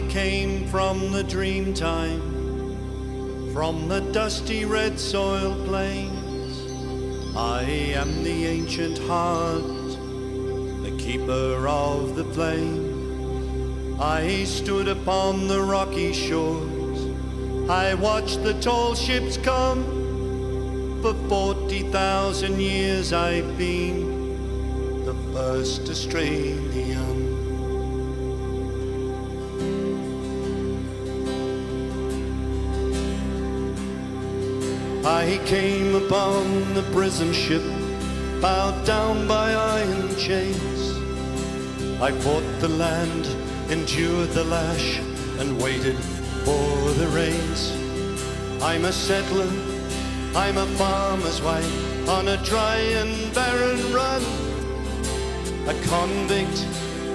came from the dream time, from the dusty red soil plains. I am the ancient heart, the keeper of the flame. I stood upon the rocky shores, I watched the tall ships come. For 40,000 years I've been the first Australian. I came upon the prison ship, bowed down by iron chains. I fought the land, endured the lash, and waited for the rains. I'm a settler, I'm a farmer's wife, on a dry and barren run. A convict,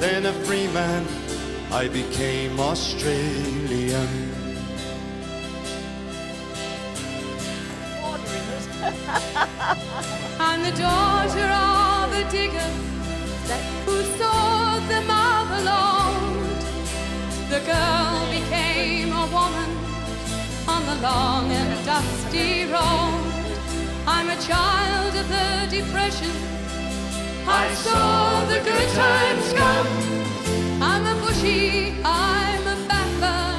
then a free man, I became Australian. I'm the daughter of a digger who saw the motherland. The girl became a woman on the long and dusty road. I'm a child of the Depression, I saw the good times come. I'm a bushy, I'm a battler,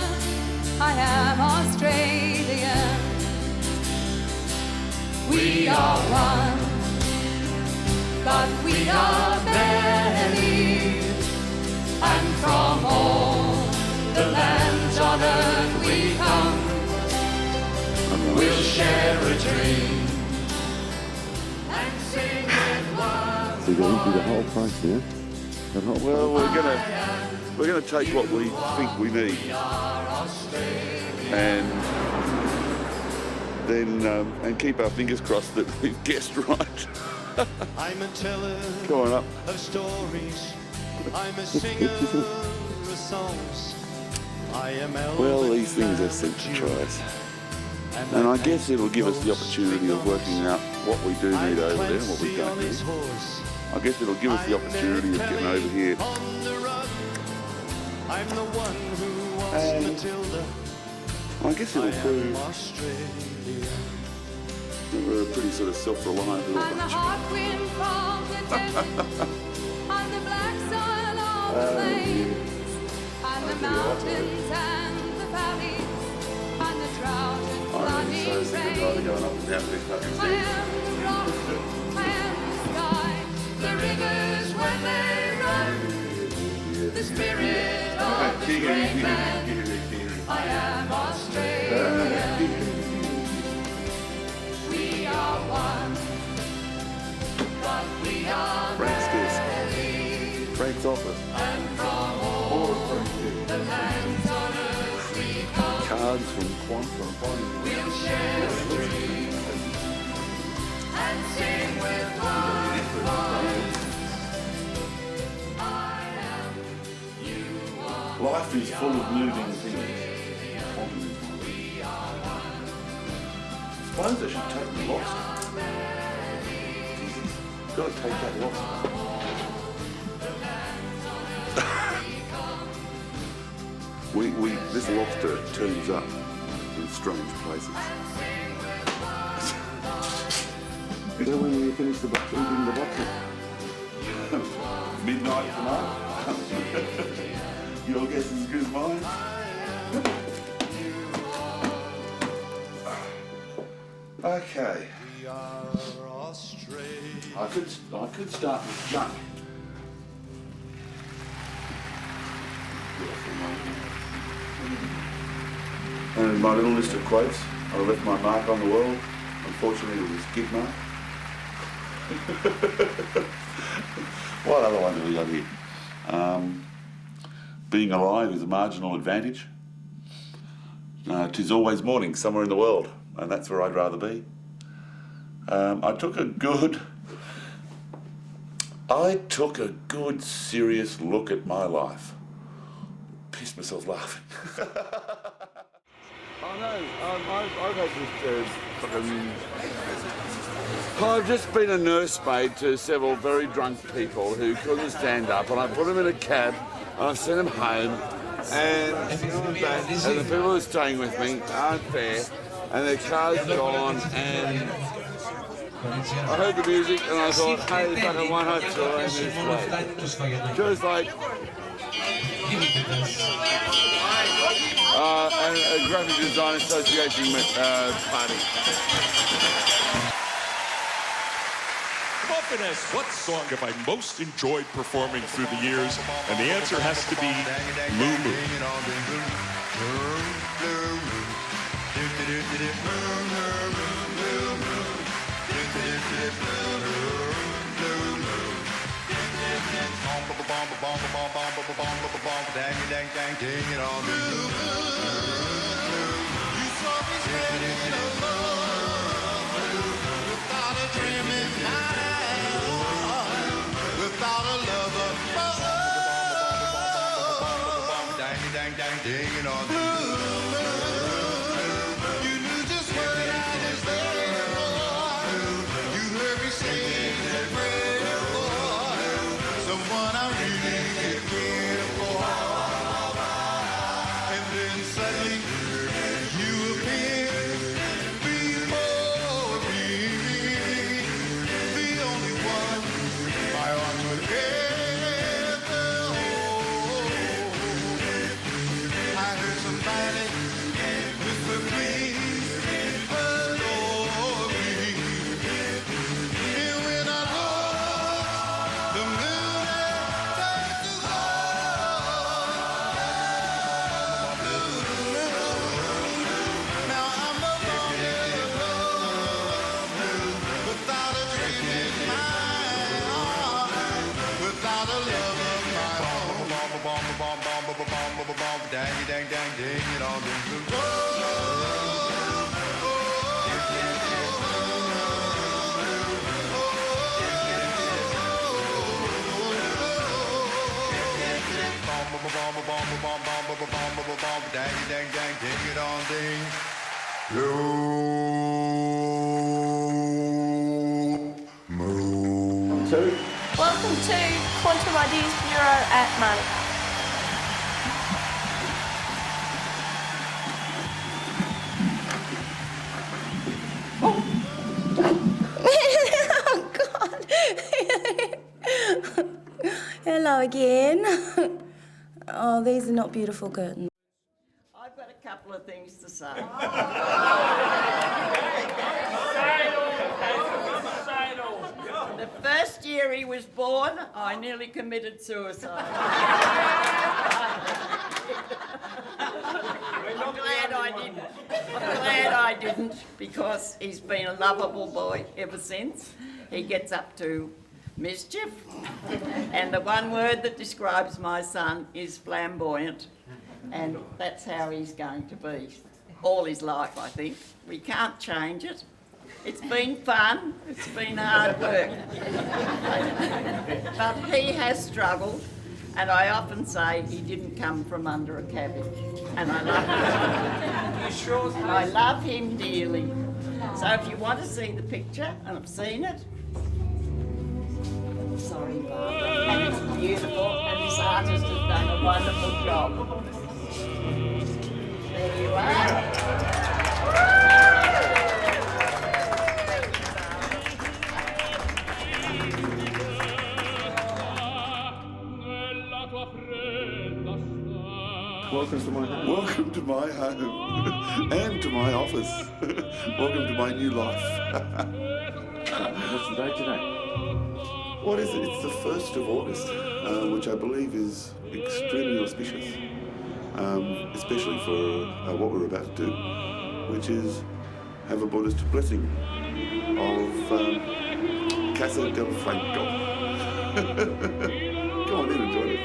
I am Australian. We are one, but we are many, and from all the lands on earth we come. We'll share a dream and sing with one. So you're going to do the whole place, yeah? That whole Well, we're gonna take what we think we need, and then and keep our fingers crossed that we've guessed right. I'm a teller Come on up. of stories, I'm a singer of songs. I am Well, these things are sent to try us. And I guess it'll give us the opportunity of working out what we do need over there and what we don't need. I guess it'll give us the opportunity of getting over here. I'm the one who was And Matilda. I guess it'll prove Australia. that we're a pretty sort of self-reliant little I'm the bunch. hot wind from the desert, I'm the black soil of the plains, I'm the mountains and the valleys, I'm the drought and flooding rain. Going up and down this fucking I am the rock, I am the sky, the rivers when they run, the spirit of the great man. I am Australian. We are one, but we are many, Frank's office. and from all the lands on earth we come. Cards from Qantas. We'll share a dream and sing with one voice. I am, you are. Life is full of moving things. I suppose I should take the lobster. Got to take that lobster. This lobster turns up in strange places. So when you finish the box, eating the box? Midnight tonight. Your guess is as good as mine. Okay. We are Australia. I could start with junk. And my little list of quotes, I left my mark on the world. Unfortunately, it was gig mark. What other one have we got here? Being alive is a marginal advantage. 'Tis always morning somewhere in the world, and that's where I'd rather be. I took a good serious look at my life. Pissed myself laughing. I know, I've had this I've just been a nursemaid to several very drunk people who couldn't stand up, and I put them in a cab and I sent them home, and the people who are staying with me aren't there, and their car's gone, and I heard the music and I thought, hey, fucking why not join this place? Just like and a graphic design association party. I've often asked, what song have I most enjoyed performing through the years? And the answer has to be Blue Without a lover, dang on the you knew just what I was there for. You heard me sing that prayer for someone I really care for. And then suddenly you appear before me, the only one my heart would ever hold. I heard somebody whisper, please adore me. And when I looked, the moon had turned to gold. Now I'm no longer alone, without a dream in my heart, without a love of my own. Dang, dang, dang, ding it all, ding, ding. Dang, dang, dang, ding it all, ding. Welcome to Quantum Ideas Bureau at Marnie. Oh God! Hello again. Oh, these are not beautiful curtains. I've got a couple of things to say. The first year he was born, I nearly committed suicide. I'm glad I didn't, because he's been a lovable boy ever since. He gets up to mischief, and the one word that describes my son is flamboyant, and that's how he's going to be all his life, I think. We can't change it. It's been fun, it's been hard work, but he has struggled, and I often say he didn't come from under a cabbage, and I love him. You sure? And I love him dearly. So if you want to see the picture, and I've seen it, sorry, Barbara, and it's beautiful, and this artist has done a wonderful job. There you are. Welcome to my home. Welcome to my home and to my office. Welcome to my new life. What's the date today? What is it? It's the 1st of August, which I believe is extremely auspicious, especially for what we're about to do, which is have a Buddhist blessing of Casa del Franco. Come on in and join us.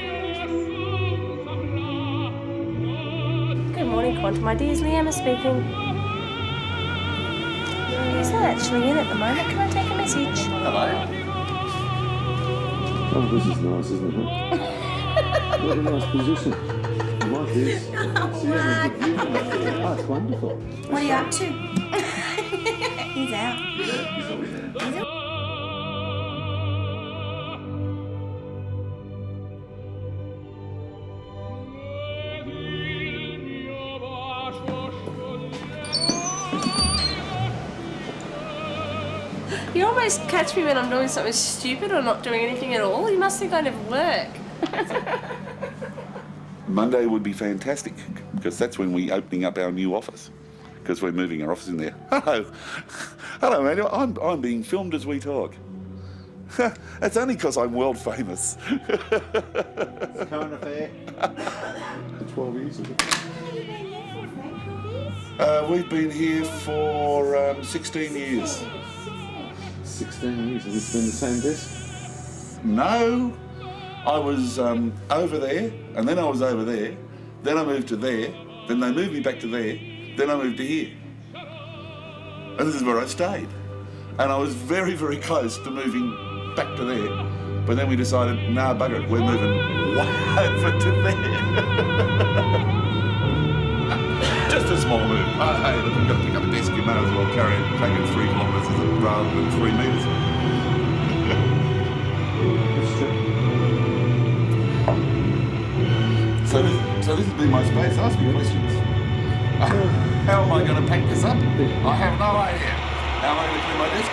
Good morning, Quantum Ideas. Leanna speaking. He's not actually in at the moment. Can I take a message? Hello. Oh, this is nice, isn't it? What a nice position. Like this. See, having a good view from up there. Oh, it's wonderful. What are you up to? He's out. You almost catch me when I'm doing something stupid or not doing anything at all. You must think I never work. Monday would be fantastic because that's when we're opening up our new office because we're moving our office in there. Hello, Manuel. I'm being filmed as we talk. That's only because I'm world famous. Current affair. 12 years ago. We've been here for 16 years. 16 years. Has this been the same desk? No, I was over there, and then I was over there, then I moved to there, then they moved me back to there, then I moved to here. And this is where I stayed. And I was very, very close to moving back to there, but then we decided, nah, bugger it, we're moving way over to there. Just a small move. Hey, look, we've got to pick up a desk, you may as well carry it, take it 3 kilometres rather than 3 metres. So this has been my space. Ask me questions. How am I going to pack this up? I have no idea. How am I going to clean my desk?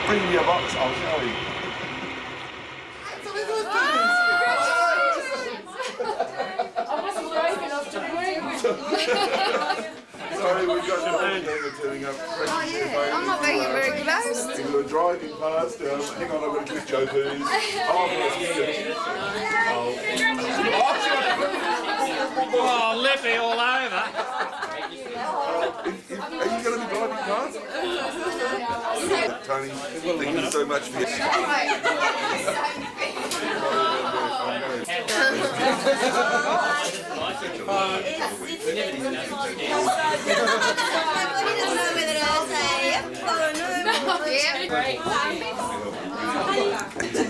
Bring me a box, I'll show you. Sorry, we've got the band turning up. I'm not being very close. We were driving past. Hang on, I've got to kiss Joe Booze. Oh, lippy all over. Are you going to be driving past? Tony, thank you so much for your...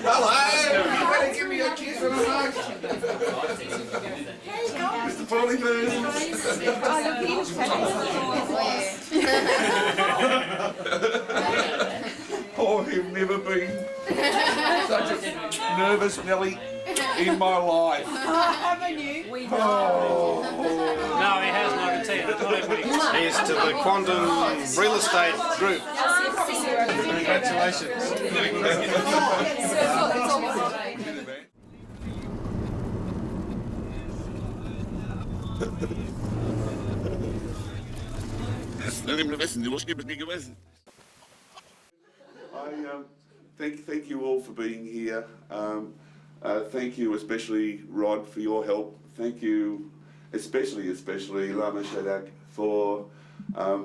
Hello! You better give me a kiss and a hug. Mr. Polyburn. Oh, you've never been such a nervous Nelly in my life. Haven't you? No, he hasn't, I can tell you. That's not everybody. Here's to the Quantum Real Estate Group. Congratulations. Thank you all for being here. Thank you especially, Rod, for your help. Thank you especially Lama Shadak for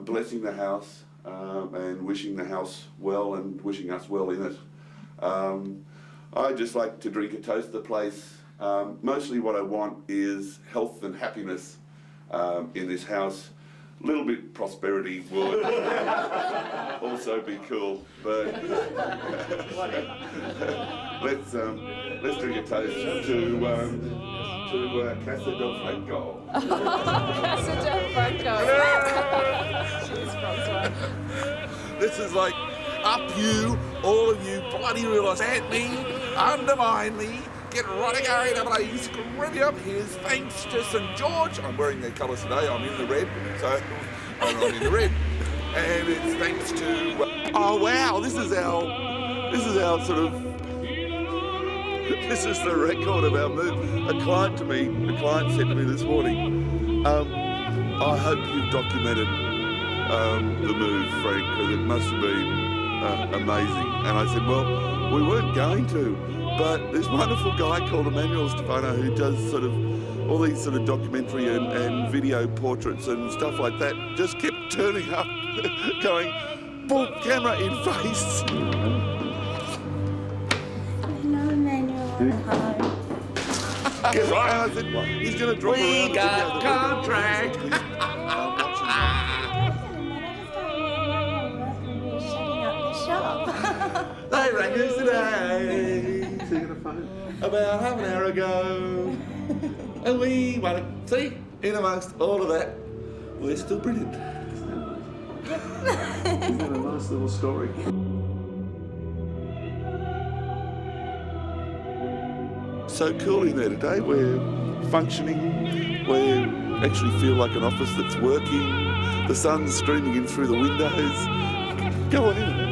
blessing the house and wishing the house well and wishing us well in it. I'd just like to drink a toast to the place. Mostly what I want is health and happiness in this house. A little bit prosperity would also be cool, but let's drink a toast to Casa del Franco. Casa del Franco. This is like up you, all of you bloody realise at me, undermine me, get right again, and I scream you up. Here's thanks to St George. I'm wearing their colours today. I'm in the red, so I'm in the red. And it's thanks to. Oh wow! This is our sort of. This is the record of our move. A client said to me this morning, I hope you've documented the move, Frank, because it must have been amazing. And I said, well, we weren't going to. But this wonderful guy called Emmanuel Stefano who does sort of all these sort of documentary and video portraits and stuff like that just kept turning up, going, boom, camera in face. Hello, Emmanuel. Hi. Yes, and I said, he's going to drop around. We got contract. They rang us today. About half an hour ago. And we want to see, in amongst all of that, we're still brilliant. Isn't that a nice little story? So cool in there today. We're functioning, we're actually feel like an office that's working. The sun's streaming in through the windows. Go on in.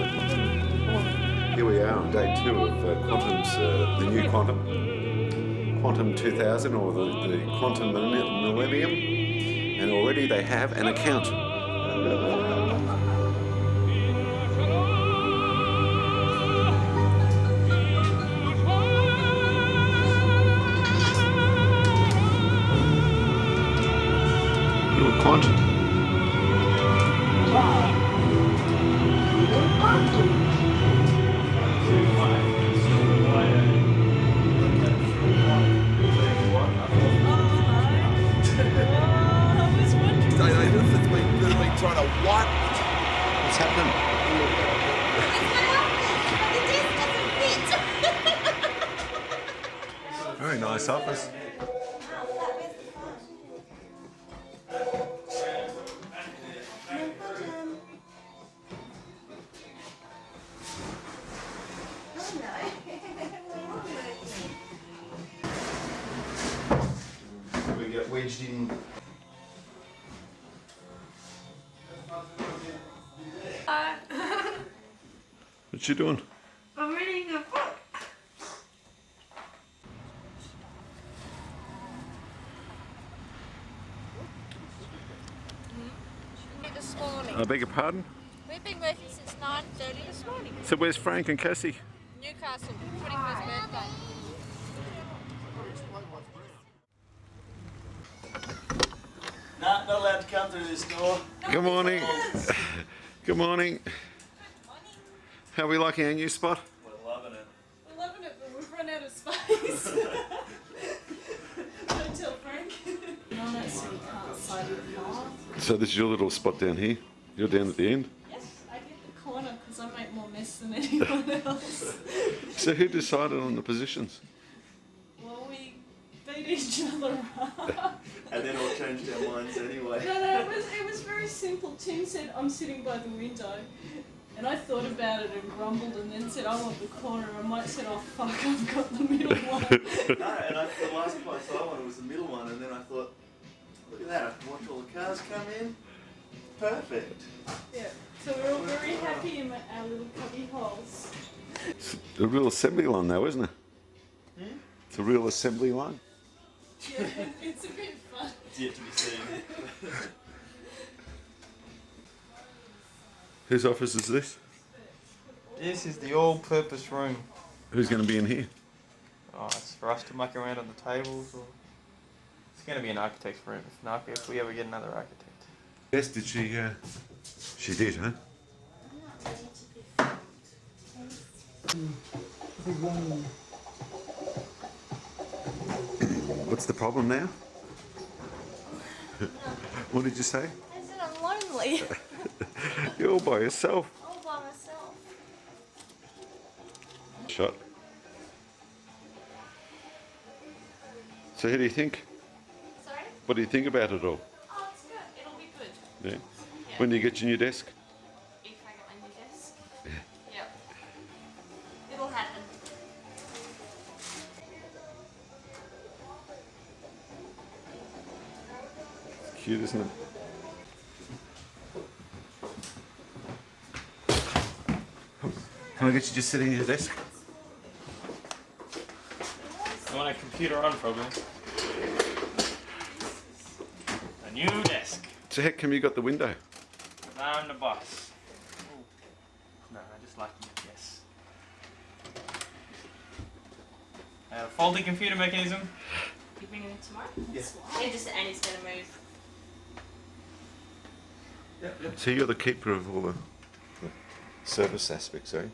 Here we are on day 2 of Quantum's, the new Quantum. Quantum 2000 or the Quantum Millennium. And already they have an account. Little Quantum. Trying to what? What's happening? Very nice office. We get wedged in. What you doing? I'm reading a book. This morning. I beg your pardon? We've been working since 9:30 this morning. So where's Frank and Cassie? Newcastle, 21st birthday. Nah, not allowed to come through this door. Good morning. Good morning. How are we liking our new spot? We're loving it. We're loving it, but we've run out of space. Don't tell Frank. No, no, so we can't side of the car. So this is your little spot down here? You're down at the end? Yes, I get the corner because I make more mess than anyone else. So who decided on the positions? Well, we beat each other up. And then all changed our minds anyway. No, it was very simple. Tim said, I'm sitting by the window. And I thought about it and grumbled and then said, I want the corner. And Mike said, oh fuck, I've got the middle one. No, and the last place I wanted was the middle one, and then I thought, look at that, I can watch all the cars come in. Perfect. Yeah, so we're all very happy in our little cubby holes. It's a real assembly line though, isn't it? Hmm? It's a real assembly line. Yeah, it's a bit fun. It's yet to be seen. Whose office is this? This is the all-purpose room. Who's going to be in here? Oh, it's for us to muck around on the tables, or it's going to be an architect's room if we ever get another architect. Yes, did she? She did, huh? What's the problem now? What did you say? I said I'm lonely. You're all by yourself. All by myself. Shot. So how do you think? Sorry? What do you think about it all? Oh, it's good. It'll be good. Yeah. Yeah. When do you get your new desk? If I get my new desk. Yep. It'll happen. It's cute, isn't it? Can I get you just sitting at your desk? I want a computer on, probably. A new desk. So how come you got the window? 'Cause I'm the boss. Ooh. No, I just like new desks. I have a folding computer mechanism. You bringing it tomorrow? Yes. Yeah, just Annie's gonna move. So you're the keeper of all the service aspects, eh?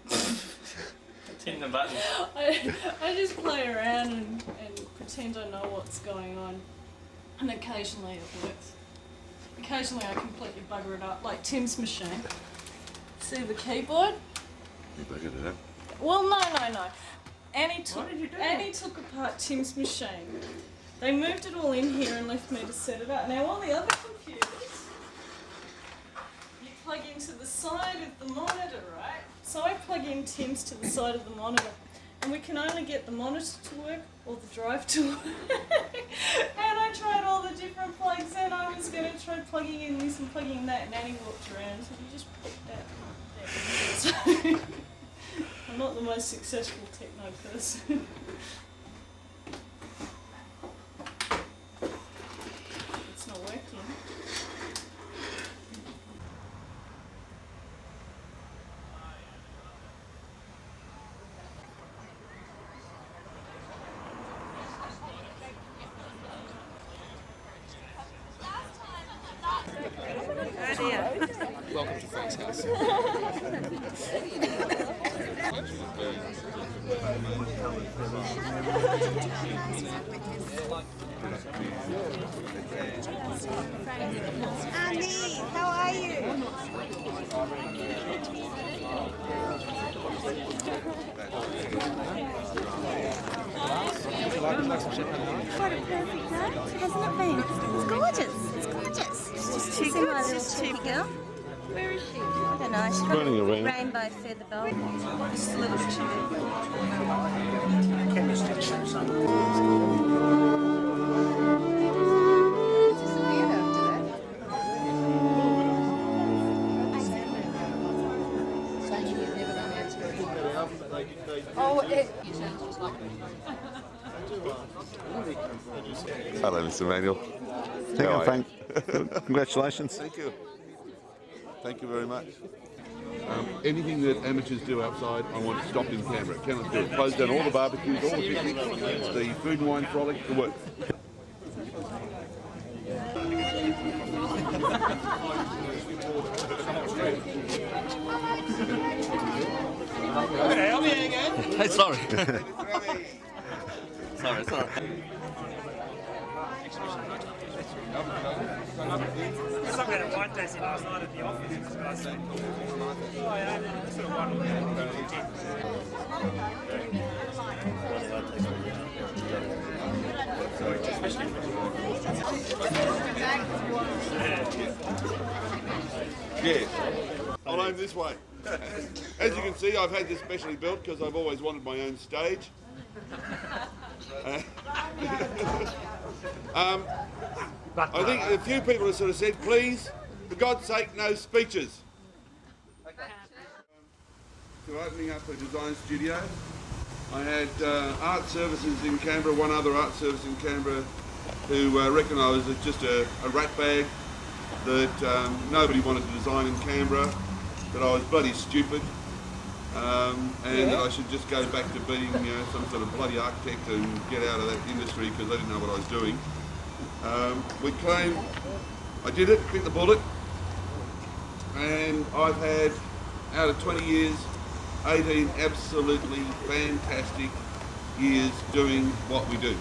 Tin the button. I just play around and pretend I know what's going on. And occasionally it works. Occasionally I completely bugger it up, like Tim's machine. See the keyboard? You buggered it up. Well, no. Annie took apart Tim's machine. They moved it all in here and left me to set it up. Now all the other computers, you plug into the side of the monitor, right? So I plug in Tim's to the side of the monitor. And we can only get the monitor to work or the drive to work. And I tried all the different plugs and I was going to try plugging in this and plugging that, and Annie walked around, so you just put that there. So, I'm not the most successful techno person. It's not working. Welcome to Frank's house. Andy, how are you? What a perfect night, hasn't it been? It's gorgeous. It's gorgeous. It's just too good. It's just too girl. Where is she? I don't know. She's got Running a around. rainbow feather boa. Just a little Hello, Mr. Manuel. Thank How you, are Frank. Congratulations. Thank you. Thank you very much. Anything that amateurs do outside, I want to stop in Canberra. Cannot do it. Close down all the barbecues, all the picnics, the food and wine frolic, the work. Hey, sorry. sorry. Someone had a wine tasting last night at the office. Oh, yeah, sort of one. Yeah. I'll aim this way. As you can see, I've had this specially built because I've always wanted my own stage. I think a few people have sort of said, please, for God's sake, no speeches. To opening up a design studio, I had art services in Canberra, one other art service in Canberra, who reckoned I was just a rat bag, that nobody wanted to design in Canberra, that I was bloody stupid, and that I should just go back to being some sort of bloody architect and get out of that industry because I didn't know what I was doing. We claim I did it, bit the bullet, and I've had, out of 20 years, 18 absolutely fantastic years doing what we do.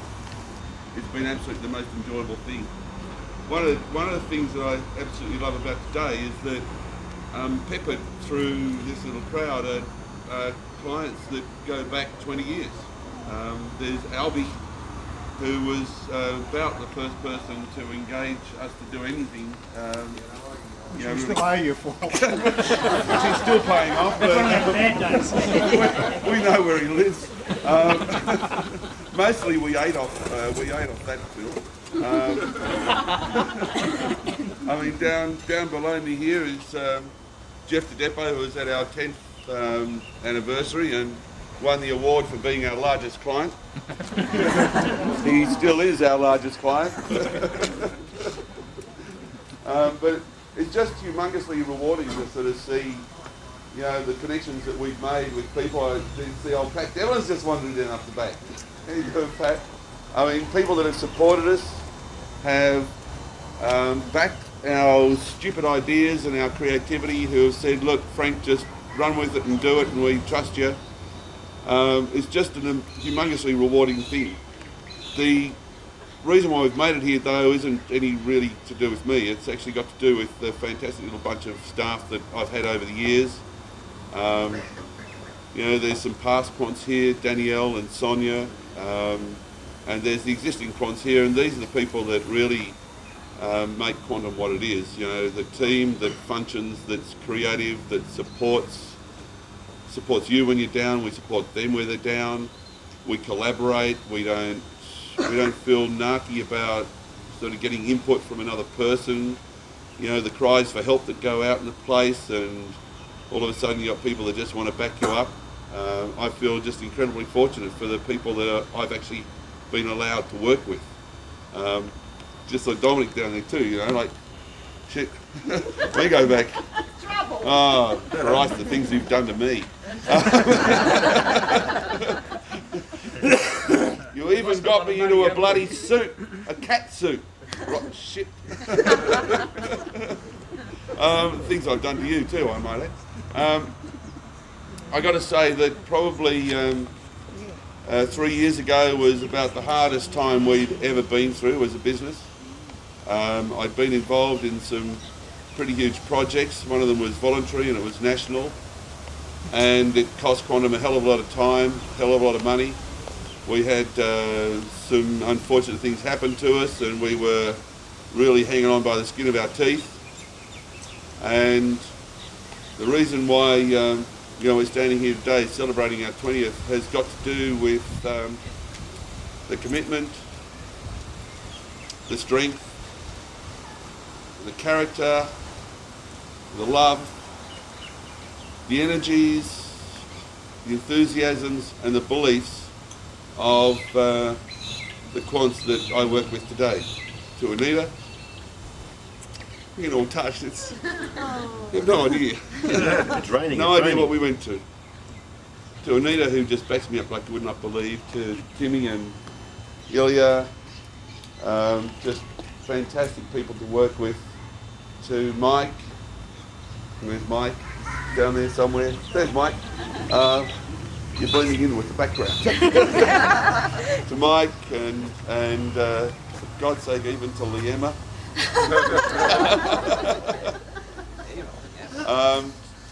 It's been absolutely the most enjoyable thing. One of the things that I absolutely love about today is that peppered through this little crowd are clients that go back 20 years. There's Albie, who was about the first person to engage us to do anything. We still owe you for. She's still paying off. But we know where he lives. Mostly we ate off that bill. I mean, down below me here is Jeff the Depot, who was at our 10th anniversary and won the award for being our largest client. He still is our largest client. But it's just humongously rewarding to sort of see, the connections that we've made with people. I see old Pat Devlin's just wandered in up the back. How you doing, Pat? I mean, people that have supported us, have backed our stupid ideas and our creativity, who have said, look, Frank, just run with it and do it and we trust you. It's just a humongously rewarding thing. The reason why we've made it here, though, isn't any really to do with me. It's actually got to do with the fantastic little bunch of staff that I've had over the years. There's some past quants here, Danielle and Sonia, and there's the existing quants here, and these are the people that really make Quantum what it is. The team that functions, that's creative, that supports you when you're down. We support them when they're down. We collaborate. We don't feel narky about sort of getting input from another person, you know, the cries for help that go out in the place, and all of a sudden you've got people that just want to back you up. I feel just incredibly fortunate for the people that I've actually been allowed to work with. Just like Dominic down there too, you know, like, shit, we go back. Oh, Christ, the things you've done to me. You even got me into a bloody suit, a cat suit. Right, shit. Things I've done to you too, I might add. I got to say that probably 3 years ago was about the hardest time we'd ever been through as a business. I'd been involved in some pretty huge projects. One of them was voluntary and it was national, and it cost Quantum a hell of a lot of time, a hell of a lot of money. We had some unfortunate things happen to us, and we were really hanging on by the skin of our teeth. And the reason why you know, we're standing here today celebrating our 20th has got to do with the commitment, the strength, the character, the love, the energies, the enthusiasms and the beliefs of the quants that I work with today. To Anita, you get all touched, you have no idea. It's raining. No idea what we went to. To Anita, who just backs me up like you would not believe. To Timmy and Ilya, just fantastic people to work with. To Mike, where's Mike? Down there somewhere. There's Mike. You're blending in with the background. To Mike and for God's sake, even to Liema.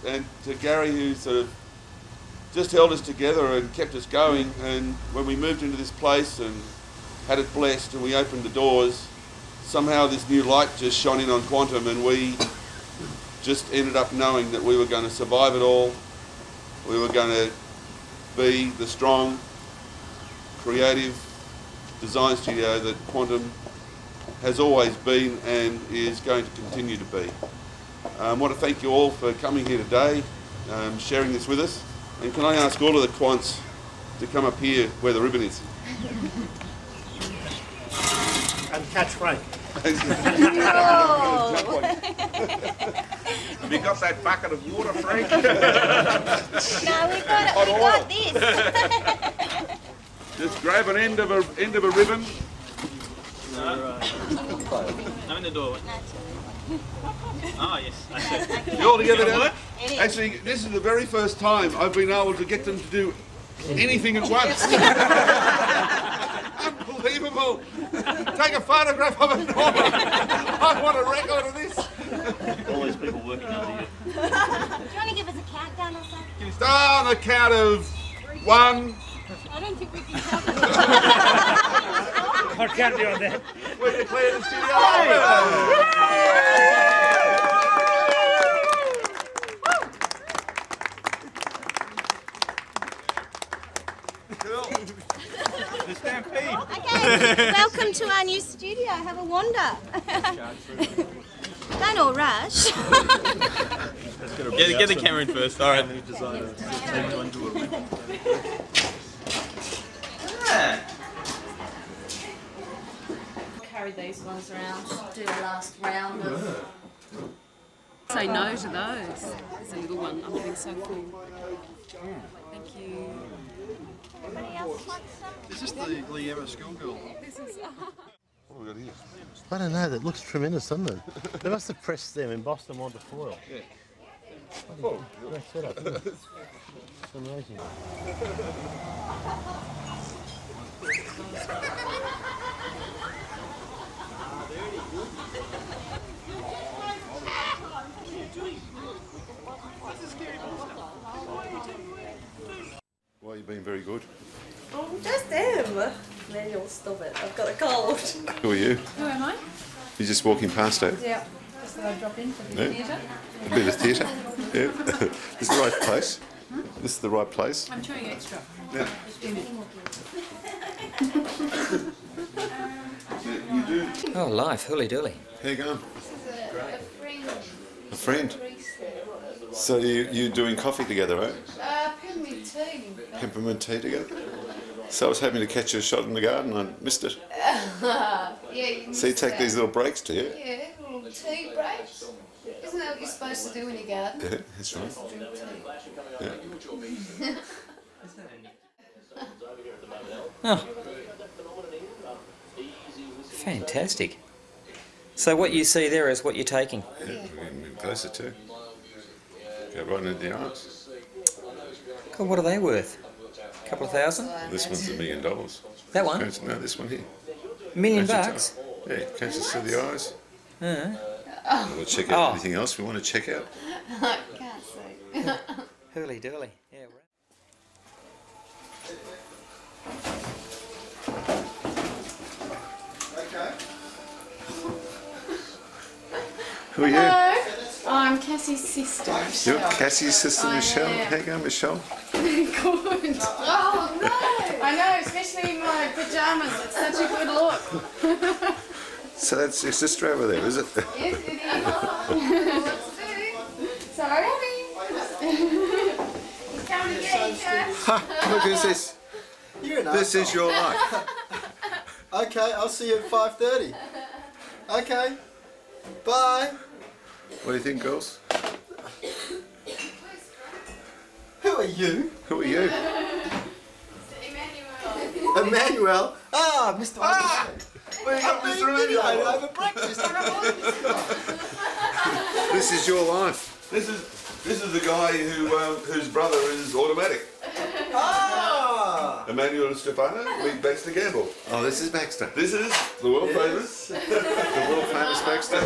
And to Gary, who sort of just held us together and kept us going. And when we moved into this place and had it blessed and we opened the doors, somehow this new light just shone in on Quantum, and we just ended up knowing that we were going to survive it all. We were going to be the strong, creative design studio that Quantum has always been and is going to continue to be. I want to thank you all for coming here today, sharing this with us. And can I ask all of the quants to come up here where the ribbon is? And catch Frank. No. Have you got that bucket of water, Frank? No, we got this. Just grab an end of a ribbon. No. I'm in the doorway. Ah, yes. I see. You all together Is it now? Actually, this is the very first time I've been able to get them to do anything at once. Unbelievable. Take a photograph of it. I want a record of this. All these people working under you. Do you want to give us a countdown or something? On the count of 1. I don't think we can count. I can't do that. We declare the studio open. The stampede. Okay, welcome to our new studio. Have a wander. Don't all rush. Get the camera in first. All right. Carry these ones around, do the last round of... Say no to those. There's a little one, I'm getting so full. Thank you. Anybody else want some? Is this the Liema schoolgirl? This is... What have we got here? I don't know, that looks tremendous, doesn't it? They must have pressed them, embossed them onto foil. Yeah. Great setup, isn't it? It's amazing. Well, you've been very good. Oh, just them. Manuel, stop it. I've got a cold. Who are you? Who am I? You're just walking past it. Yeah, just thought I'd drop in for the theatre. A bit of theatre. Yeah. This is the right place. This is the right place. I'm chewing extra. Yeah. Just a minute. You do. Oh, life, hooly-dooly. How you going? This is a friend. A friend? So you're doing coffee together, right? Peppermint tea. Peppermint tea together? So I was hoping to catch you a shot in the garden. I missed it. Yeah, you So you take these little breaks, do you? Yeah, little tea breaks. Isn't that what you're supposed to do in your garden? Yeah, that's right. Drink tea. Yeah. Oh. Fantastic. So what you see there is what you're taking? Yeah, we're getting closer too. Go right into the eyes. God, what are they worth? A couple of thousand? This one's $1 million. That one? No, this one here. $1 million? Can't you tell? Yeah, can't you see the eyes? We'll check out anything else we want to check out. I can't see. Hurly-durly. Yeah. Okay. Who are you? Hello, I'm Cassie's sister. You're Cassie's sister, I Michelle. am. How you going, Michelle? Good. Oh no! I know, especially in my pyjamas. It's such a good look. So that's your sister over there, is it? Yes, it is. What's it? Sorry. He's coming to get you. Ha! Look who's this. You're an This is your life. Okay, I'll see you at 5:30. Okay. Bye. What do you think, girls? Who are you? Who are you? Emmanuel. Ah, Mr. Ah! Where you got Mr. Emmanuel? Over breakfast. This is your life. This is the guy whose brother is automatic. Ah! Emmanuel and Stefano, meet Baxter Gamble. Oh, this is Baxter. This is the world famous. The world famous Baxter.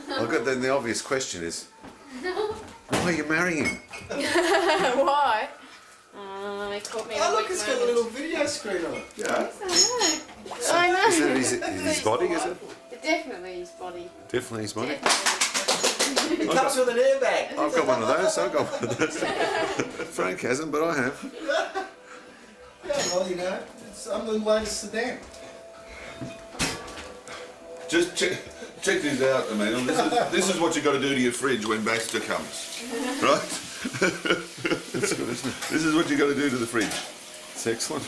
I've got then the obvious question is, why are you marrying him? Why? He caught me. Oh, look, it's got a little video screen on it. Yeah. I know. Is it his body, is it? Definitely his body. Definitely his body. It comes with an airbag. I've got one of those. I've got one of those. Frank hasn't, but I have. Yeah, well, you know, I'm the latest sedan. Just check this out, Emmanuel. This is what you got to do to your fridge when Baxter comes, right? That's good, isn't it? This is what you got to do to the fridge. It's excellent.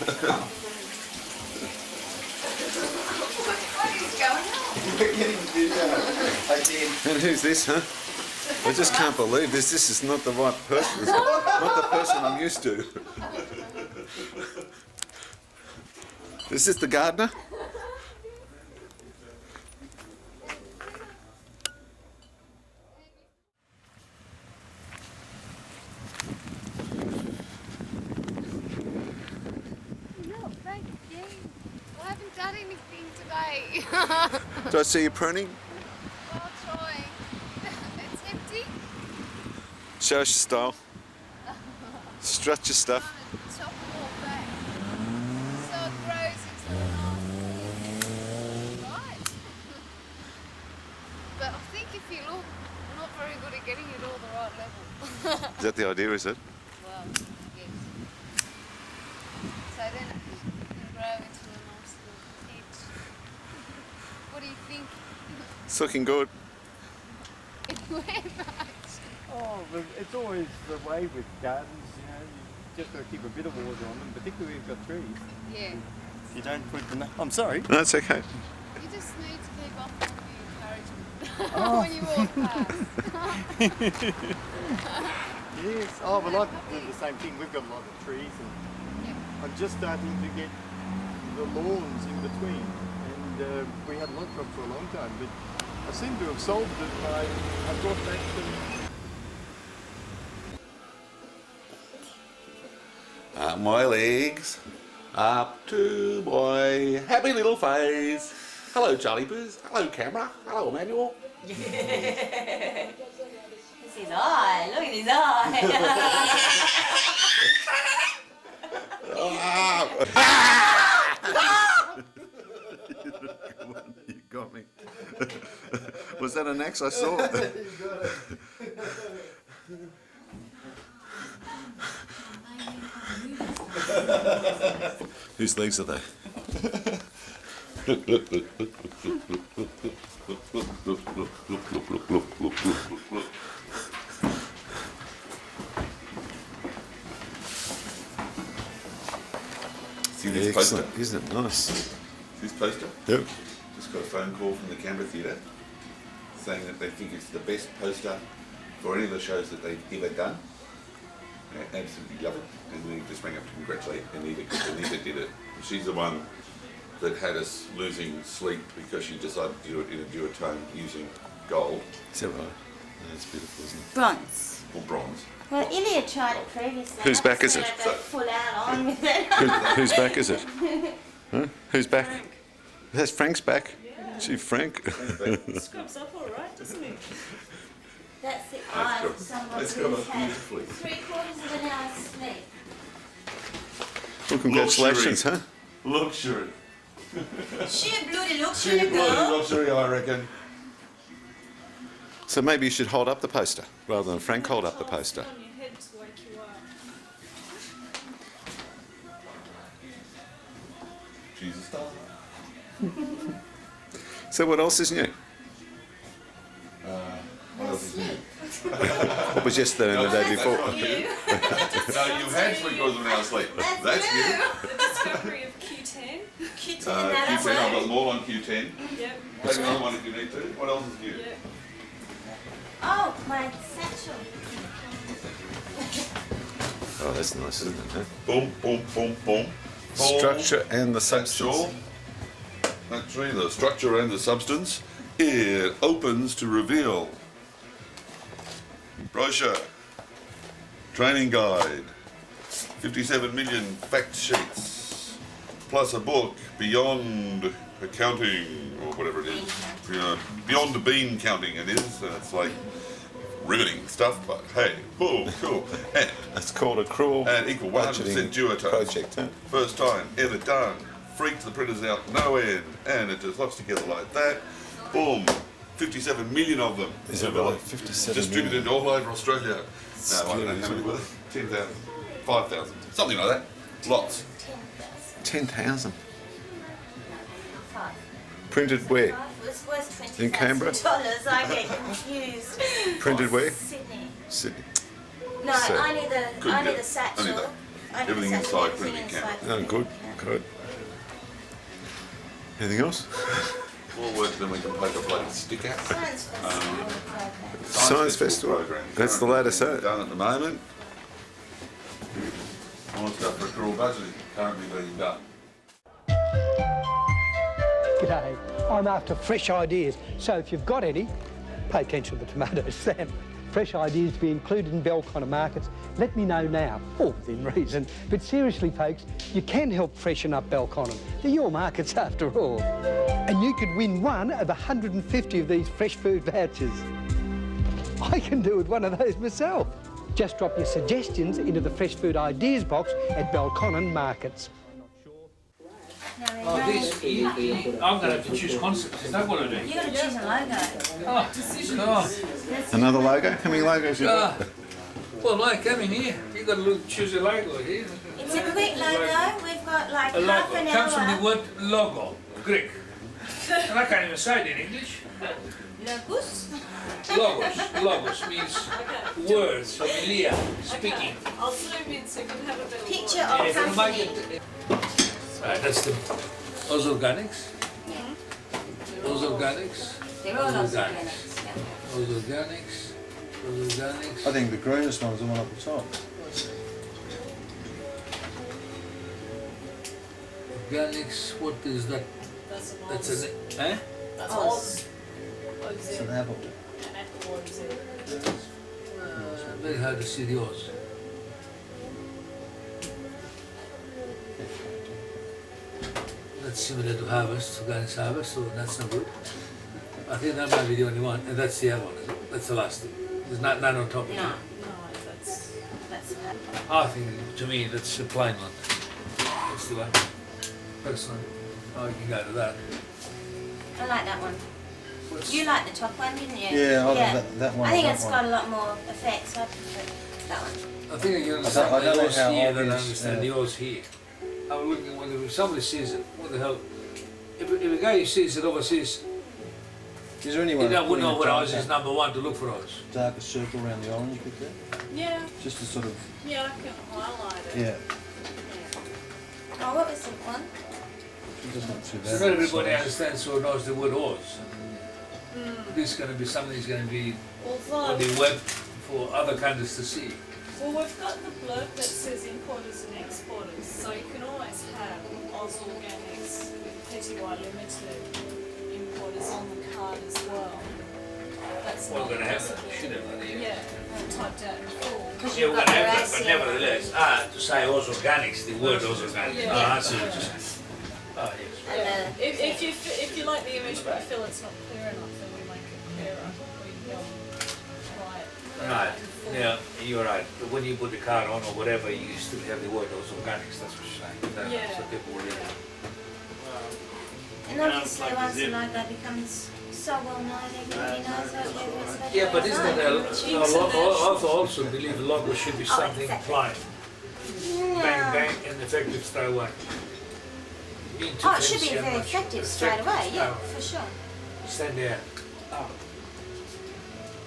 We're getting video again. And who's this, huh? I just can't believe this. This is not the right person. It's not the person I'm used to. Is this the gardener? No, thank you. I haven't done anything today. Do I see you pruning? I'll try. It's empty. Show us your style. Strut your stuff. Chop it all back. So it grows into a nice right. But I think if you look, I'm not very good at getting it all the right level. Is that the idea, is it? Well, yes. So then it can grow into a nice little edge. What do you think? It's looking good. Where much? Oh, but it's always the way with gardens, you know, you just got to keep a bit of water on them, particularly if you've got trees. Yeah. If you don't put the... I'm sorry. No, it's okay. You just need to keep off on the encouragement when you walk past. Yes. Oh, well, I do the same thing. We've got a lot of trees, and I'm just starting to get the lawns in between. And we had log crop for a long time, but I seem to have solved it by I brought back some. Up my legs, up to my happy little face. Hello, Charlie Booth. Hello, camera. Hello, Emmanuel. It's his eye. Look at his eye. You got me. Was that an axe I saw? Whose legs are they? Look, look, look, look, look, look, look, look, look, look, look, look, look, look, look, look, look, look. See this poster? Isn't it nice? See this poster? Yep. Just got a phone call from the Canberra Theatre saying that they think it's the best poster for any of the shows that they've ever done. They absolutely love it. And we just rang up to congratulate Anita because Anita did it. She's the one that had us losing sleep because she decided to do it in a duotone using gold. Is that right? That's beautiful, isn't it? Bronze. Or bronze. Well, Ilya tried it previously. Whose back is it? I go full out on with it. Whose back is it? Huh? Whose back? That's Frank's back. Gee, Frank. Scrubs up all right, doesn't he? That's the eye of someone Let's go who's up had beautifully. 3/4 of an hour's sleep. Well, congratulations, Luxury. huh? Luxury. Sheer bloody luxury, Cheap bloody girl. luxury, I reckon. So maybe you should hold up the poster rather than Frank hold up the poster. On your head to wake you up. Jesus star. So what else is new? What else is new? What was yesterday and the day before? No, you had 3/4 of an hour's sleep. That's new. The discovery of Q10. Q10, Q10, I've got them all on Q10. Yep. Take another one if you need to. What else is new? Yep. Oh, my satchel. Oh, that's nice, isn't it? Huh? Boom, boom, boom, boom. Structure and the substance. Satchel. Actually, the structure and the substance. It opens to reveal. Brochure. Training guide. 57 million fact sheets. Plus a book, Beyond Accounting, or whatever it is. Beyond the bean counting it is. It's like riveting stuff, but hey, cool. And It's called a cruel and equal 100% budgeting duotone. project, huh? First time ever done. Freaked the printers out no end, and it just locks together like that. Boom. 57 million of them. Is it really? 57 Distributed million? all over Australia. No, I don't know how many were. 10,000, 5,000, something like that. Lots. 10,000. Printed where? It's worth $20,000. In Canberra? I get confused. Printed where? Sydney. Sydney. No, So- only Couldn't the get- satchel. only that. Only Everything the satchel, inside everything printed in inside Oh, printed good, in good. Anything else? More work than we can poke a bloody stick at. Science festival. Science Festival. program. That's the latest, huh? Done at the moment. More stuff for cruel budgeting currently being done. G'day, I'm after fresh ideas, so if you've got any, pay attention to the tomatoes, Sam. Fresh ideas to be included in Belconnen markets, let me know now, all within reason. But seriously, folks, you can help freshen up Belconnen. They're your markets after all. And you could win one of 150 of these fresh food vouchers. I can do with one of those myself. Just drop your suggestions into the fresh food ideas box at Belconnen markets. Oh, this, I'm going to have to choose concepts, is that what I do? You've got to choose a logo. Oh, God. Another logo? How many logos you got? Well, like, come in here, you've got to look, choose a logo here. It's a quick logo. We've got like A half logo, an comes from the hour. word logo, Greek. And I can't even say it in English. Logos? Logos means words, familiar, speaking. I'll zoom in so you can have a better Picture look. of If you make company. it, right, that's the Oz Organics. Oz Organics. They're all Oz organics. Oz Organics. Oz Organics. I think the greenest one's the one up the top. Organics, what is that? That's an That's Oz. an, eh? That's Oz. Oz. It's an apple. An apple Oz. Very hard to see the Oz. That's similar to harvest, organic harvest, so that's not good. I think that might be the only one, and that's the other one, isn't it? That's the last thing. There's none on top of it. No. No, that's... I think, to me, that's a plain one. That's the one. Personally, I can go to that. I like that one. You like the top one, didn't you? Yeah, I like that one. I think that it's one. got a lot more effect, so I prefer that one. I think I can understand I don't the know Oz how here than I obvious, understand the Oz here. I'm looking, when somebody sees it, what the hell? if a guy sees it overseas, is there any way he wouldn't know what ours is number one to look for us. Darker circle around the orange bit there? Yeah. Just to sort of... Yeah, I can highlight it. Yeah. Oh, what was the one? It's not too bad. So not everybody understands or knows the word Oz. This is going to be something that's going to be on the web for other countries to see. Well, we've got the blurb that says importers and exporters, so you can always have Oz Organics with PTY Limited importers on the card as well. That's We're not going to have that, possible. should have that, Yeah, typed out in full. Yeah, we're going to have that, but nevertheless, to say Oz Organics, the word Oz Organics. Yeah. Oh, I see what you're saying. Oh, yes. Yeah. If you like the image but you feel it's not clear enough, then we make it clearer. We Right. Yeah, you're right. But when you put the card on or whatever, you still have the word Oz Organics. That's what you're saying. That, Yeah. So people will read it. And obviously once the logo becomes so well known, everybody knows it, whether it's logo Yeah, but or isn't not. it I also believe the logo should be something exactly. plain. Yeah. Bang, bang, and effective straight away. Oh, it should be very effective straight away, yeah, for sure. Stand there.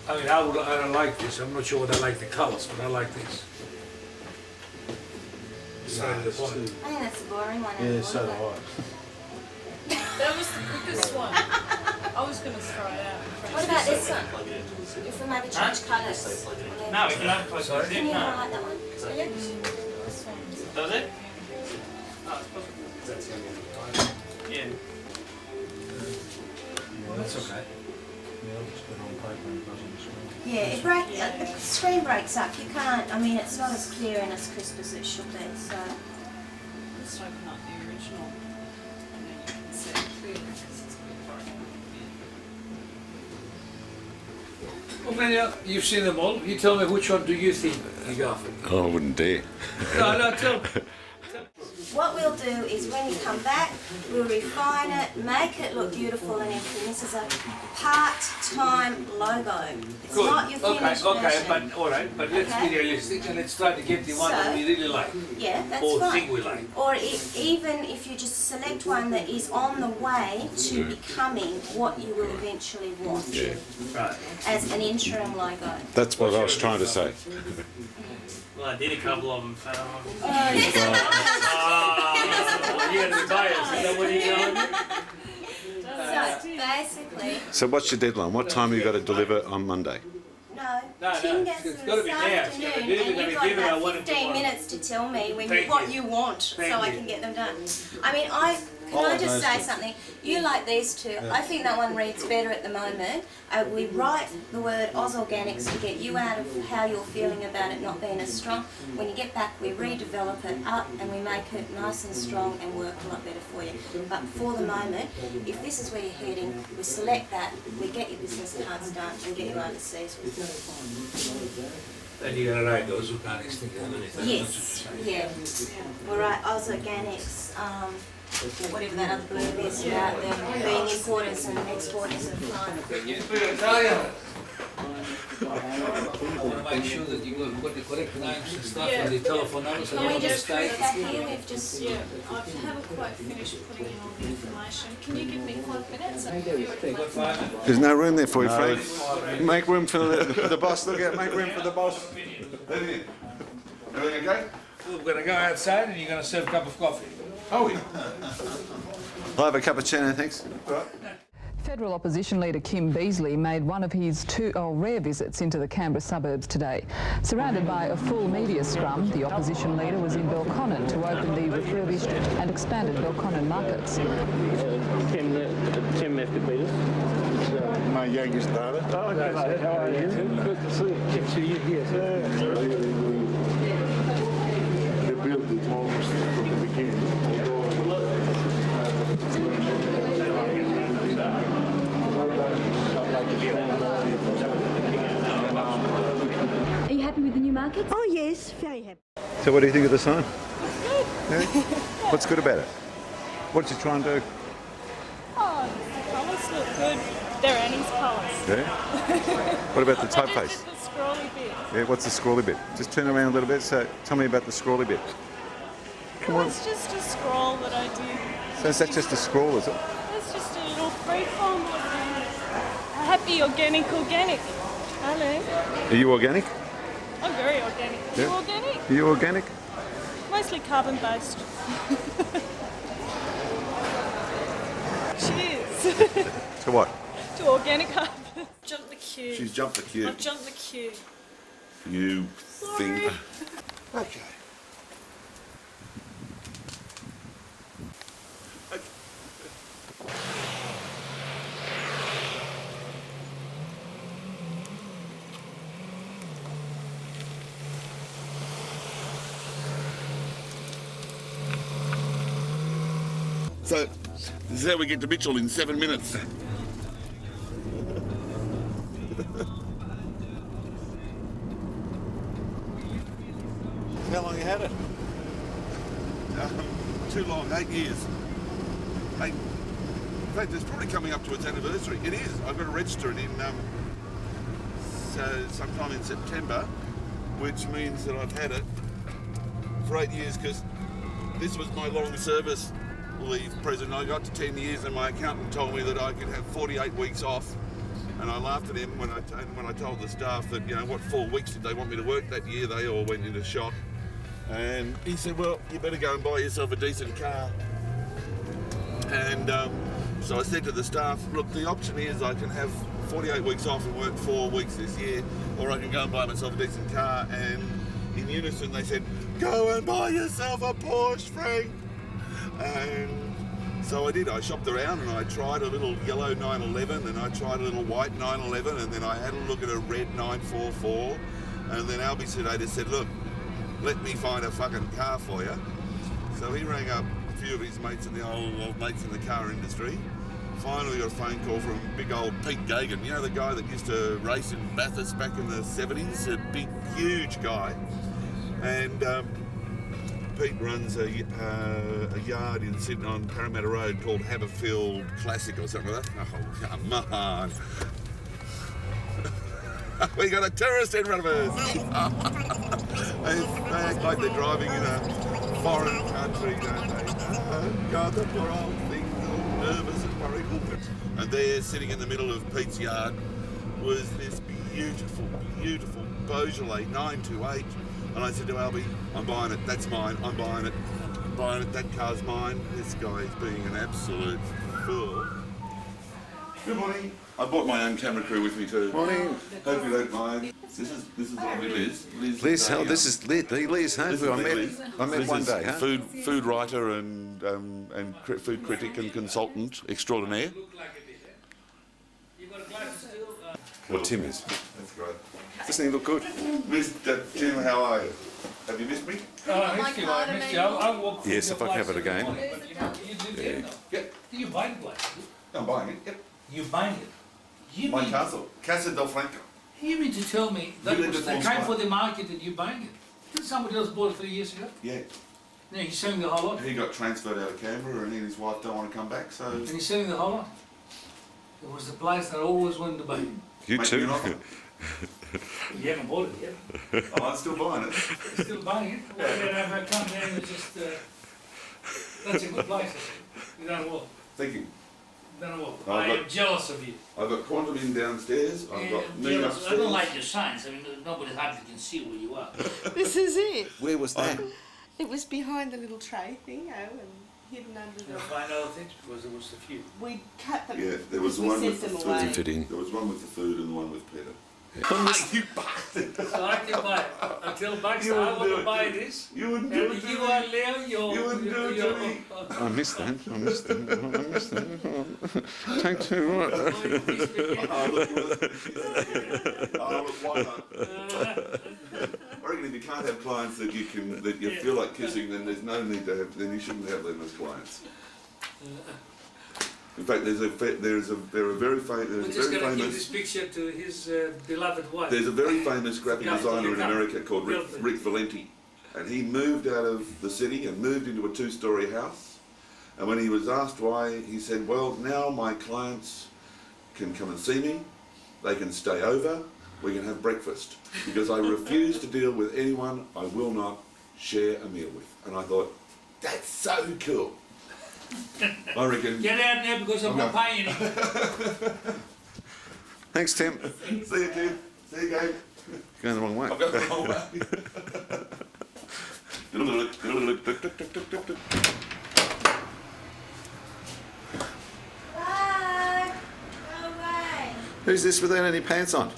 I mean, I don't like this. I'm not sure what I like the colours, but I like this. Beside the point. I think that's a boring one. Yeah, so do I. That was the quickest one. I was going to throw it out. What about this one? If we maybe change colours. No, we can have close to Can you it. highlight that one? Yeah. Does it? Oh, it's possible. Yeah. Yeah, that's okay. Yeah, I'll just put it on paper and put it on the screen. Yeah, the screen breaks up. You can't, I mean, it's not as clear and as crisp as it should be, so. Let's open up the original and then you can see it clearly because it's a bit broken. Well, Manuel, you've seen them all. You tell me which one do you think you go for? Oh, I wouldn't dare. No, tell. What we'll do is when you come back, we'll refine it, make it look beautiful and everything. This is a part-time logo. It's Good. not your finished version. but all right, but let's be realistic and let's try to get the one that we really like. Yeah, that's or fine. think we like. Or even if you just select one that is on the way to becoming what you will eventually want Yeah. Right. as an interim logo. That's what I was trying to say. Well, I did a couple of them. You're going to be biased, is that what you're going to So basically, So what's your deadline? What time have you got to deliver on Monday? Tim gets it's them gotta this be now. It's afternoon, gotta be and delivered, you've gotta be got delivered. I about want it 15 tomorrow. minutes to tell me Thank what you. you want, Thank so I you. can get them done. I mean, can I I like just those say two. something? You like these two. Yeah. I think that one reads better at the moment. We write the word Oz Organics to get you out of how you're feeling about it not being as strong. When you get back, we redevelop it up and we make it nice and strong and work a lot better for you. But for the moment, if this is where you're heading, we select that, we get your business cards done and get you overseas with it. And you're going to write those organics things underneath that. Yes, yeah. We'll write Oz Organics, whatever that other blurb is about them being importers and exporters of fine. I want to make sure that you've got the correct names and stuff Yeah. and the telephone numbers. So Can we you just prove mistake. that here? We've just... Yeah, I haven't quite finished putting in all the information. Can you give me 5 minutes? I'll give you it. There's no room there for you, Frank. Make room for the boss. Look out, make room for the boss. Everything okay? We're going to go outside and you're going to serve a cup of coffee. Oh, yeah. I'll have a cappuccino, thanks. Federal opposition leader Kim Beazley made one of his rare visits into the Canberra suburbs today. Surrounded by a full media scrum, the opposition leader was in Belconnen to open the refurbished and expanded Belconnen markets. Tim left to beat us. My youngest daughter. Oh, okay. How are you? Good to see you. Good to see you here. They built it almost from the beginning. Are you happy with the new market? Oh yes, very happy. So what do you think of the sign? Yeah? What's good about it? What did you try and do? Oh, the colours look good. They're Annie's colours. Yeah? What about the typeface? I just did the scrolly bit. Yeah, what's the scrawly bit? Just turn around a little bit. So tell me about the scrawly bit. Come Well, on. it's just a scroll that I did. So is that just a scroll, is it? free farm organic. Happy organic. Hello. Are you organic? I'm very organic. Yeah. You organic? Are you organic? Mostly carbon based. Cheers. To what? To organic harvest. Jump the queue. She's jumped the queue. I've jumped the queue. You thing. Okay. So, this is how we get to Mitchell in 7 minutes. How long you had it? Too long, 8 years. In fact, it's probably coming up to its anniversary. It is. I've got to register it in sometime in September, which means that I've had it for 8 years, because this was my long service leave present. I got to 10 years and my accountant told me that I could have 48 weeks off, and I laughed at him when I told the staff that, you know, what 4 weeks did they want me to work that year. They all went into shock, and he said, well, you better go and buy yourself a decent car. And so I said to the staff, look, the option is I can have 48 weeks off and work 4 weeks this year, or I can go and buy myself a decent car. And in unison they said, go and buy yourself a Porsche, Frank. And so I did. I shopped around and I tried a little yellow 911, and I tried a little white 911, and then I had a look at a red 944, and then Albie Sedator said, look, let me find a fucking car for you. So he rang up a few of his mates in the old mates in the car industry. Finally got a phone call from big old Pete Gagan, you know, the guy that used to race in Bathurst back in the 70s, a big, huge guy. And Pete runs a yard in Sydney on Parramatta Road called Haberfield Classic or something like that. Oh, come on. We got a terrorist in front of us. They act like they're driving in a foreign country, don't they? Oh, God, the poor old thing's all nervous and worried. And there, sitting in the middle of Pete's yard, was this beautiful, beautiful Beaujolais 928. And I said to Albie, I'm buying it, that's mine, I'm buying it, that car's mine. This guy is being an absolute fool. Good morning. I brought my own camera crew with me too. Morning. Hope you don't mind. This is lovely Liz. Liz, oh, this is Liz, huh? This Who is I met Liz one is day, huh? Food writer and food critic and consultant extraordinaire. Well, Tim is. That's great. Doesn't he look good? Mr. Tim, how are you? Have you missed me? Oh, I missed you, I missed you. I walked through Yes, your if I can place have it again. this morning, but you live there, though. Yep. You buy the place? I'm buying it, yep. You buying it? You My mean, castle. Casa del Franco. you mean to tell me that Village was, of they False came Light. for the market and you buying it? Didn't somebody else bought it 3 years ago? Yeah. Yeah, he's selling the whole lot. He got transferred out of Canberra and he and his wife don't want to come back, so... And he's selling the whole lot. It was the place that I always wanted to buy. You Make too. me an offer. You haven't bought it yet. Oh, I'm still buying it. You're still buying it? Well, then if I come down and just, that's a good place. You don't know what? Thank you. Don't know what? I've I got- am jealous of you. I've got Quantum in downstairs, I've Yeah, got I'm me jealous. upstairs. I don't like your signs. I mean, nobody hardly can see where you are. This is it. Where was that? It was behind the little tray thing, and hidden under You'll the... find other things because there was a few. We cut them. Yeah, there was we one set with the them food. away. Didn't fit in. There was one with the food and one with Peter. You bastard! So I can buy it. I tell Baxter You I wouldn't want do to it buy to me. this. You wouldn't And do it to you me. are Leo, you're... You wouldn't do it to me. I missed that. I missed that. Take two, right? Oh, look, why not? I reckon if you can't have clients that you feel like kissing, then there's no need to have. Then you shouldn't have them as clients. In fact, there are very We're just going to give this picture to his beloved wife. There's a very famous graphic Guys, designer you in come. America called Rick Build it. Valenti, and he moved out of the city and moved into a 2-story house. And when he was asked why, he said, "Well, now my clients can come and see me. They can stay over. We can have breakfast because I refuse to deal with anyone I will not share a meal with." And I thought, that's so cool. I reckon. Get out now because I'm not paying you. Thanks, Tim. See you, Tim. See you, Gabe. Going the wrong way. I've got the wrong way. Bye. Go away. Who's this without any pants on?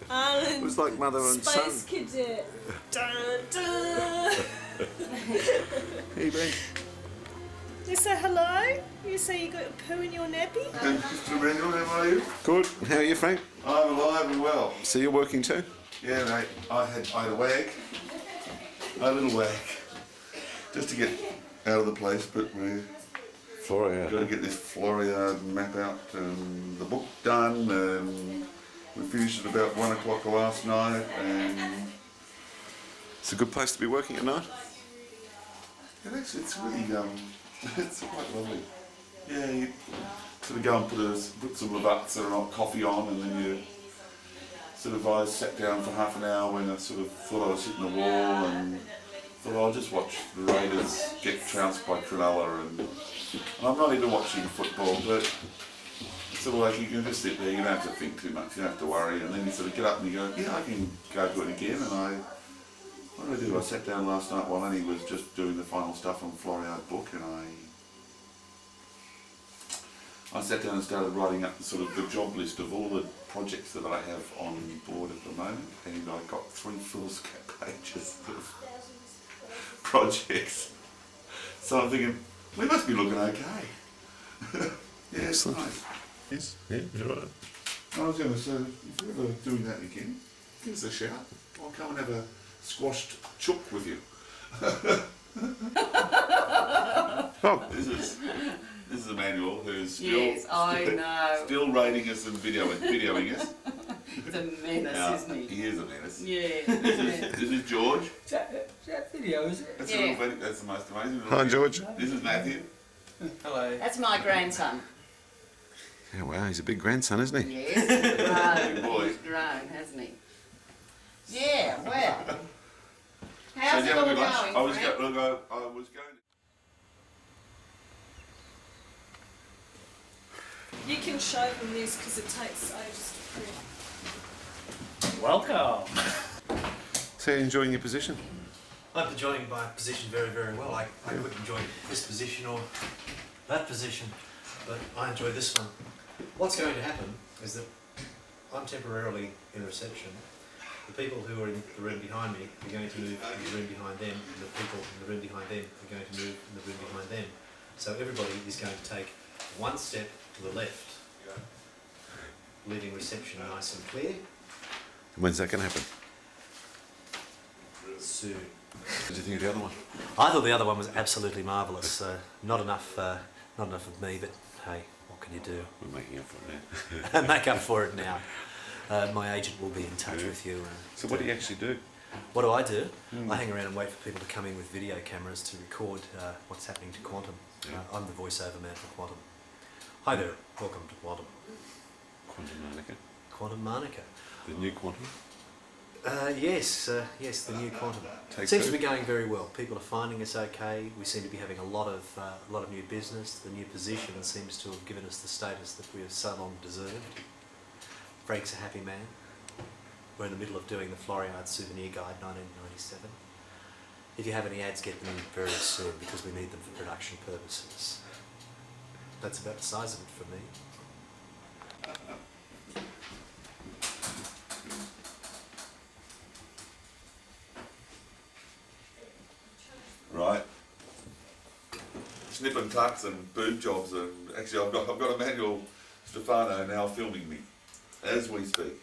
Arnold. Looks like mother and son. Space Cadet. Dun, dun. Hey, Ben. You say hello? You say you got a poo in your nappy? Mr. Randall, how are you? Good. How are you, Frank? I'm alive and well. So you're working too? Yeah, mate. I had a wag. A little wag. Just to get out of the place, but we're Floriade. got to get this Floriade map out and the book done. And we finished at about 1 o'clock last night, and It's a good place to be working at night. actually it's really it's quite lovely. Yeah, you sort of go and put some Lavats or coffee on, and then you sort of I sat down for half an hour when I sort of thought I was hitting the wall, and thought I'll just watch the Raiders get trounced by Cronulla, and I'm not into watching football, but sort of like you can just sit there, you don't have to think too much, you don't have to worry, and then you sort of get up and you go, yeah, I can go do it again, and what did I do? I sat down last night while Annie was just doing the final stuff on Floriade book, and I sat down and started writing up the job list of all the projects that I have on board at the moment, and I got 3 foolscap pages of projects. So I'm thinking, we must be looking okay. Yeah, it's nice. Yes, yeah, you're right. I was going to say, if you're ever doing that again, give us a shout. I'll come and have a squashed chook with you. Oh. This is Emmanuel, who's still rating us and videoing us. He's a menace, Now, isn't he? He is a menace. Yeah. This is George. Is that video, is it? That's, a little bit, that's the most amazing. Hi, George. This is Matthew. Hello. That's my grandson. Yeah, wow, he's a big grandson, isn't he? Yes, he's grown. Big boy. He's grown, hasn't he? Yeah, well. How's So it you have a all good lunch? going, I was Fred? going to... You can show them this because it takes ages to print. Welcome. So you're enjoying your position? I'm enjoying my position very, very well. I could enjoy this position or that position, but I enjoy this one. What's going to happen is that I'm temporarily in reception. The people who are in the room behind me are going to move in the room behind them, and the people in the room behind them are going to move in the room behind them. So everybody is going to take one step to the left, leaving reception nice and clear. When's that going to happen? Soon. What did you think of the other one? I thought the other one was absolutely marvellous. Not enough of me, but hey, what can you do? We're making up for it now. Make up for it now. My agent will be in touch with you. So what do you actually do? What do? I hang around and wait for people to come in with video cameras to record what's happening to Quantum. I'm the voiceover man for Quantum. Hi there, welcome to Quantum. Quantum Monica. Quantum Monica. The new Quantum? Yes, the new Quantum. Seems to be going very well. People are finding us okay. We seem to be having a lot of new business. The new position seems to have given us the status that we have so long deserved. Frank's a happy man. We're in the middle of doing the Floriade Souvenir Guide 1997. If you have any ads, get them in very soon because we need them for production purposes. That's about the size of it for me. Right. Snip and tucks and boob jobs, and actually I've got Emmanuel Stefano now filming me as we speak.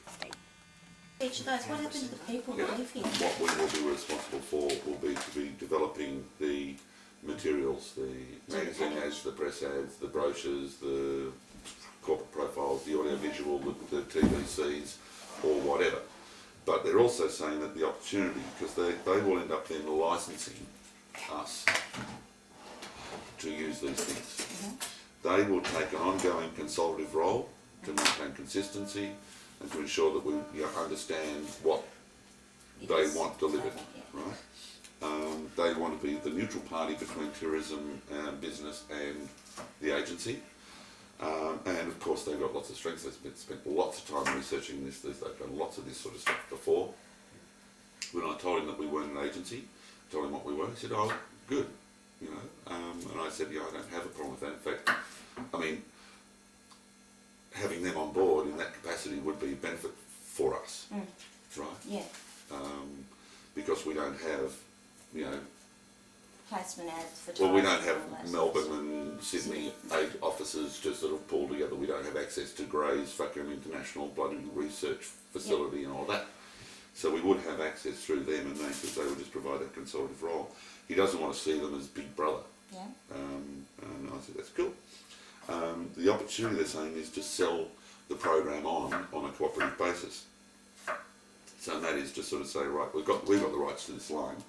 Each of those, what happened to the people who live here? What we will be responsible for will be to be developing the materials, the magazine ads, the press ads, the brochures, the corporate profiles, the audiovisual, the TVCs, or whatever. But they're also saying that the opportunity, because they will end up then licensing us to use these things. They will take an ongoing consultative role to maintain consistency and to ensure that we understand what they want delivered, right? They want to be the neutral party between tourism, business and the agency. And of course they've got lots of strengths. They've spent lots of time researching this. They've done lots of this sort of stuff before. When I told him that we weren't an agency, I told him what we were, he said, oh, good, you know. And I said, yeah, I don't have a problem with that. In fact, I mean, having them on board in that capacity would be a benefit for us, right? Yeah. Because we don't have, you know, Placement ads for well, we don't tourists and all have that Melbourne sort of and Sydney aid offices to sort of pull together. We don't have access to Gray's fucking international bloody research facility and all that. So we would have access through them, and because they would just provide that consultative role. He doesn't want to see them as big brother. Yeah. And I said, that's cool. The opportunity they're saying is to sell the program on a cooperative basis. So that is to sort of say, right, we've got the rights to this line.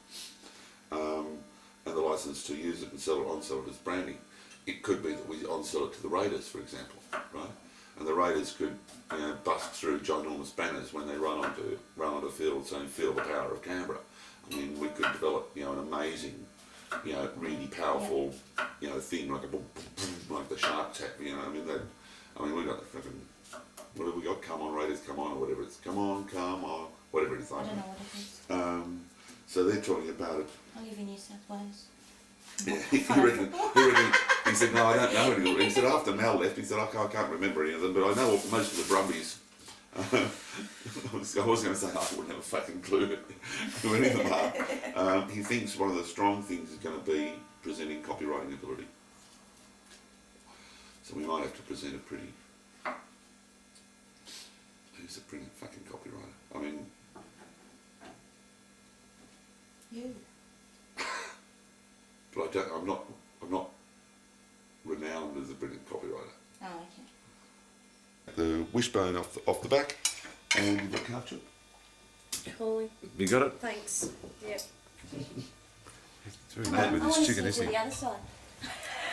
And the license to use it and sell it, on-sell it as branding. It could be that we on-sell it to the Raiders, for example, right? And the Raiders could, you know, bust through ginormous banners when they run onto field saying "Feel the power of Canberra." I mean, we could develop, you know, an amazing, you know, really powerful, you know, thing like like the Shark Tap. You know, I mean, we got the fucking, what have we got? Come on, Raiders, come on, or whatever it's. Come on, whatever it is. I don't know what it is. So they're talking about it. I live in New South Wales. Yeah, he said, no, I don't know any of them. He said, after Mel left, he said, I can't remember any of them, but I know most of the Brumbies. I was going to say, I wouldn't have a fucking clue who any of them are. He thinks one of the strong things is going to be presenting copywriting ability. So we might have to present a pretty... Who's a brilliant fucking copywriter? I mean... You. But I'm not renowned as a brilliant copywriter. Oh, okay. The wishbone off the back, and you've got calf chop. Cool. You got it? Thanks. Yep. It's very mad with this chicken, isn't the he? other side.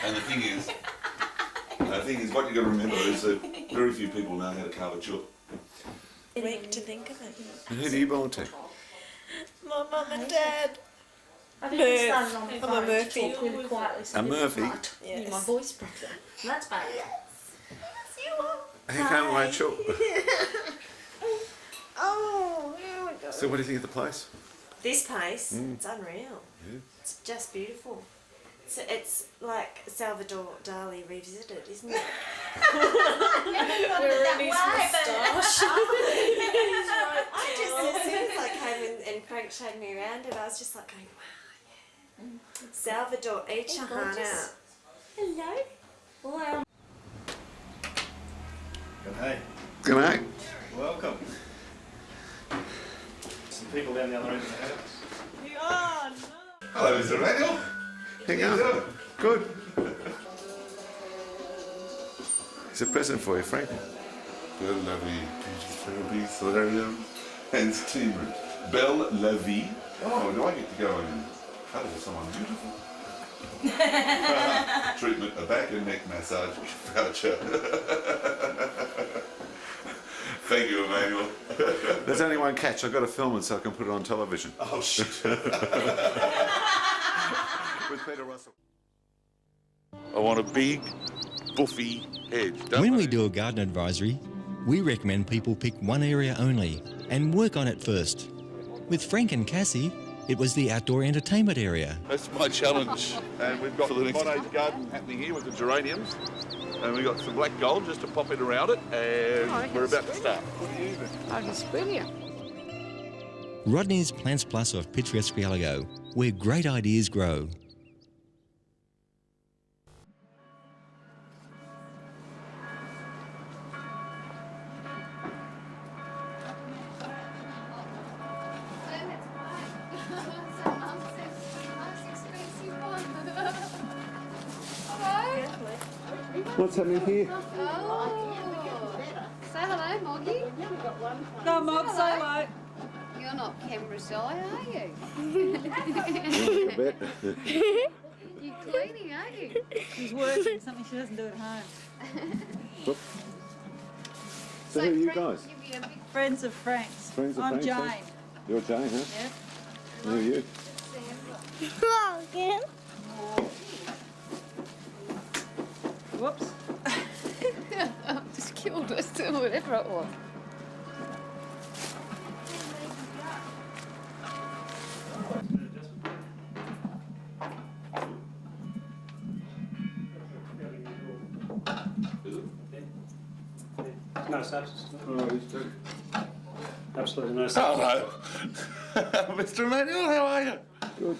And the thing is, what you've got to remember is that very few people know how to carve a chop. Weak to think of it. And who do you belong to? My mum and dad. I think I started on the I'm a phone to Murphy. talk really quietly. So A Murphy? yes. My voice broke down. That's bad. How come Rachel? Oh, here we go. So what do you think of the place? This place, it's unreal. Yeah. It's just beautiful. It's like Salvador Dali revisited, isn't it? I just, as soon as I came and Frank showed me around it, I was just like going, wow, yeah. Salvador, eat your heart out. Hello. Wow. G'day. G'day. Welcome. Some people down the other end of the house. Oh, no. Hello, Mr. Randall. How you doing? Good. It's a present for you, Frank. Belle la vie, therapy, solarium, and steam room. Belle la vie. Oh, do I get to go and cuddle with someone beautiful? Treatment, a back and neck massage voucher. Thank you, Emmanuel. There's only one catch. I've got to film it so I can put it on television. Oh, shit. With Peter Russell. I want a big, buffy hedge. When we do a garden advisory, we recommend people pick one area only and work on it first. With Frank and Cassie, it was the outdoor entertainment area. That's my challenge. And we've got the cottage garden happening here with the geraniums. And we've got some black gold just to pop it around it. And we're about to start. What do you think? I can spin you. Rodney's Plants Plus of picturesque Galago, where great ideas grow. What's happening here? Oh. Say hello, Moggy. No, Mog, say hello. You're not Canberra shy, are you? A bit. You're cleaning, aren't you? She's working, something she doesn't do at home. So who are you guys? Friends of Frank's. Friends of I'm Frank's, huh? Jane. You're Jane, huh? Yep. Who are you? Hello again. Whoops. Just killed us, or whatever it was. No substance. Oh, these two. Absolutely no substance. Hello. Mr. Emmanuel, how are you? Good.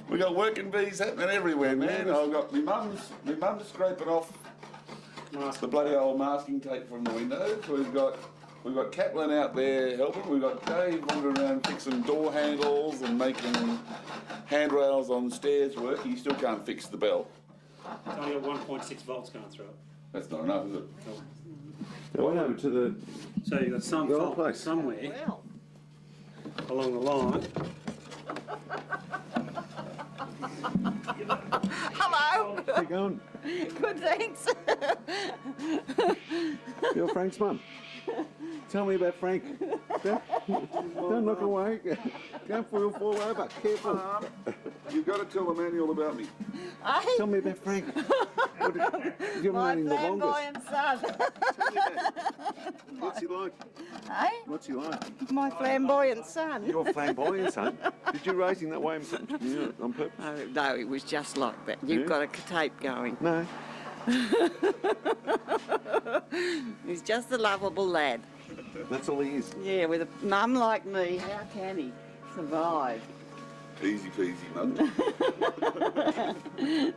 We got working bees happening everywhere, man. I've got my mum's scraping off the bloody old masking tape from the windows. We've got Kaplan out there helping. We've got Dave wandering around fixing door handles and making handrails on stairs work. He still can't fix the bell. It's only got 1.6 volts going through it. That's not enough, is it? Cool. What happened to the... So you've got some the old fault place? somewhere along the line. Hello. How you going? Good, thanks. You're Frank's mum. Tell me about Frank. Don't look away. Careful, you'll fall over. Careful. You've got to tell Emmanuel about me. Tell me about Frank. You've My known him the longest. flamboyant son. What's he like? Hey? What's he like? My flamboyant son. Your flamboyant son? Did you raise him that way yeah, on purpose? No, it was just like that. You've Yeah? got a tape going. No. He's just a lovable lad. That's all he is. Yeah, with a mum like me, how can he survive? Easy peasy, mum.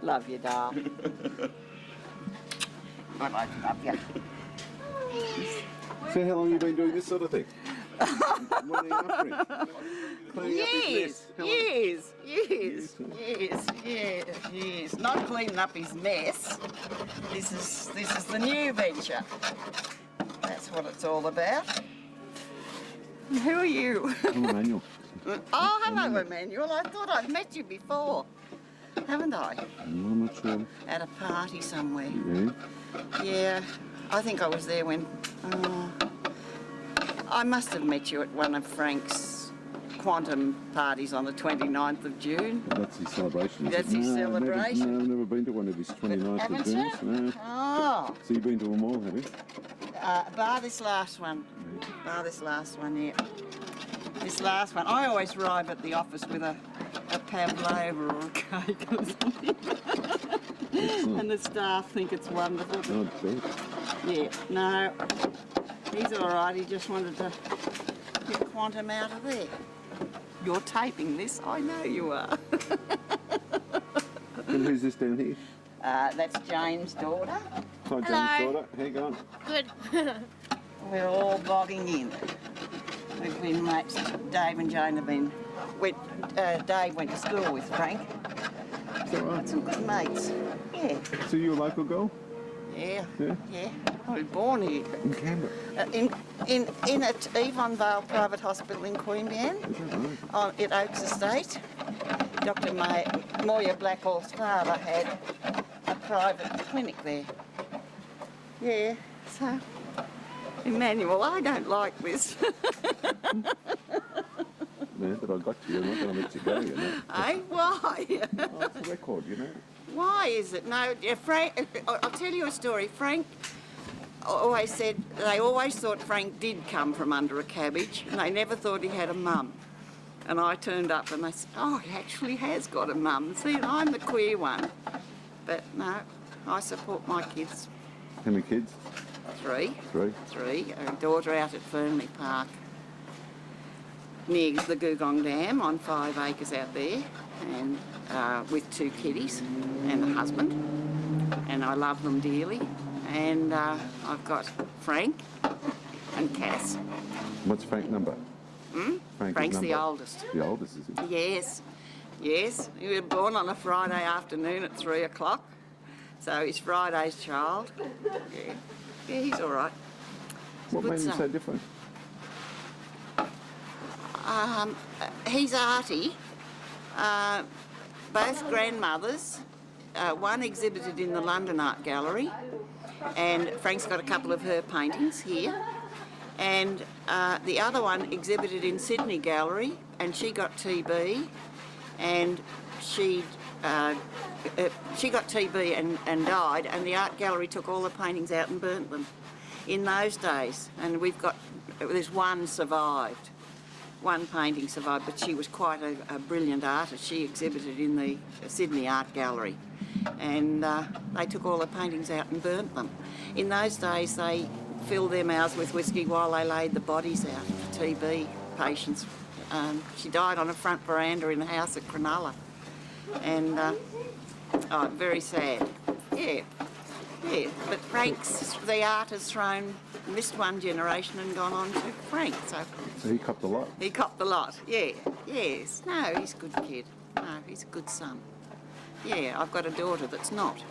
Love you, darling. God, I love you. So how long have you been doing this sort of thing? What are you after him? Cleaning up his mess. How long? Years. Not cleaning up his mess. This is the new venture. That's what it's all about. Who are you? I'm Emmanuel. Oh, hello, Emmanuel. I thought I'd met you before, haven't I? I'm not sure. At a party somewhere. Yeah? Yeah, I think I was there when... I must have met you at one of Frank's quantum parties on the 29th of June. That's his celebration. Is That's it? his celebration. No, I've never been to one of his 29th of Haven't June. you? No. Oh, So you've been to them all, have you? bar this last one. Bar this last one, yeah. This last one. I always arrive at the office with a pavlova or a cake or something. And the staff think it's wonderful. Oh, good. Yeah, no, he's all right. He just wanted to get quantum out of there. You're taping this? I know you are. And who's this down here? That's Jane's daughter. Hi, Jane's daughter. How you going? Good. We're all bogging in. We've been mates. Dave and Jane have been... Dave went to school with Frank. Is that right? Some good mates. Yeah. So you're a local girl? Yeah. Yeah? Yeah. I was born here. In Canberra? In at Yvonne Vale Private Hospital in Queanbeyan. Is that right? At Oaks Estate. Dr. Moya Blackhall's father had a private clinic there. Yeah, so, Emmanuel, I don't like this. No, but I got you. I'm not going to let you go, you know. Eh? Why? Oh, it's a record, you know. Why is it? No, Frank, I'll tell you a story. Frank always said, they always thought Frank did come from under a cabbage, and they never thought he had a mum. And I turned up and they said, oh, he actually has got a mum. See, I'm the queer one. But no, I support my kids. How many kids? 3. 3. 3. A daughter out at Fernley Park, near the Googong Dam on 5 acres out there, and with 2 kiddies and a husband. And I love them dearly. And I've got Frank and Cass. What's Frank's number? Frank's the oldest. The oldest, is he? Yes, yes. He was born on a Friday afternoon at 3 o'clock. So he's Friday's child. Yeah, yeah, he's all right. What made him so different? He's arty. Both grandmothers. One exhibited in the London Art Gallery, and Frank's got a couple of her paintings here. And the other one exhibited in Sydney Gallery, and she got TB. and she got TB and died, and the art gallery took all the paintings out and burnt them in those days. And there's one survived. One painting survived, but she was quite a brilliant artist. She exhibited in the Sydney Art Gallery, and they took all the paintings out and burnt them. In those days, they filled their mouths with whiskey while they laid the bodies out for TB patients. She died on a front veranda in a house at Cronulla, and very sad. Yeah. But Frank's, the art has missed one generation and gone on to Frank. So he copped a lot. He copped the lot, yeah. Yes. No, he's a good kid. No, he's a good son. Yeah, I've got a daughter that's not.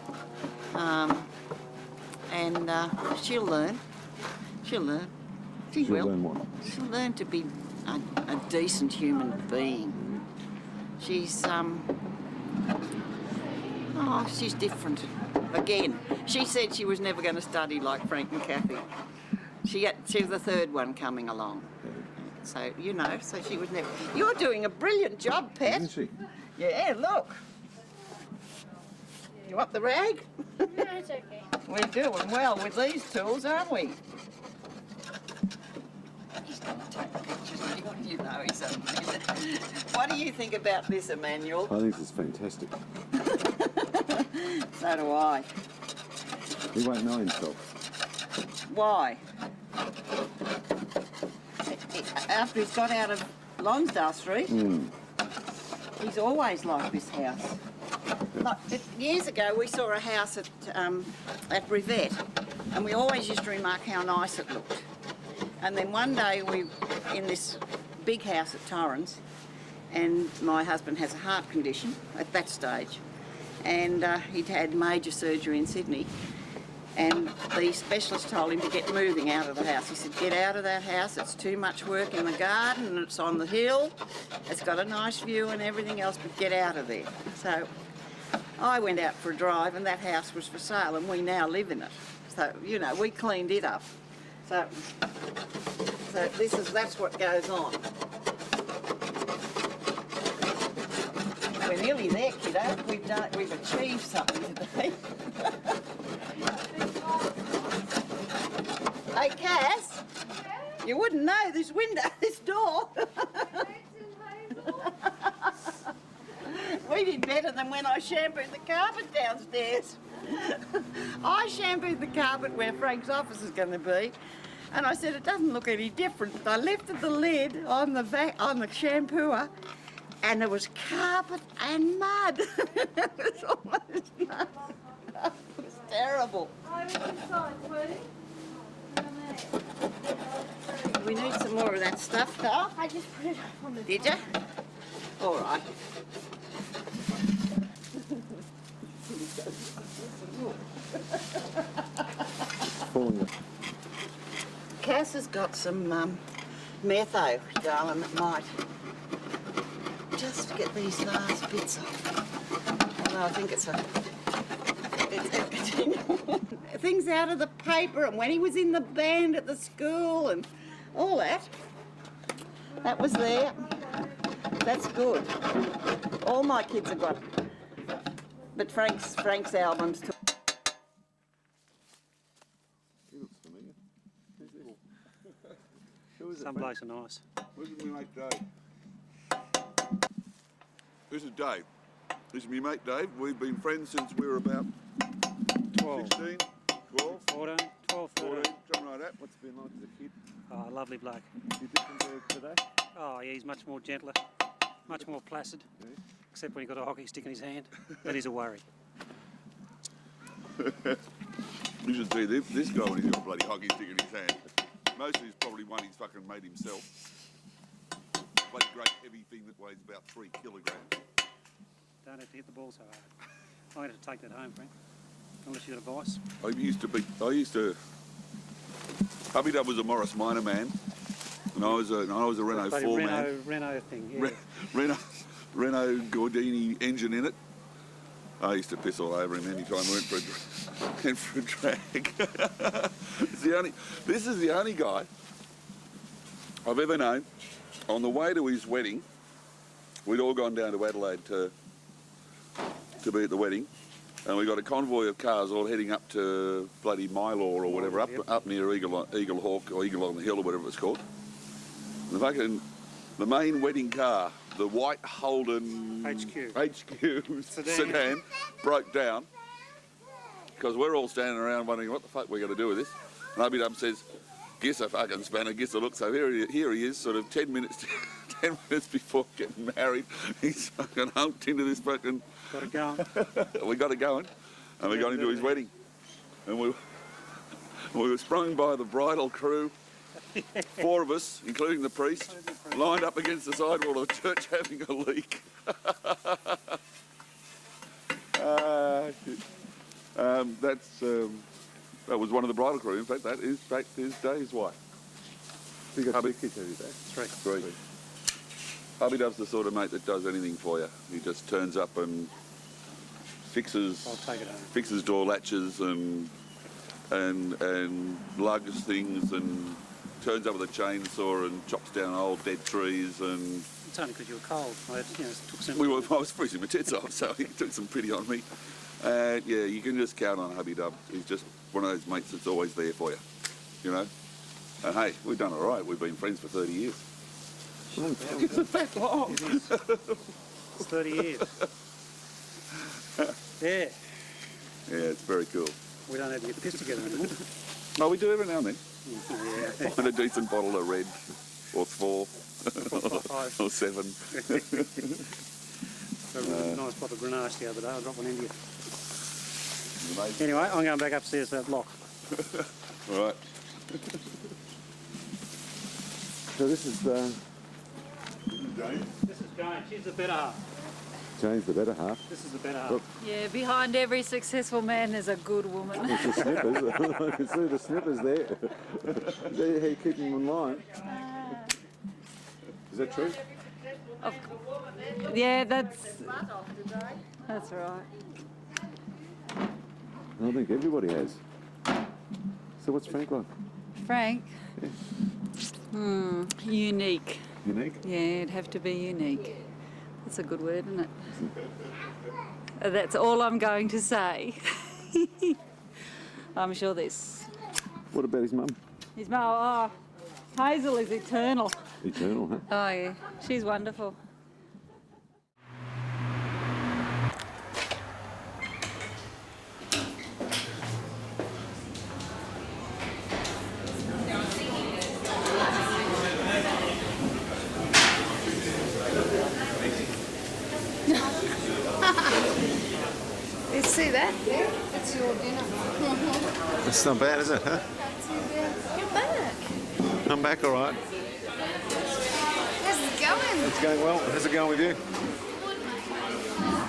And she'll learn. She'll learn. She will. She'll learn what? She'll learn to be a decent human being. She's she's different. Again, she said she was never going to study like Frank and Kathy. She was the third one coming along. So, you know, so she was never... You're doing a brilliant job, Pat. Isn't she? Yeah, look. You want the rag? No, it's okay. We're doing well with these tools, aren't we? He's going to take pictures. You know he's a minute. What do you think about this, Emmanuel? I think it's fantastic. So do I. He won't know himself. Why? After he's got out of Lonsdale Street, he's always liked this house. Like, years ago, we saw a house at Rivette, and we always used to remark how nice it looked. And then one day, we in this big house at Torrens, and my husband has a heart condition at that stage, and he'd had major surgery in Sydney, and the specialist told him to get moving out of the house. He said, get out of that house, it's too much work in the garden, and it's on the hill, it's got a nice view and everything else, but get out of there. So I went out for a drive, and that house was for sale, and we now live in it. So, you know, we cleaned it up. So that's what goes on. We're nearly there, kiddo. We've achieved something today. Hey, Cass, you wouldn't know this door. We did better than when I shampooed the carpet downstairs. I shampooed the carpet where Frank's office is going to be, and I said it doesn't look any different. I lifted the lid on the shampooer, and there was carpet and mud. It was almost mud. It was terrible. We need some more of that stuff, Carl. I just put it up on the... Did you? All right. Cass has got some metho, darling, that might just get these last bits off. Although I think it's things out of the paper, and when he was in the band at the school and all that. That was there. That's good. All my kids have got it. But Frank's albums too. Someplace nice. Where did we make Dave? This is Dave. This is my mate Dave. We've been friends since we were about 16, 12, 14, 12, 13. something like that. What's it been like as a kid? Oh, lovely bloke. You different to today? Oh, yeah, he's much more gentler, much more placid, except when he's got a hockey stick in his hand. That is a worry. You should see this guy when he's got a bloody hockey stick in his hand. Most of it's probably one he's fucking made himself. Bloody great heavy thing that weighs about 3 kilograms. Don't have to hit the ball so hard. I'm going to take that home, Frank. Unless you've got a vice. Hubby Dub was a Morris Minor man, and I was a Renault 4 man. Renault thing, yeah. Renault Gordini engine in it. I used to piss all over him any time I went for a drag. This is the only guy I've ever known. On the way to his wedding, we'd all gone down to Adelaide to be at the wedding, and we got a convoy of cars all heading up to bloody Mylor or whatever, up near Eagle Hawk or Eagle on the Hill or whatever it's called. The main wedding car, the white Holden HQ sedan broke down because we're all standing around wondering what the fuck we're going to do with this. And Abby Dub says, "Gives a fucking spanner, gives a look." So here he is, sort of 10 minutes before getting married. He's fucking humped into this fucking... Got it going. We got it going, and we got into his wedding. And we were sprung by the bridal crew, 4 of us, including the priest, lined up against the sidewall of the church having a leak. That was one of the bridal crew. In fact, that is his Dave's wife. You got 2 kids, have you, Dave? 3. Hubby Dub's the sort of mate that does anything for you. He just turns up and fixes door latches and lugs things and turns up with a chainsaw and chops down old dead trees. And it's only because you were cold. Took some... I was freezing my tits off, so he took some pity on me. Yeah, you can just count on Hubby Dub. He's just one of those mates that's always there for you, you know. And hey, we've done all right. We've been friends for 30 years. It's that long. It's 30 years. Yeah. Yeah, it's very cool. We don't have to get the piss together anymore. Oh, we do every now and then. Yeah. Find a decent bottle of red, or 4, or 7. Got a nice bottle of Grenache the other day. I dropped one into you. Anyway, I'm going back upstairs to that block. All right. So this is Jane. This is Jane. She's the better half. Jane's the better half. This is the better half. Look. Yeah, behind every successful man there's a good woman. There's the snippers. I can see the snippers there. There, you keep them in line. Is that true? Yeah, that's right. I think everybody has. So what's Frank like? Frank? Yeah. Unique. Unique? Yeah, it'd have to be unique. That's a good word, isn't it? That's all I'm going to say. I'm sure there's... What about his mum? His mum, Hazel is eternal. Eternal, huh? Oh, yeah. She's wonderful. You see that? It's your dinner. That's not bad, is it, huh? You're back. I'm back all right. How's it going? It's going well. How's it going with you?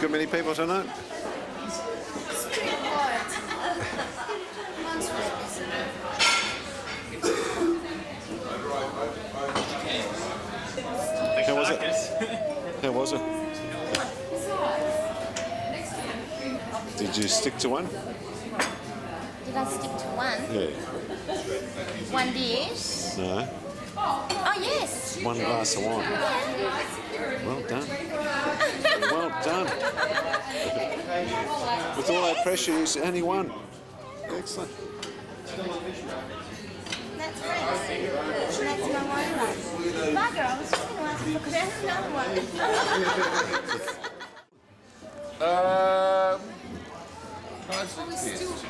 Good many people tonight? It's pretty quiet. Mine's really busy. How was it? How was it? Did you stick to one? Did I stick to one? Yeah. One dish? No. Oh, yes. One glass of wine. Yeah. Well done. Well done. With all that pressure, you only one. Excellent. That's right. That's my one. Bugger, I was just going to ask if I could have another one. Nicely kissed.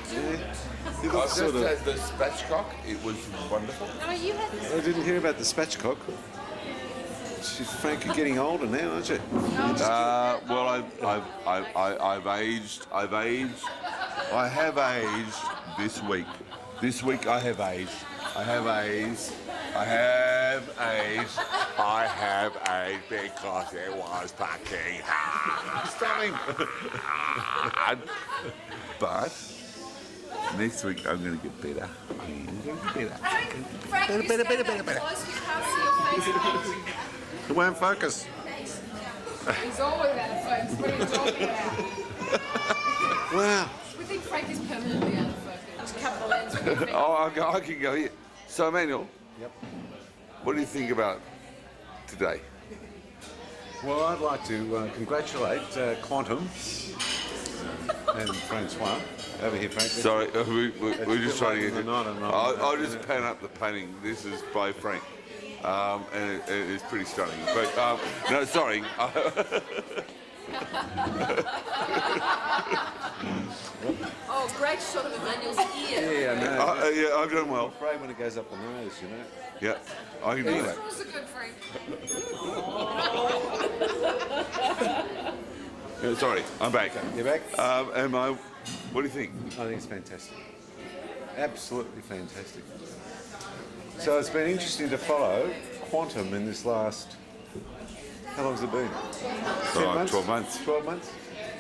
You I look just sort of... had the spatchcock. It was wonderful. Oh, you had this. I didn't hear about the spatchcock. Frank, you're getting older now, aren't you? Well, I've aged. I have aged this week. This week I have aged. I have aged because it was fucking hard. But next week I'm going to get better. Better. It won't focus. He's always out of focus. What are you talking about? Wow. We think Frank is permanently out of focus. Just cover the lens with your finger. Oh, I can go here. So, Emmanuel, Yep. what do you think about today? Well, I'd like to congratulate Quantum and Francois. Over here, Frank. Sorry, we're just trying to get... I'll just it. pan up the painting. This is by Frank. And it is pretty stunning. But, no, sorry. Oh, great shot of Emmanuel's ear. Yeah, I know. Yeah, I've done well. I'm afraid when it goes up the nose, you know. Yeah, I can do Those that. straws are good, Frank. Yeah, sorry, I'm back. You're back? What do you think? I think it's fantastic. Absolutely fantastic. So it's been interesting to follow Quantum in this last... How long's it been? 10 months? 12 months. 12 months?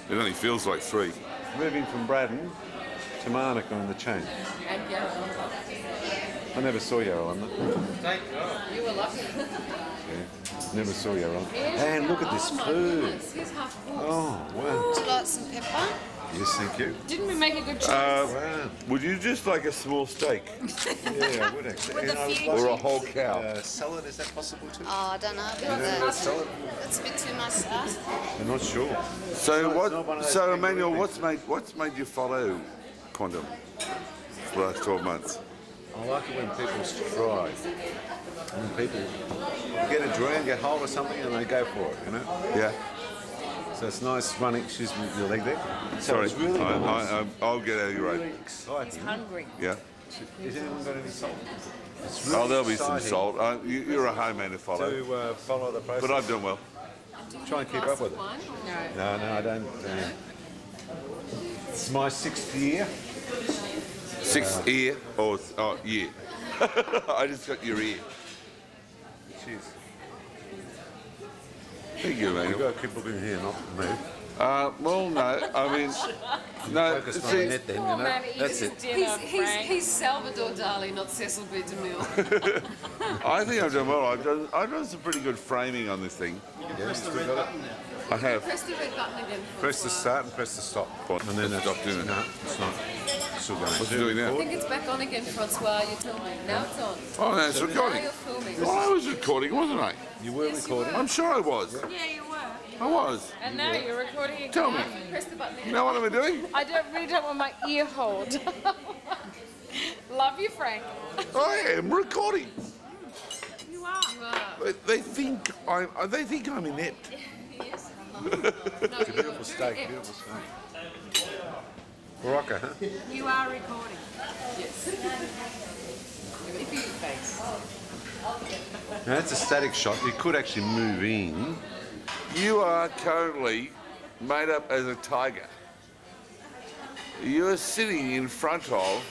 It only feels like 3. Moving from Braddon to Marnica on the chain. And Yarrawonga. I never saw Yarrawonga. You were lucky. Yeah, never saw Yarrawonga. And look at this food. Here's half full. Oh, wow. Would you like some pepper? Yes, thank you. Didn't we make a good choice? Wow. Would you just like a small steak? Yeah, I would actually. With And a I would few like Or a whole cow? salad, is that possible too? Oh, I don't know. Salad? That's a bit too much stuff. I'm not sure. So it's not one of those So big Emmanuel, rulings. what's made you follow Quantum for the last 12 months? I like it when people strive. When people get a dream, get hold of something and they go for it, you know? Yeah. So it's nice running, excuse me, your leg there. So Sorry, it's really nice. I'll get out of your Really road. exciting. Hungry. Yeah. Has anyone got any salt? It's Oh, there'll be some exciting salt. You're a home man to follow. to follow the process. But I've done well. Try and keep up with it. No, I don't. It's my 6th year. 6th ear or year. I just got your ear. Cheers. Thank you, You've Emmanuel. got to keep looking here, not me. Well, no. I mean, no. Focus on the See, net then, you know. That's it. He's Salvador Dali, not Cecil B. DeMille. I think I've done well. I've done some pretty good framing on this thing. Yeah, still got it. I have. Press the red button again. Press the start and press the stop. And then It's stopped, isn't it? No, it's not. It's still going. What's it doing I now? think it's back on again, Francois. You tell me. Now it's on. Oh, no, it's Now recording. you're filming. Well, I was recording, wasn't I? You were recording? I'm sure I was. Yeah, you were. I was. And now you're recording again. Tell me. Press the button You again. know what am I doing? I really don't want my ear hold. Love you, Frank. I am recording. You are. You are. They think I'm inept. Yes. It's a beautiful steak, beautiful steak. Barocca, huh? You are recording. Yes. Look at your face. Now that's a static shot. You could actually move in. You are currently made up as a tiger. You're sitting in front of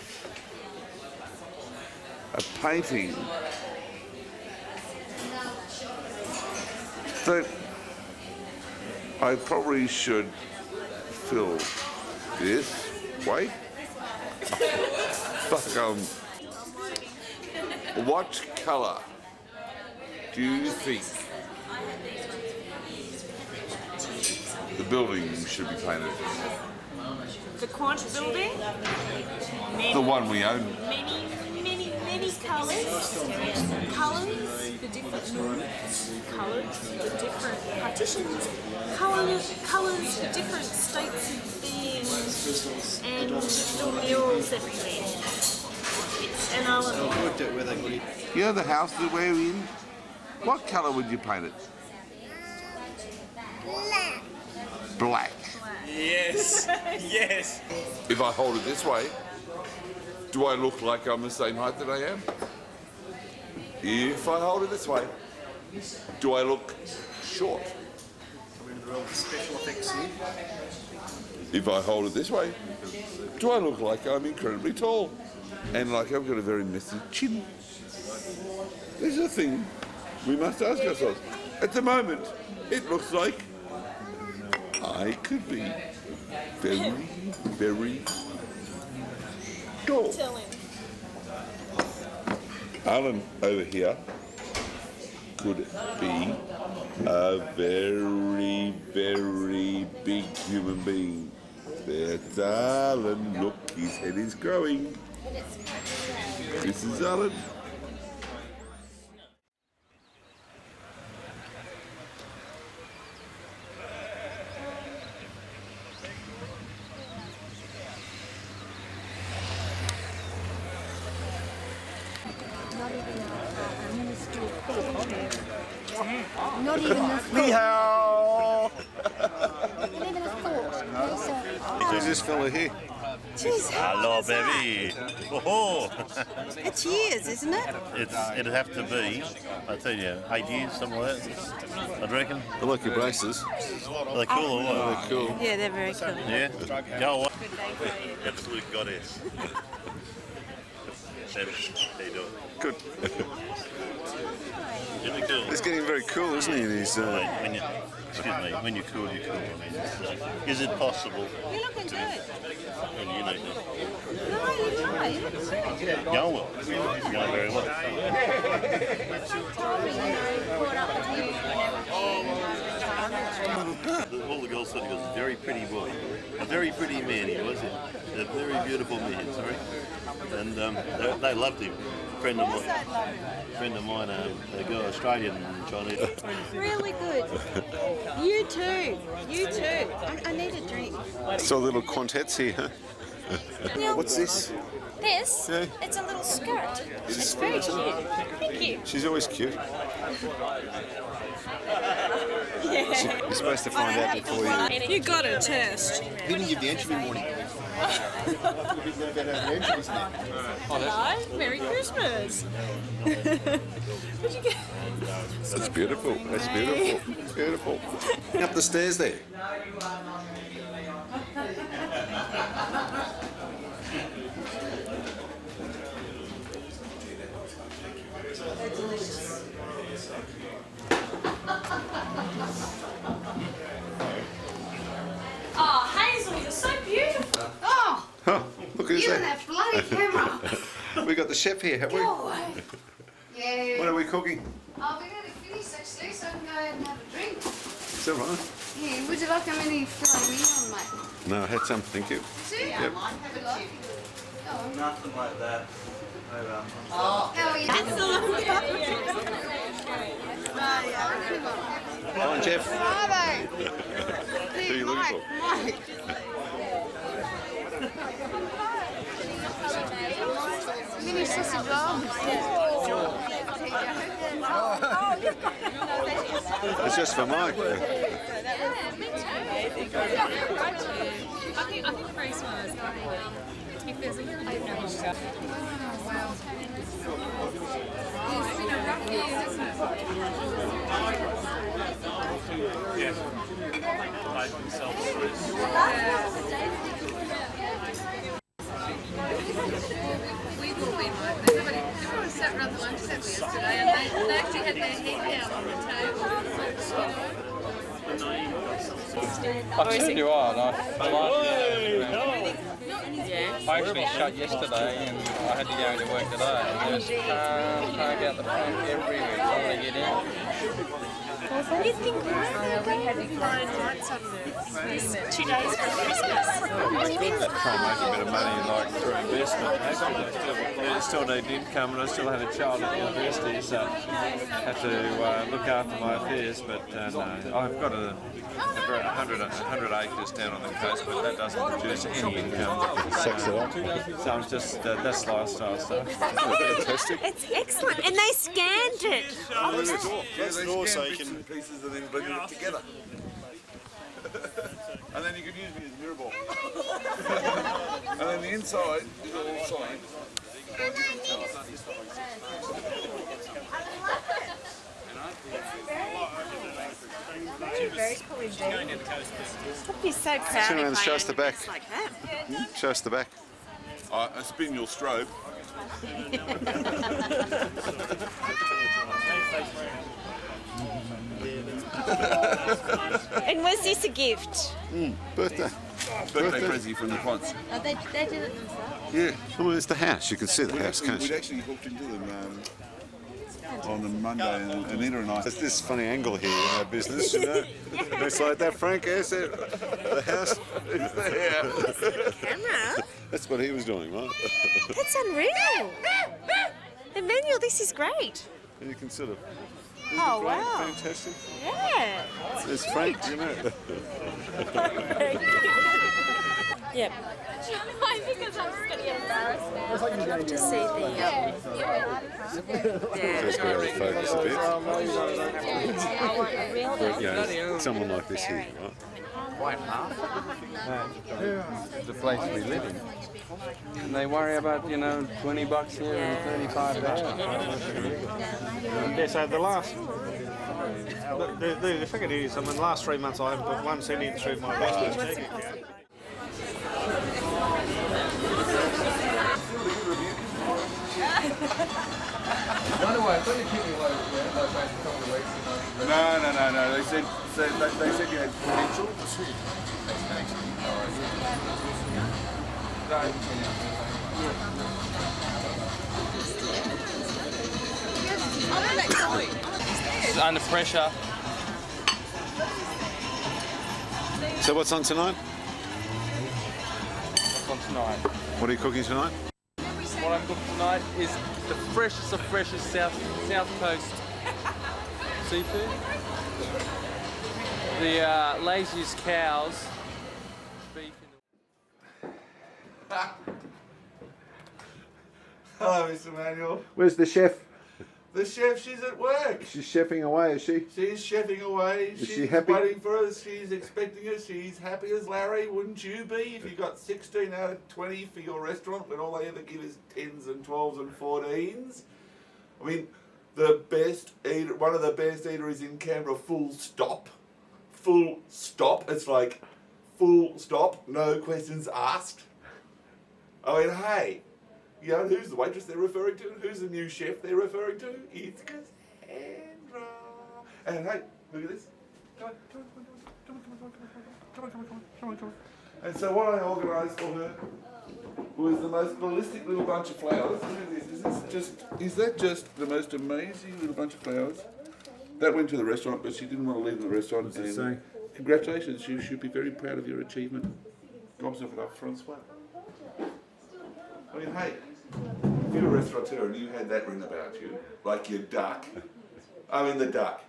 a painting that I probably should fill this way. What colour do you think the building should be painted? The Quant building. The one we own. Many colours. Colours, the different moods, colours, the different partitions, colours, different states of being, and the murals everywhere. It's an element. You know the house that we're in? What colour would you paint it? Black. Yes. Yes. If I hold it this way, do I look like I'm the same height that I am? If I hold it this way, do I look short? Coming into the realm of special effects here. If I hold it this way, do I look like I'm incredibly tall? And like I've got a very messy chin? This is a thing we must ask ourselves. At the moment, it looks like I could be very, very tall. Tell him. Alan over here could be a very, very big human being. That's Alan. Look, his head is growing. This is Alan. Not even a thought. Ni hao. Not even a thought. Who's this fella here? Jeez, Hello, baby. Oh, it's years, isn't it? it'd have to be, I tell you, 8 years, something like that. I'd reckon. I like your braces. Are they cool or what? They're cool. Yeah, they're very cool. Yeah? Go away. Absolute goddess. How you doing? Good. Really cool. He's getting very cool, isn't he? And he's, When you, excuse me, when you're cool, you're cool. I mean, is it possible? You're looking good. Well, you know that. No, you're right. You look great. Going well. Going very well. All the girls thought he was a very pretty boy. A very pretty man he was. A very beautiful man, sorry. And they loved him. A friend of mine, they go Australian and Chinese. Really good. You too. You too. I need a drink. saw little quintets here. What's this? This? Yeah. It's a little skirt. Is It's it very skirt? cute. Thank you. She's always cute. Yeah. You're supposed to find out before you... You got a test. You didn't give the entry warning. Hello. Merry Christmas. What'd you get? That's beautiful. That's beautiful. Beautiful. Up the stairs there. They're delicious. Oh, Hazel, you're so beautiful. Oh, Oh, look who's you and there. that bloody camera. We got the chef here, have we? Go away. Yeah. What are we cooking? Oh, we're going to finish actually, so I can go ahead and have a drink. Is that right? Yeah, would you like how many filet mignon, mate? No, I had some, thank you. Two? Yep. Have a look. Go on. Nothing like that. Oh. How are you? Come on, Jeff. Bravo. Who are you looking for? Mike. Mini sausage roll. It's just for Mike. I think Grace was. If there's a little bit of It's been a rough year, hasn't it? Yeah. Made themselves We've all been like that. Everyone sat around the lunch table yesterday and they actually had their head down on the table. I tell you what, I actually shut yesterday and I had to go into work today and there's cars out the front everywhere trying to get in. What do you think? We had declined lights on this 2 days for Christmas. Try and make a bit of money like through investment. I still need income and I still have a child at university, so I have to look after my affairs. But no, I've got 100 acres down on the coast, but that doesn't produce any income. So I'm just that's lifestyle stuff. Fantastic. It's excellent, and they scanned it. Close the door. Close the door so you can... pieces and then blend it together. And then you could use me as mirror ball. And then the inside is all signed. Very cool indeed. I'd be so proud Turn around and if show I us the owned back. this like that. Show us the back. I spin your strobe. And was this a gift? Birthday. Birthday present from the pods. Oh, they did it themselves. Yeah. Oh, it's the house. You can see the house, can't We'd you? actually hooked into them on the Monday, and Anita and I. There's this funny angle here in our business, you know. It's like that, Frank, is it? The house is there. Camera? That's what he was doing, right? That's unreal. Emmanuel, this is great. You can sort of... Oh, wow. Fantastic. Yeah. It's Frank, you know. Yep. I think I'm just going to get embarrassed now. I'd love to see the... Just be able to focus a bit. I want a real But, you know, someone like this here, right? Quite half. The place we live in. And they worry about, you know, $20 here and $35 there. Yeah, so the last... The thing is, in the last 3 months I haven't put 1 cent in through my business. No. They said you had potential. It's under pressure. So what's on tonight? What's on tonight? What are you cooking tonight? What I cooked tonight is the freshest of freshest South Coast seafood. The laziest cows. Beef in Hello, Mr. Manuel. Where's the chef? The chef, she's at work. She's chefing away, is she? She's chefing away. Is She's she happy? waiting for us. She's expecting us. She's happy as Larry. Wouldn't you be if you got 16 out of 20 for your restaurant when all they ever give is 10s and 12s and 14s? I mean, the best eater, one of the best eateries in Canberra, full stop. Full stop. It's like full stop, no questions asked. I mean, hey, you know, who's the waitress they're referring to? Who's the new chef they're referring to? It's Cassandra. And hey, look at this. Come on. And so what I organised for her was the most ballistic little bunch of flowers. Look at this. Is that just the most amazing little bunch of flowers? That went to the restaurant, but she didn't want to leave the restaurant. What's it say? Congratulations, you should be very proud of your achievement. Gobs of it up, Francois. I mean, hey, if you're a restaurateur and you had that written about you, like your duck, I mean the duck,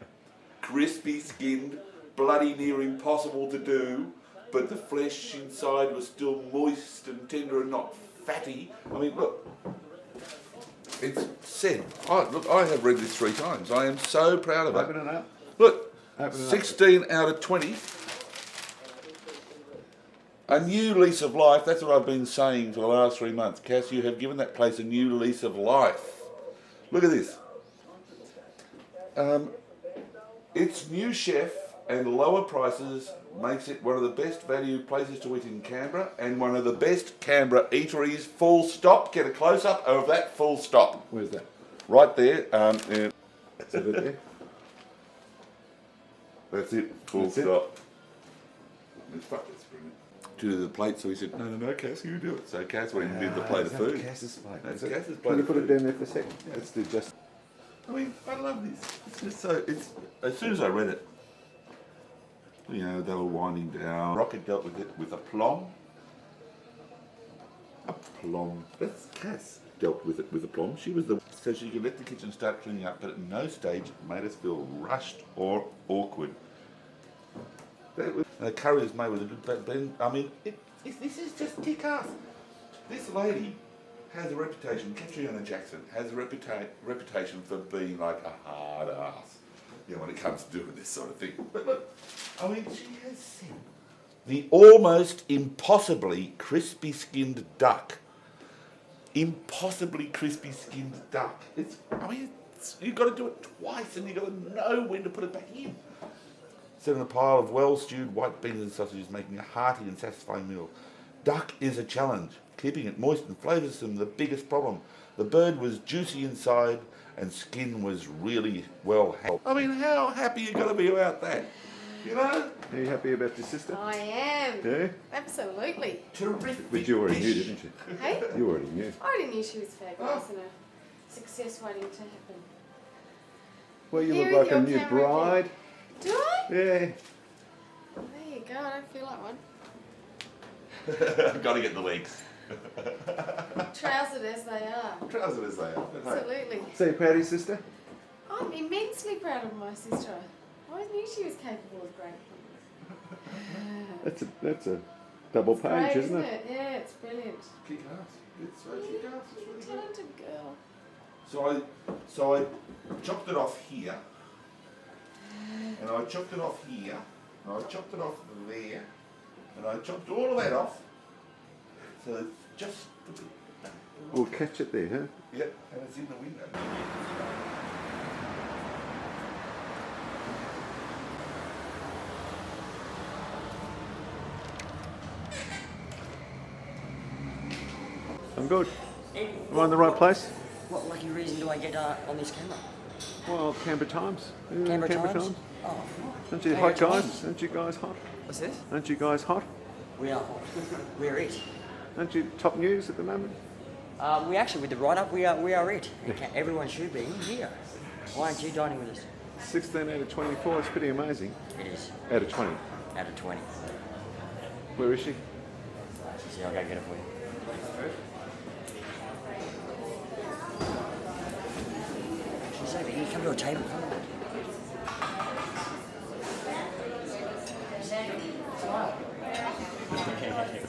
crispy skinned, bloody near impossible to do, but the flesh inside was still moist and tender and not fatty. I mean, look, it's said. Look, I have read this 3 times. I am so proud of it. Open it up. Look, Open it up. 16 out of 20. A new lease of life, that's what I've been saying for the last 3 months. Cass, you have given that place a new lease of life. Look at this. Its new chef and lower prices makes it one of the best value places to eat in Canberra and one of the best Canberra eateries, full stop. Get a close-up of that full stop. Where's that? Right there. Is it there? That's it, full That's it? stop. It's brilliant. To the plate, so he said, no, Cass, you do it. So Cass went and did the plate of food. That's Cass's plate. That's Is it? Cass's plate. Can you of put it food. down there for a second? Yeah. Let's do just... I mean, I love this. It's just so, as soon as I read it, you know, they were winding down. Rocket dealt with it with aplomb. Aplomb. That's Cass dealt with it with aplomb. She was the... So she could let the kitchen start cleaning up, but at no stage it made us feel rushed or awkward. And the curry was made with a good blend. I mean, this is just kick-ass. This lady has a reputation, Catriona Jackson, has a reputation for being like a hard ass, you know, when it comes to doing this sort of thing. But look, I mean, she has said the almost impossibly crispy-skinned duck. Impossibly crispy-skinned duck. You've got to do it twice and you've got to know when to put it back in. Set in a pile of well-stewed white beans and sausages, making a hearty and satisfying meal. Duck is a challenge. Keeping it moist and flavoursome, the biggest problem. The bird was juicy inside and skin was really well held. I mean, how happy you got to be about that? You know? Are you happy about your sister? I am. Yeah? Absolutely. Terrific. But you already knew, didn't you? Hey? You already knew. I already knew she was fabulous and a success waiting to happen. Well, you Here look is like a your new camera bride. again. Do I? Yeah. There you go. I don't feel like one. I've got to get the legs. Trousered as they are. Trousered as they are. Absolutely. So you proud of your sister? I'm immensely proud of my sister. I always knew she was capable of great things. That's a Double It's page, great, isn't it? Yeah, it's brilliant. Kick ass. It's kick ass. It's really good. Talented girl. So I chopped it off here, and I chopped it off here, and I chopped it off there, and I chopped all of that off. So it's just a bit. We'll catch it there, huh? Yep, and it's in the window. I'm good. Am I in the right place? What lucky reason do I get on this camera? Well, Canberra Times. Canberra Times? Oh. Aren't you hot guys? Aren't you guys hot? What's this? Aren't you guys hot? We are hot. We're it. Aren't you top news at the moment? We actually, with the write-up, we are it. Everyone should be here. Why aren't you dining with us? 16 out of 24, it's pretty amazing. It is. Out of 20. Out of 20. Where is she? See, I'll go get it for you. She's over here. Come to a table.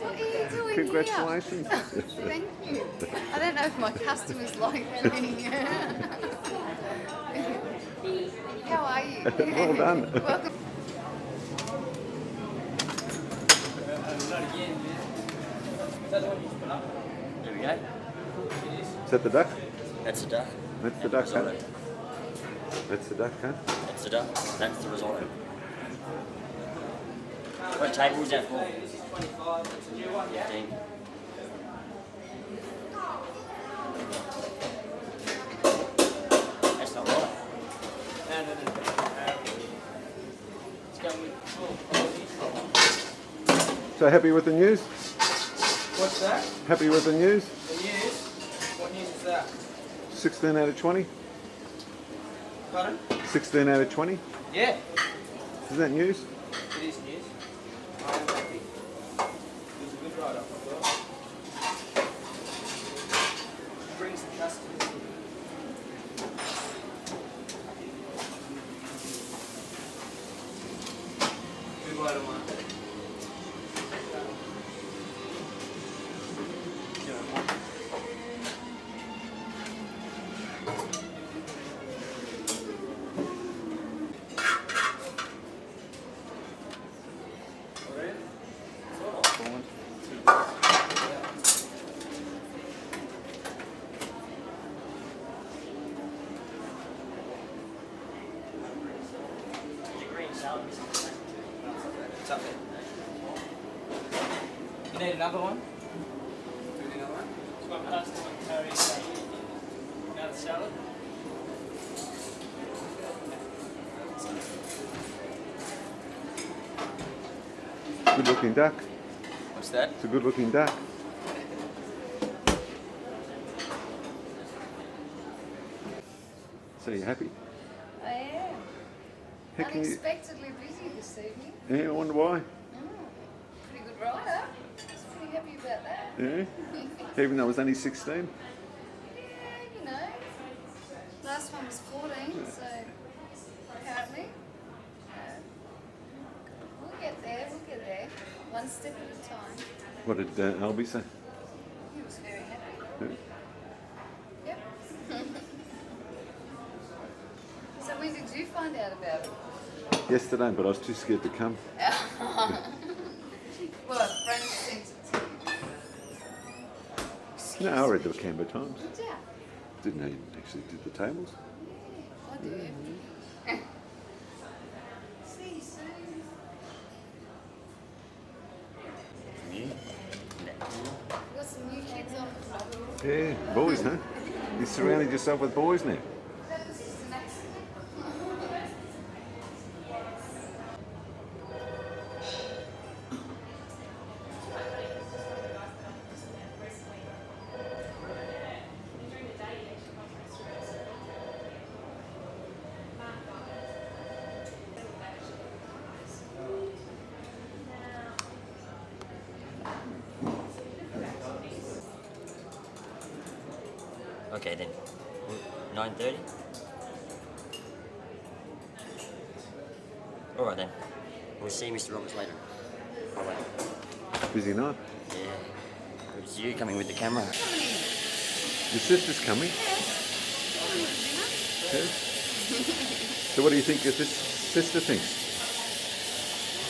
What are you doing Congratulations. here? Thank you. I don't know if my customers like me. How are you? Well done. Welcome. There we go. Is that the duck? That's the duck. That's the duck, huh? That's the duck, huh? That's the duck. That's the risotto. What table is that for? 15. That's not right. No. Let's go with... So happy with the news? What's that? Happy with the news? The news? What news is that? 16 out of 20? Pardon? 16 out of 20? Yeah. Is that news? It is news. I am happy. It was a good write-up, I thought. Brings the customers. Good write-up, man. It's up there. You need another one? Do you need another one? One pasta, one curry, another salad. Good looking duck. What's that? It's a good looking duck. So you happy? I am. How can you... Unexpectedly busy this evening. Yeah, I wonder why. Pretty good write-up. I was pretty happy about that. Yeah? Even though it was only 16? Yeah, you know. Last one was 14, so apparently. We'll get there. One step at a time. What did Albie say? He was very happy. Yeah. Yep. So when did you find out about it? Yesterday, but I was too scared to come. Well, Frank sent it to you. No, I read the Canberra Times. Did ya? Didn't know you actually did the tables. I do. See you soon. Got some new kids on the block. Yeah, boys, huh? You surrounded yourself with boys now. That was just an accident. Okay then. 9:30? Alright then. We'll see Mr. Roberts later. Bye-bye. Busy night. Yeah. It's you coming with the camera. Your sister's coming. Yeah. So what do you think your sister thinks?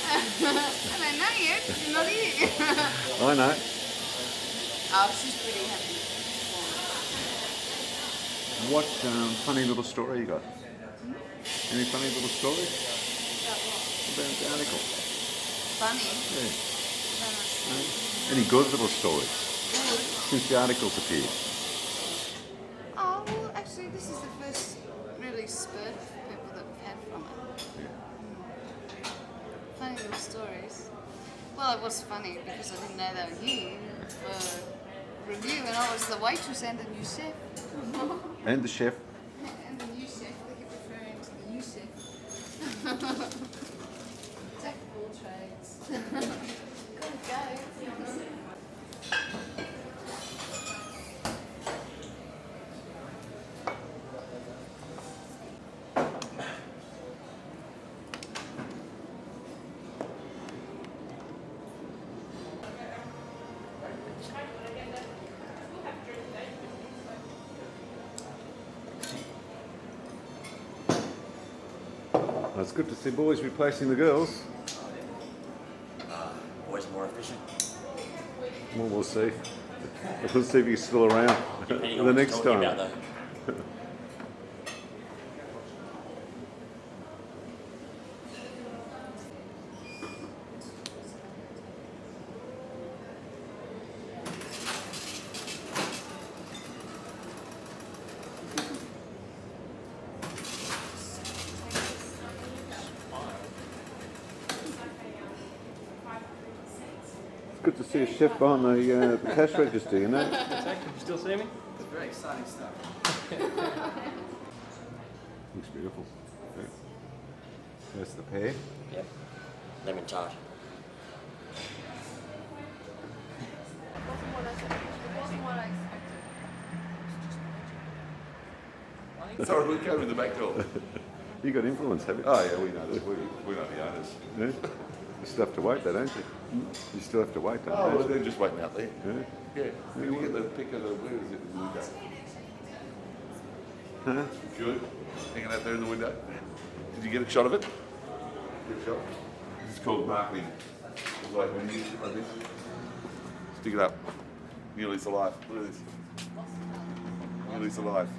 I don't know yet. She's not here. I know. Oh, she's pretty happy. What funny little story you got? Any funny little stories about the article? Funny? Yeah. Any good little stories since the articles appeared? Oh, well, actually, this is the first really spurt of people that we've had from it. Yeah. Funny little stories. Well, it was funny because I didn't know they were here for review, and I was the waitress and the new chef. And the chef. And the new chef. They keep referring to the new chef. Jack of all trades. Gotta go. Well, it's good to see boys replacing the girls. Boys more efficient. Well, we'll see. We'll see if he's still around the next time. It's good to see a chef behind the cash register, you know. Can you still see me? It's very exciting stuff. Looks beautiful. Yeah. There's the pear. Yep. Lemon tart. Sorry, we came in the back door. You got influence, have you? Oh yeah, we know that. We know the owners. Yeah. You still have to wait, though, don't you? You still have to wait, don't Oh, you? well, they're just waiting out there. Yeah. Yeah. Can you get the pick of the, where is it in the window? Huh? Good. Hanging out there in the window. Did you get a shot of it? Good shot. This is called marketing. It's like when you like this. Stick it up. Nearly alive. Look at this. Nearly alive.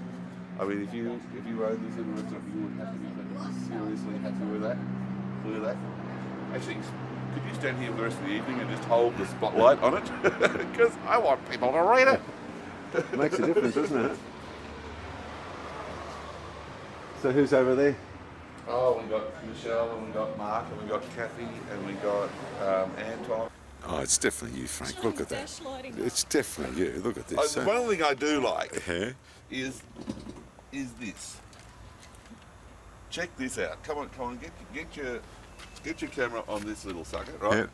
I mean, if you owned this little restaurant, you would have to be seriously happy with that. Look at that. Actually, could you stand here for the rest of the evening and just hold the spotlight on it? Because I want people to read it. It makes a difference, doesn't it? So who's over there? Oh, we got Michelle, and we got Mark, and we got Kathy, and we got Anton. Oh, it's definitely you, Frank. Look at that. It's definitely you. Look at this. One thing I do like Yeah. is this. Check this out. Come on, get your camera on this little sucker, right? Yeah.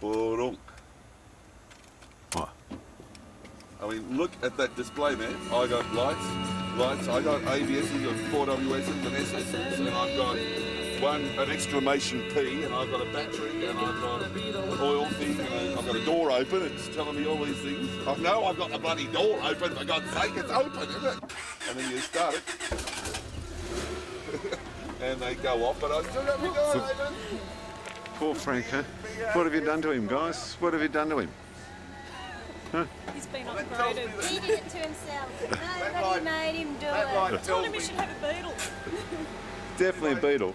Boom. What? I mean, look at that display, man. I got lights. I got ABSs of 4WSs and SSs, and I've got an exclamation P, and I've got a battery, and I've got an oil thing, and I've got a door open. It's telling me all these things. I know I've got the bloody door open. For God's sake, it's open, isn't it? And then you start it, and they go off, but I still got my door open. Poor Frank, huh? What have you done to him, guys? What have you done to him? Huh? He's been upgraded. He did it to himself. Nobody made him do it. I told him he should have a beetle. Definitely a beetle.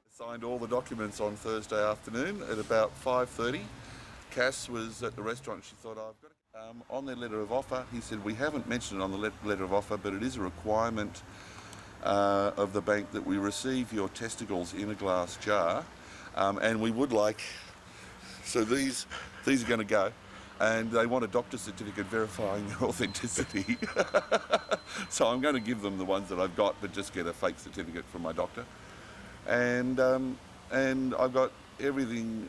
Signed all the documents on Thursday afternoon at about 5:30. Cass was at the restaurant. She thought, I've got to... on their letter of offer, he said, we haven't mentioned it on the letter of offer, but it is a requirement of the bank that we receive your testicles in a glass jar, and we would like... So these are going to go. And they want a doctor's certificate verifying their authenticity. So I'm going to give them the ones that I've got, but just get a fake certificate from my doctor. And I've got everything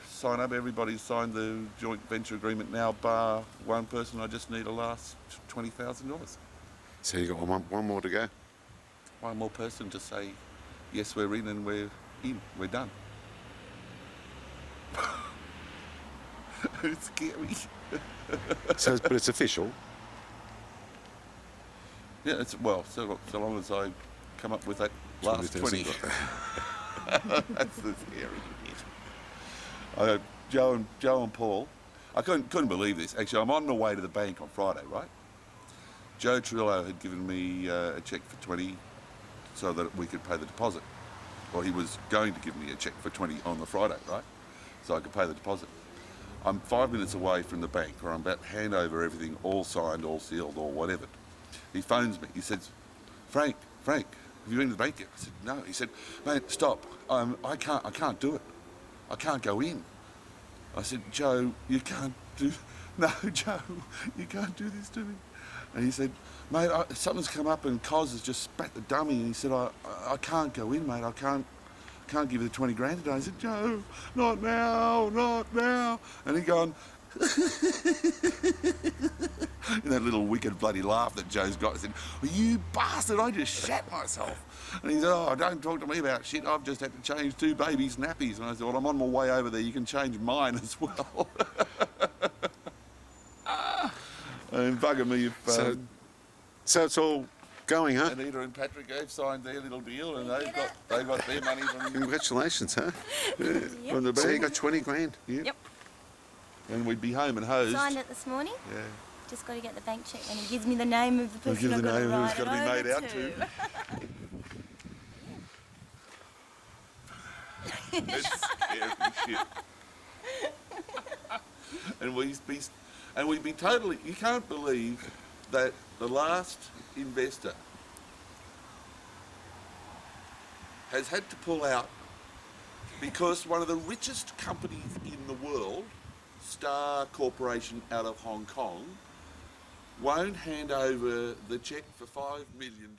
signed up. Everybody's signed the joint venture agreement now, bar one person. I just need a last $20,000. So you got one more to go? One more person to say, yes, we're in and we're in. We're done. it's scary. So, but it's official. Yeah, it's well, so long as I come up with that last 20. That's the scary bit. Joe and Paul. I couldn't believe this. Actually, I'm on my way to the bank on Friday, right? Joe Trillo had given me a cheque for 20 so that we could pay the deposit. Well, he was going to give me a cheque for 20 on the Friday, right? So I could pay the deposit. I'm 5 minutes away from the bank where I'm about to hand over everything, all signed, all sealed, or whatever. He phones me. He says, Frank, have you been to the bank yet? I said, no. He said, mate, stop. I can't do it. I can't go in. I said, Joe, you can't do... No, Joe, you can't do this to me. And he said, mate, something's come up and Cos has just spat the dummy. And he said, I can't go in, mate. I can't give you the 20 grand today. I said, Joe, not now. And he gone... in that little wicked bloody laugh that Joe's got. I said, well, you bastard, I just shat myself. And he said, oh, don't talk to me about shit. I've just had to change 2 babies' nappies. And I said, well, I'm on my way over there. You can change mine as well. And bugger me if... So it's all going, huh? Anita and Patrick have signed their little deal and they've got their money from... Congratulations, huh? Yep. From the bank. So you got 20 grand? Yep. And we'd be home and hosed. Signed it this morning. Yeah. Just got to get the bank check and he gives me the name of the person Give I've the got name to who's write got to be it made over out to. It's scary shit. And we'd be totally... You can't believe that the last investor has had to pull out because one of the richest companies in the world, Star Corporation out of Hong Kong, won't hand over the cheque for $5 million.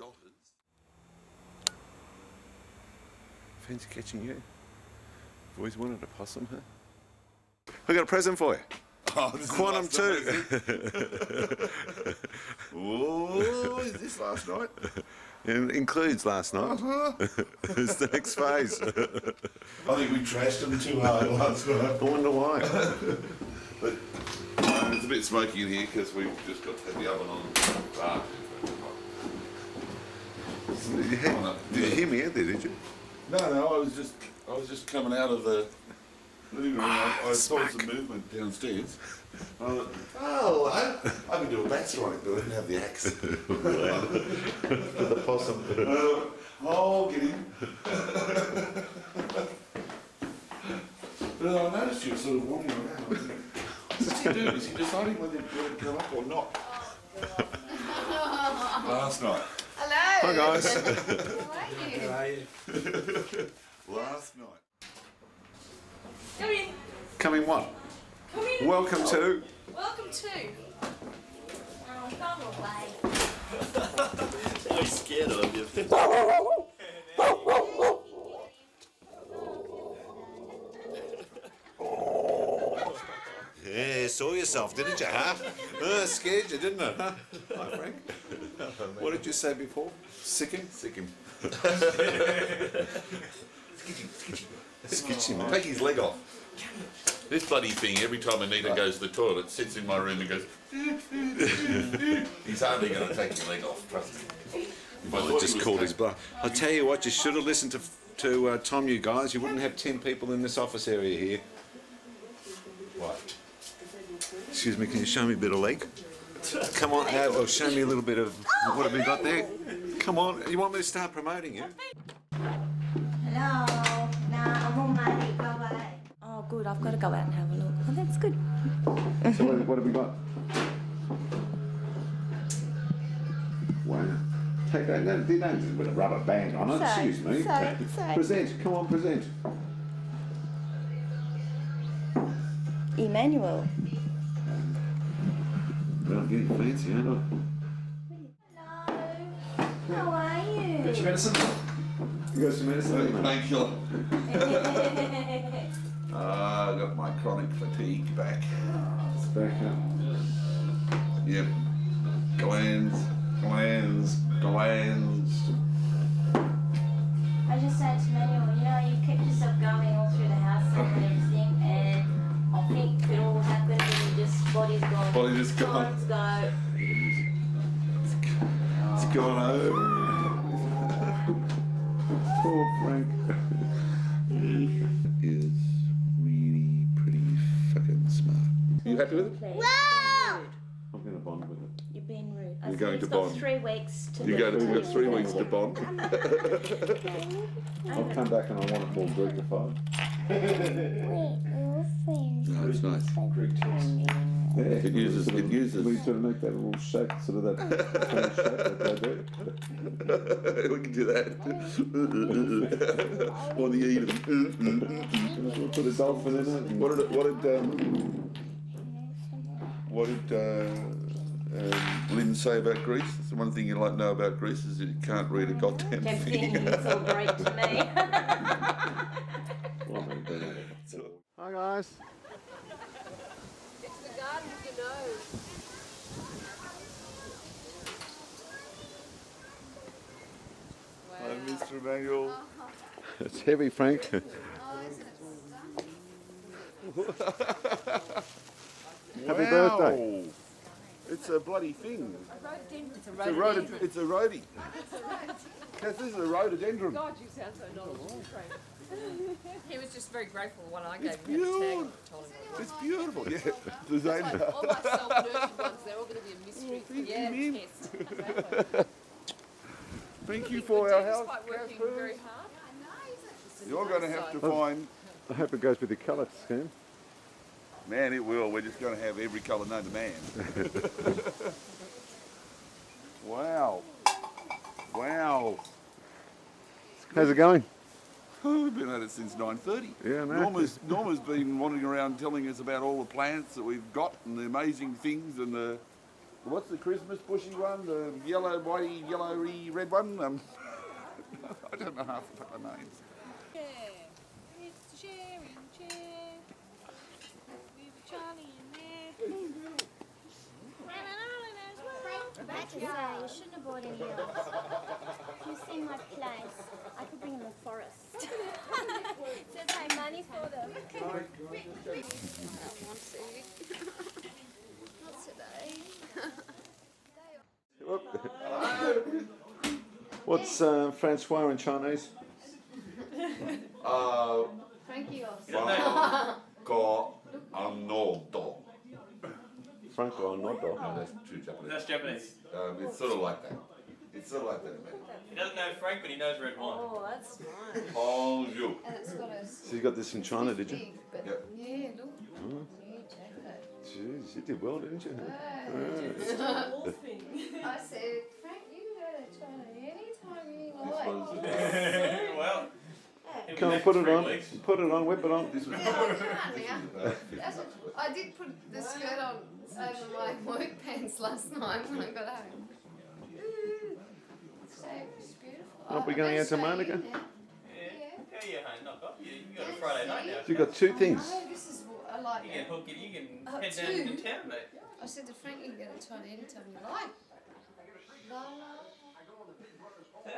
Fancy catching you. I've always wanted a possum, huh? I got a present for you. Oh, this Quantum is 2. Oh, is this last night? It includes last night. It's the next phase. I think we trashed them too hard last night. I wonder why. But it's a bit smoky in here because we've just got to have the oven on. Did you hear me out there, did you? No, I was just coming out of the living room. I saw some movement downstairs. I thought, oh, I can do a bat strike, but I didn't have the axe. The possum. Oh, get him. But I noticed you were sort of wandering around. What's he doing? Is he deciding whether to come up or not? Last night. Hello. Hi, guys. How are you? Last night. Come in. Coming what? Come in. Welcome to... Welcome to. Oh, come away. I'm scared of you. Yeah, saw yourself, didn't you, huh? Scared you, didn't it, huh? Hi, Frank. What did you say before? Sick him? Sick him. Skitchy, man. Take his leg off. This bloody thing, every time Anita goes to the toilet, sits in my room and goes... He's hardly going to take your leg off, trust me. Well, just called his bluff. I'll tell you what, you should have listened to Tom, you guys. You wouldn't have 10 people in this office area here. What? Excuse me, can you show me a bit of leg? Come on, well, show me a little bit of... What have we got there? Come on, you want me to start promoting you? Hello. Nah, I'm on my way. Go away. Oh, good. I've got to go out and have a look. Oh, that's good. So what have we got? Wow. Take that. No, they don't just put a rubber band on it. Excuse me. Present. Come on, present. Emmanuel. Well, I'm getting fancy, aren't I? How are you? Got your medicine? You got some medicine? Painkiller. I got my chronic fatigue back. It's back up. Yep. Glands. I just said to Emmanuel, you know, you kept yourself going all through the house and everything, and I think it all happened Well, he's just gone. Let's go. It's gone over. Poor Frank. He is really pretty fucking smart. Are you happy with it? Wow! I'm going to bond with it. You're being rude. You're going to bond. Got 3 weeks to You've got 3 weeks to bond. I'll come back and I want it more Greekified. No, it's nice. Greek text. Yeah, it uses. We sort of make that little shape, sort of that kind of shape that they do. We can do that. Or the Eden. We'll put a dolphin in it. What did Lynn say about Greece? That's the one thing you like to know about Greece is that you can't read a goddamn thing. It's all Greek to me. Hi guys. It's the garden of your nose. Hi, Mr. Emmanuel. It's heavy, Frank. Happy birthday. It's a bloody thing. It's a rhododendron. It's a roadie. This is a rhododendron. God, you sound so knowledgeable, Frank. He was just very grateful when I gave It's him a tag and beautiful. told him. It's beautiful. Yeah. It's like all my self-nurtured ones, they're all going to be a mystery. Test. Exactly. Thank you for our help. Despite working very hard. You're going to have to find. I hope it goes with the colour scheme. Man, it will. We're just going to have every colour known to man. Wow. Wow. How's it going? Oh, we've been at it since 9:30. Yeah, no. Norma's been wandering around telling us about all the plants that we've got and the amazing things and the... What's the Christmas bushy one? The yellow, whitey, yellowy, red one? I don't know half the fucking names. It's the sharing chair with Charlie in there. Back to say, you shouldn't have bought any else. You see my place. I could bring them in the forest. So pay money for them. Not today. What's Francois in Chinese? Frankie Franco Arnold. Franco Arnold. No, that's true Japanese. That's Japanese. It's sort of like that. It's sort of like that, man. He doesn't know Frank, but he knows red wine. Oh, that's nice. Bonjour. And it's got a... So you got this in China, did you? Big, but Yep. yeah, look. Oh. New jacket. Jeez, you did well, didn't you? It's a wolf thing. I said, Frank, you can go to China anytime you like. Well, Come on, put it on. Put it on, whip it on. Yeah, I can't now. That's what, I did put the skirt on over my work pants last night when I got home. So it's beautiful. Aren't we going out to Monica? yeah, you're knock off. You got a Friday night now. So you got 2 things. No, this is what I like. You can hook it. You can head two? down to town, mate. I said to Frank, you can go to China anytime you like.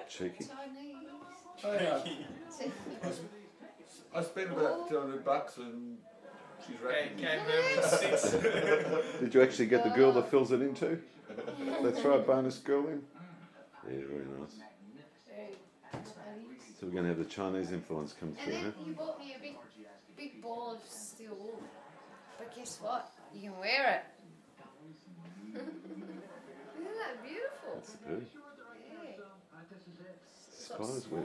Cheeky. Chinese. I spent about $200 and she's racking. Came home with 6. Did you actually get the girl that fills it in too? They throw a bonus girl in? Yeah, very nice. So we're going to have the Chinese influence come And through, huh? then you bought me a big ball of steel wool. But guess what? You can wear it. Isn't that beautiful? That's good. Yeah. Spider's web.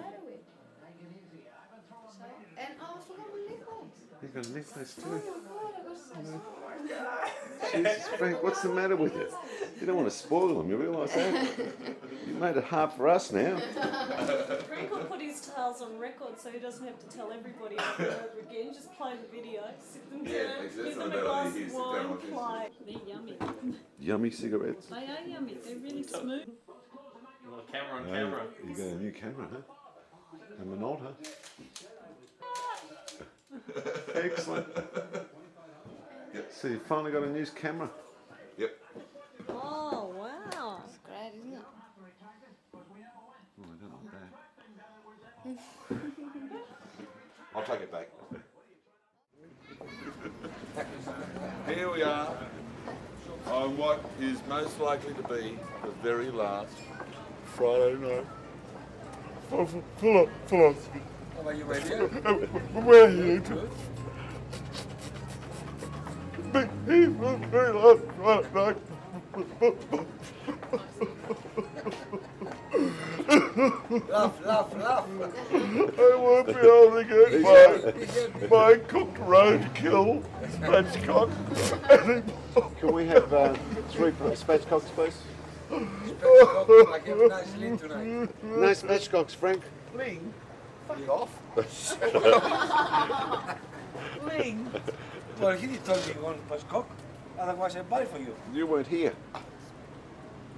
So, and oh, I forgot my necklace. You've got a necklace Oh too. my god, I got Jesus, Frank, what's the matter with you? You don't want to spoil them, you realise that? You made it hard for us now. Frank will put his tales on record so he doesn't have to tell everybody over and over again. Just play the video, sit them down, that's give not them a a bad glass idea. of Sit down wine, like this. play. They're yummy. Yummy cigarettes. They are yummy. They're really smooth. A little camera on Oh, camera. you got a new camera, huh? A Minolta. Excellent. Yep. So you finally got a new camera? Yep. Oh, wow. It's great, isn't it? Oh, I don't like that. I'll take it back. Here we are. on what is most likely to be the very last Friday night philosophy. How about you, radio? We're here to be here for the very last Friday night. Laugh. I won't be able to get my cooked roadkill spatchcock anymore. Can we have 3 spatchcocks, please? No spatchcocks, Frank. Ling, fuck off. Ling. Well, he told me you want spatchcock. Otherwise, I'd buy for you. You weren't here.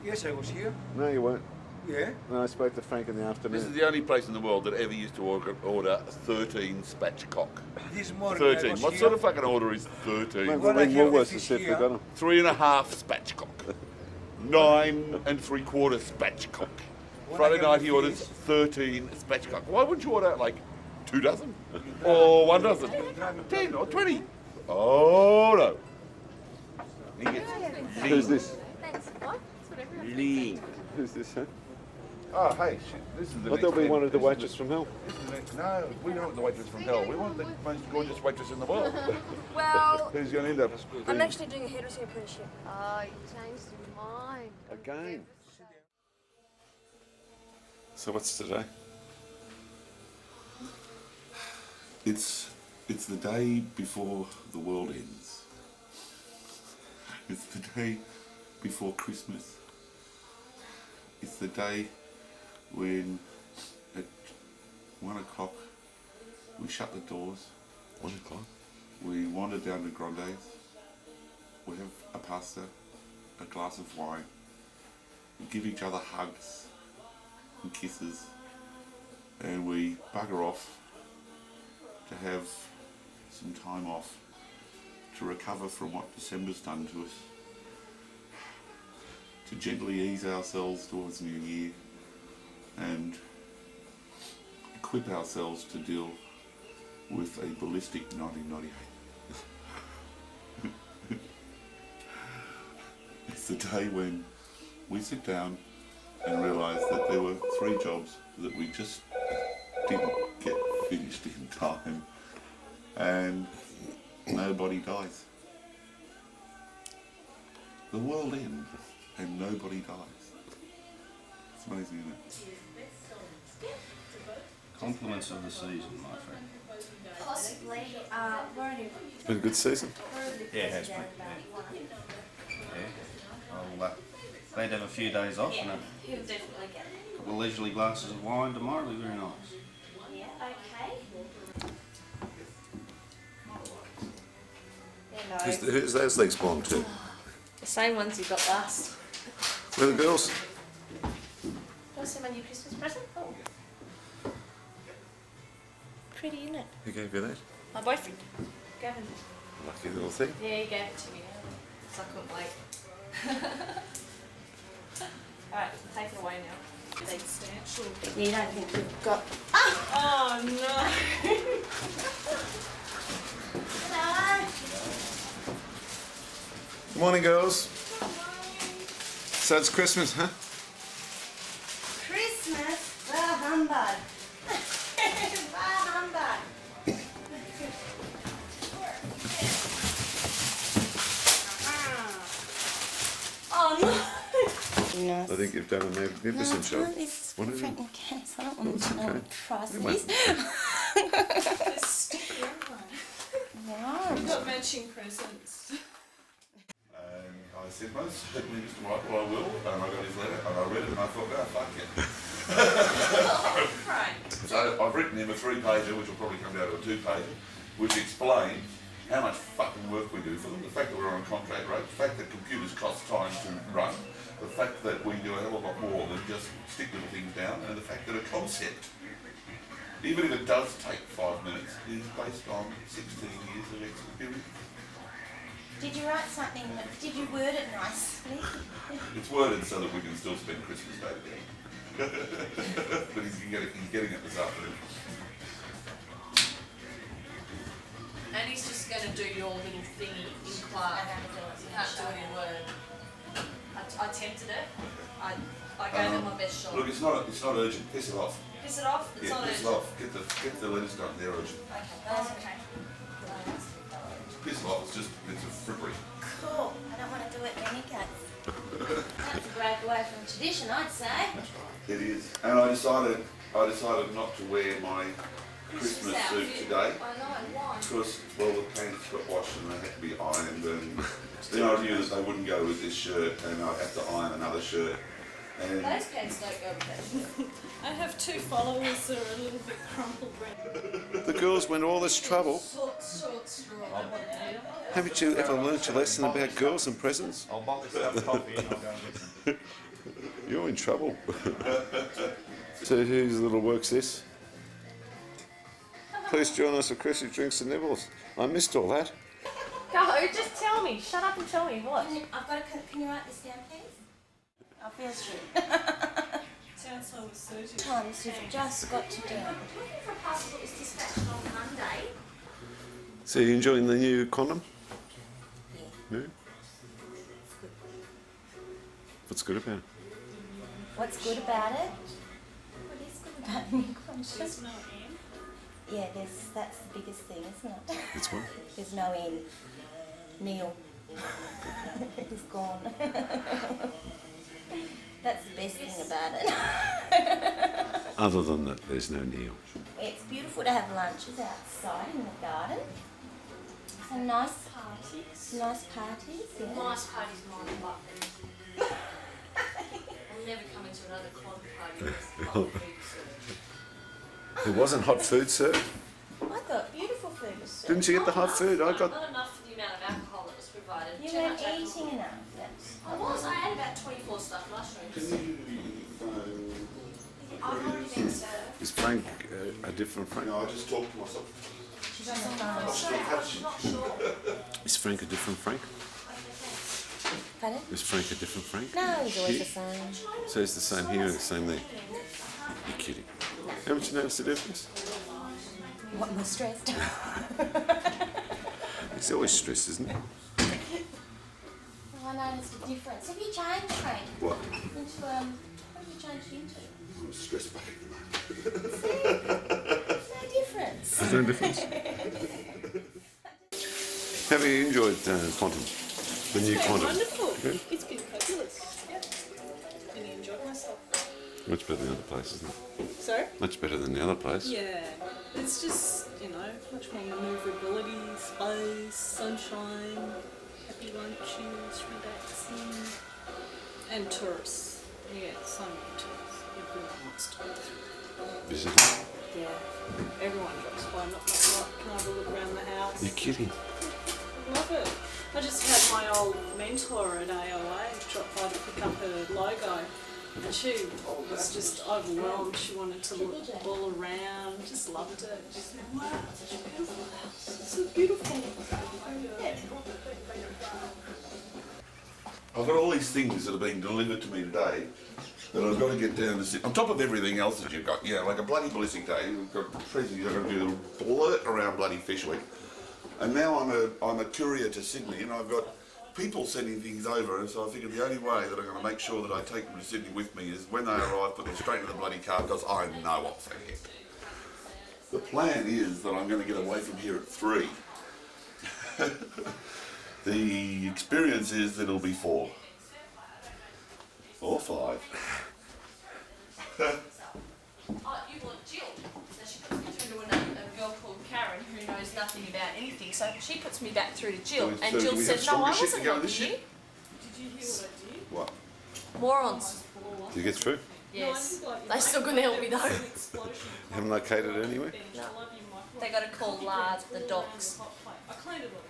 Yes, I was here. No, you weren't. Yeah. No, I spoke to Frank in the afternoon. This is the only place in the world that ever used to order 13 spatchcock. This morning 13. I was What here. sort of fucking order is 13? Mate, we'll ring Woolworths to see if they've got them. 3.5 spatchcock. 9 3/4 spatchcock. Friday night he orders 13 spatchcock. Why wouldn't you order like 2 dozen? Or 1 dozen? 10 or 20? Oh no. He gets Who's this? Thanks. What? That's what everyone lean. Who's this, huh? Oh, hey, shit, this is the I next thought we thing. wanted the This is waitress from hell. This is the next, no, we don't want the waitress from hell. We want the most gorgeous waitress in the world. Well, Who's going to end up? I'm actually doing a hairdressing apprenticeship. Oh, you changed your mind. Again. So what's today? It's the day before the world ends. It's the day before Christmas. It's the day when at 1 o'clock we shut the doors. 1 o'clock? We wander down to Grande's. We have a pasta, a glass of wine. We give each other hugs and kisses, and we bugger off to have some time off to recover from what December's done to us, to gently ease ourselves towards New Year and equip ourselves to deal with a ballistic 1998. It's the day when we sit down and realise that there were 3 jobs that we just didn't get finished in time, and nobody dies. The world ends and nobody dies. It's amazing, isn't it? Compliments of the season, my friend. Possibly, already. It's been a good season. Yeah, it has been. Yeah. I'll glad to have a few days off and a He'll definitely get it. couple of leisurely glasses of wine tomorrow. It'll be very nice. Yeah, okay. Who's those legs belong to? The same ones you got last. Where are the girls? Do you want to see my new Christmas present? Oh. Pretty, isn't it? Who gave you that? My boyfriend, Gavin. Lucky little thing. Yeah, he gave it to me, so I couldn't wait. Alright, take it away now. Substantial. You don't think you've got... Oh no! Good morning, girls. So it's Christmas, huh? Christmas? Bah humbug. Bah humbug. Oh no! I think you've done a magnificent job. This is What is it? Frank Mechanics. I don't want to know okay. what price it Anyway. is. We've got matching presents. And I said, most certainly, Mr. Michael, I will. And I got his letter, and I read it, and I thought, oh, fuck it. So I've written him a 3-pager, which will probably come down to a 2-pager, which explains how much fucking work we do for them, the fact that we're on a contract rate, the fact that computers cost time to run, the fact that we do a hell of a lot more than just stick little things down, and the fact that a concept, even if it does take 5 minutes, is based on 16 years of experience. Did you write something? Did you word it nicely? It's worded so that we can still spend Christmas Day together. But he's getting it this afternoon. And he's just going to to do your little thingy in class. You can't do it in Word. I attempted it. I gave it my best shot. Look, it's not urgent. Piss it off. Piss it off? It's not piss urgent. it off. Get the letters done. They're urgent. Okay, that's okay. Piss it off. It's a frippery. Cool. I don't want to do it in any case. That's a break away from tradition, I'd say. It is. And I decided not to wear my Christmas suit today. I know, why? Because, well, the pants got washed and they had to be ironed, and then I knew that they wouldn't go with this shirt, and I'd have to iron another shirt. And Those pants don't go with that shirt. I have 2 followers that are a little bit crumpled round. the girls went all this trouble. Short straw. Haven't you ever learnt your lesson about girls and presents? I'll buy myself coffee and I'll go and get some. You're in trouble. So whose little work's this? Please join us for Chrissy Drinks and Nibbles. I missed all that. Go, just tell me. Shut up and tell me what. I've got to. Can you write this down, please? I feel sure. Sounds like it's 30. Times you've just got to do. I'm looking for a parcel that was dispatched on Monday. So you enjoying the new condom? Yeah. What's good about it? What's good about it? What is good about the new condom? There's no end. Yeah, that's the biggest thing, isn't it? It's what? There's no end. Neil. He's gone. That's the best thing about it. Other than that, there's no Neil. It's beautiful to have lunches outside in the garden. Some nice parties. Nice parties, yeah. Nice parties, mine, but I'm never coming to another con party with hot food served. There wasn't hot food served? I thought beautiful food was served. Didn't you get the hot food? I got... Not enough for the amount of alcohol that was provided. You Too weren't much alcohol. eating enough. I was. I had about 24 stuffed mushrooms. I've already been served. Is Frank a different Frank? No, I just talked to myself. She's on the phone. Not sure. Is Frank a different Frank? Pardon? Is Frank a different Frank? No, he's always the same. So he's the same here and the same there? You're kidding. Haven't you noticed the difference? What, more stressed? He's always stressed, isn't he? I noticed a difference. Have you changed, Frank? What? Into, what have you changed into? I'm stressed back. There's no difference. There's no difference. Have you enjoyed Quantum? The new Quantum? Wonderful. Yeah? It's been fabulous. Yeah. Really enjoyed myself. Much better than the other place, isn't it? Sorry? Much better than the other place. Yeah. It's just, much more manoeuvrability, space, sunshine, happy lunches, relaxing, and tourists. Yeah, so many tourists. Everyone wants to go through. Visiting? Yeah. Everyone drops by, not can I have a look around the house? You're kidding. Love it. I just had my old mentor at AOA drop by to pick up her logo, and she was just overwhelmed. She wanted to look all around, just loved it. She said, wow, such a beautiful house. It's so beautiful. Yeah. I've got all these things that are being delivered to me today that I've got to get down to sit. On top of everything else that you've got, like a bloody ballistic day, you've got presents, you've got to do the blurt around bloody Fish Week. And now I'm a courier to Sydney, and I've got people sending things over, and so I figured the only way that I'm going to make sure that I take them to Sydney with me is when they arrive, put them straight in the bloody car, because I know what they get. The plan is that I'm going to get away from here at 3. The experience is that it'll be 4. Or 5. You want Jill. So she puts me through to a girl called Karen who knows nothing about anything. So she puts me back through to Jill. So And do Jill we have said, no, I stronger shit to wasn't go helping this you. year? Did you hear what I did? What? Morons. Do you get through? Yes. They're still going to help me though. Haven't located it anywhere? No. They got to call Lard, the docs. I cleaned it all.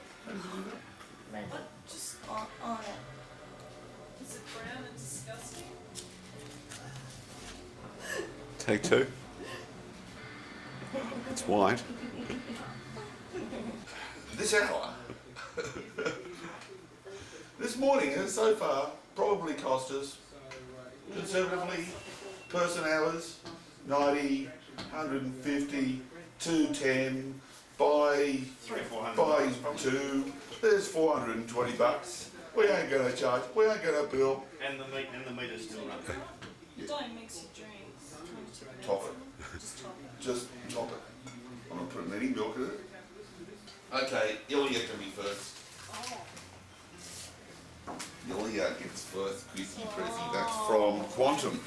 Just on it. Is it brown and disgusting? Take 2. It's white. This hour, this morning has so far probably cost us, conservatively, person hours, 90, 150, 210, buy 300-400 buy bucks, two. There's $420. We ain't gonna charge. We ain't gonna bill. And the meter's still running. Don't mix your drinks. Top it. Just top it. I'm not putting any milk in it. Okay, Ilya can be first. Ilya gets first. Chrissy Prezi. That's from Quantum.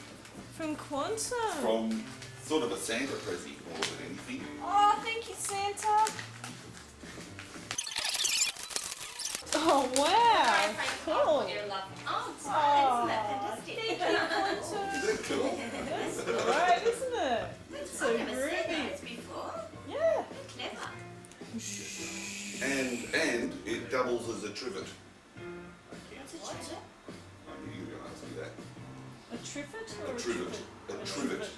From Quantum? From sort of a Santa Prezi more than anything. Oh, thank you, Santa. Oh, wow. Cool. Oh, it's Oh, isn't that fantastic? thank you, Quantum. Is that cool? That's great, isn't it? That's so I've never seen groovy. those before. Yeah. Clever. And it doubles as a trivet. What's a treasure? I knew you were going to ask me that. A trivet or A trivet. A trivet.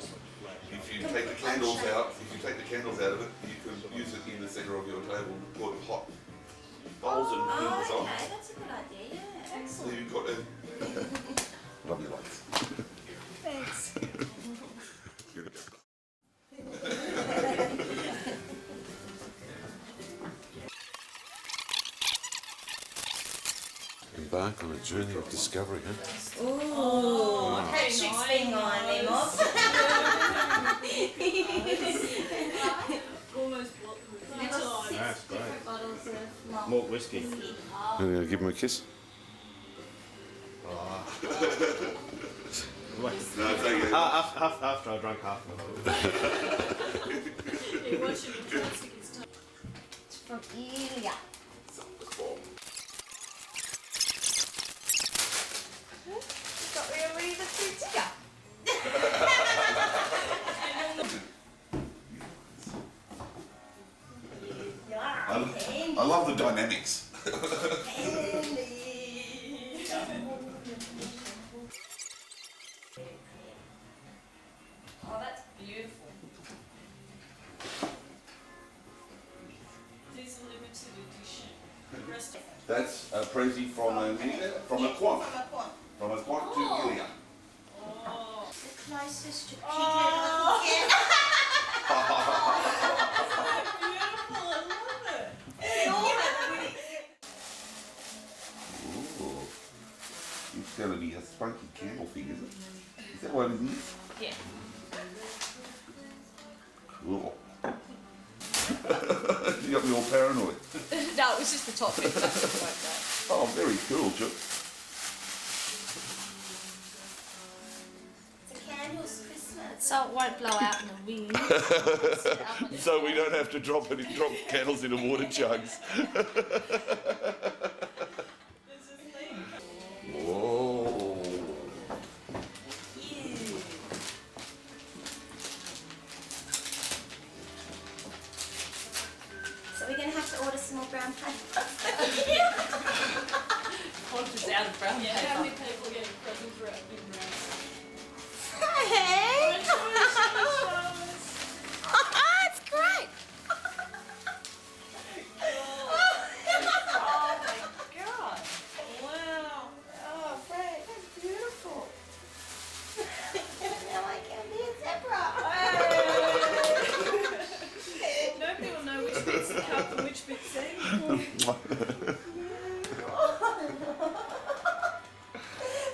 If you take the candles out, of it, you can use it in the centre of your table to put hot bowls and things on. Oh, okay, that's a good idea, yeah. So you've got a love your lights. Thanks. Embark on a journey of discovery, huh? Ooh, Patrick's been on them off. That's great. Bottles of Malt whiskey. I'm going to give him a kiss. After I drank half of it. It's from Ilya. Got me a really good ticker. I love the dynamics. Oh, that's beautiful. These are limited edition. The rest of That's a Prezi from a quant. From a quant to Ilya. The closest to piglet I Ooh. It's going to be a spunky candle thing, is it? Is that what it is? Yeah. Cool. You got me all paranoid. No, it was just the top bit. Like that. Oh, very cool, Chuck. It's a candles Christmas. So it won't blow out in the wind. So we don't have to drop candles into water jugs. Whoa. So we're going to have to order some more brown paper. Qantas out of brown paper. How many people are getting presents wrapped in brown paper? Hey! It's great! Oh my god! Wow! Oh, Frank, that's beautiful. Now I can be a zebra. Nobody will know which bit's the cup and which bit's the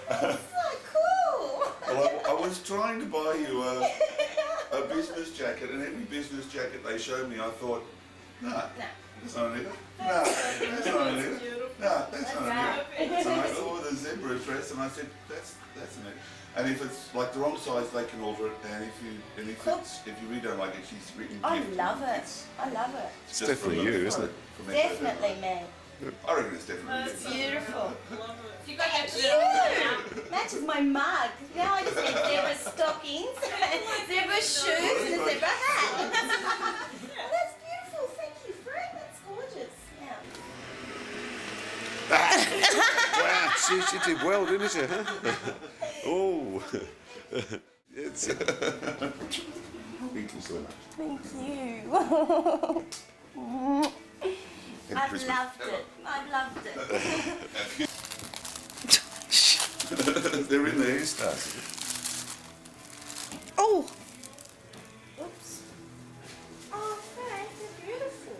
That's so cool. Well, I was trying to buy you a business jacket, and every business jacket they showed me, I thought, nah, that's not it. Nah, that's not it. Nah, that's not it. So I saw the zebra dress, and I said, that's an it. And if it's like the wrong size, they can alter it. And if you really don't like it, she's written. I gift. love it. I love it. It's definitely you, isn't it? Definitely me. I reckon it's definitely you. It's beautiful. You got that Cute! Matches my mug. Now I just need zebra stockings, zebra shoes, and a zebra hat. Oh, that's beautiful. Thank you, Frank. That's gorgeous. Yeah. Wow, she did well, didn't she? Huh? Oh. It's. Thank you so much. Thank you. I've loved it. I've loved it. They're in the hairstyles. Oh! Oops. Oh, Frank, they're beautiful.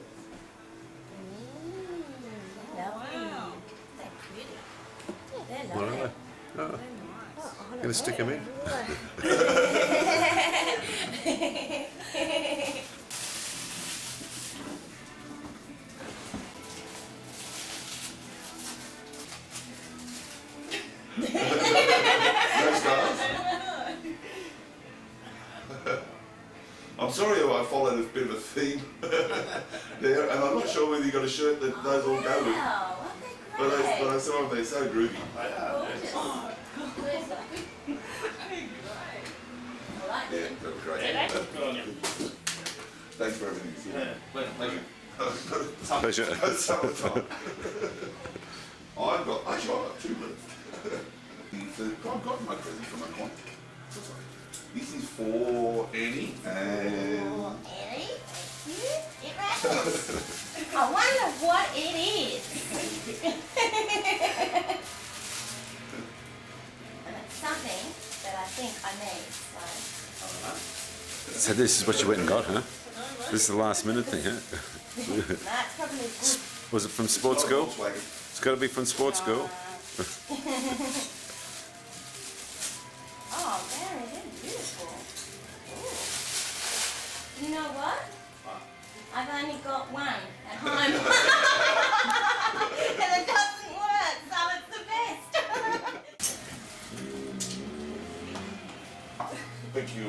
Gonna stick him in? No stars. I'm sorry if I followed a bit of a theme there, and I'm not sure whether you got a shirt that those all go with. But I saw them, they're so groovy. Yeah, that was great. Thanks for everything. Pleasure. Pleasure. Summertime. I've got two left. I've got my present from my client. This is for Annie and... Annie? It rattles. I wonder what it is. And it's something that I think I need, so... So this is what you went and got, huh? This is the last minute thing, huh? No, it's probably good. Was it from sports school? It's got to be from sports school. Oh, Barry, they're beautiful. Ooh. You know what? I've only got one at home. And it doesn't work, so it's the best. Thank you.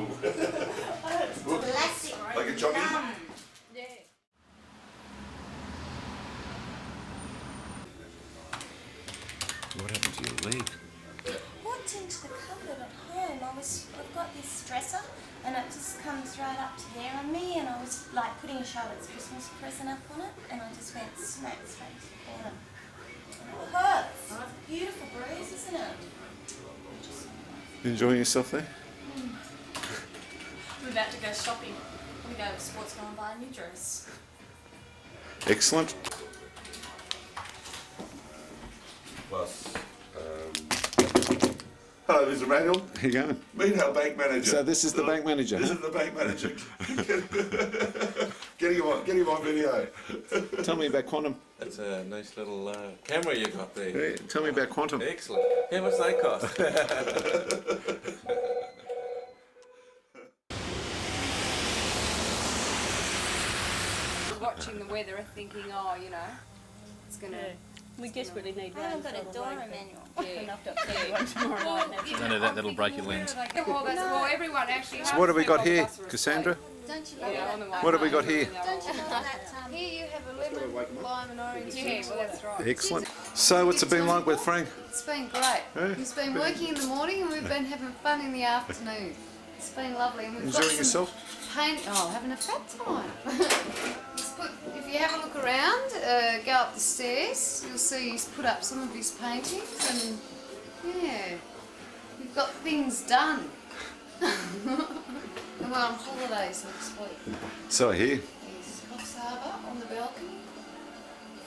Plastic. Like a jockey? Yeah. What happened to your leg? Walked into the cupboard at home. I've got this dresser and it just comes right up to there on me, and I was like putting Charlotte's Christmas present up on it, and I just went smack straight to the corner. And it hurts. It's a beautiful bruise, isn't it? You enjoying yourself there? We're about to go shopping. We go to sports go and buy a new dress. Excellent. Plus, hello, Mr. Manuel. How you going? Meet our bank manager. So this is the bank manager. This is the bank manager. Getting him on video. Tell me about Quantum. That's a nice little camera you got there. Hey, tell me about Quantum. Excellent. How much they cost? Watching the weather, thinking, oh, you know, it's gonna. We desperately need I haven't got a door manual. Enough to upset everyone tomorrow night. Don't do that, that'll break your lens. Well, everyone actually. So what have we got here, Cassandra? Don't you love What have we got here? Don't you love that? Here you have a lemon, lime, and orange. Yeah, well, that's right. Excellent. So what's it been like with Frank? It's been great. Eh? He's been working in the morning and we've been having fun in the afternoon. It's been lovely. And we've got Enjoying some yourself? having a fat time. If you have a look around, go up the stairs, you'll see he's put up some of his paintings, and yeah, we've got things done. And we're on holidays next week. So here. Yes, Coffs Harbour on the balcony,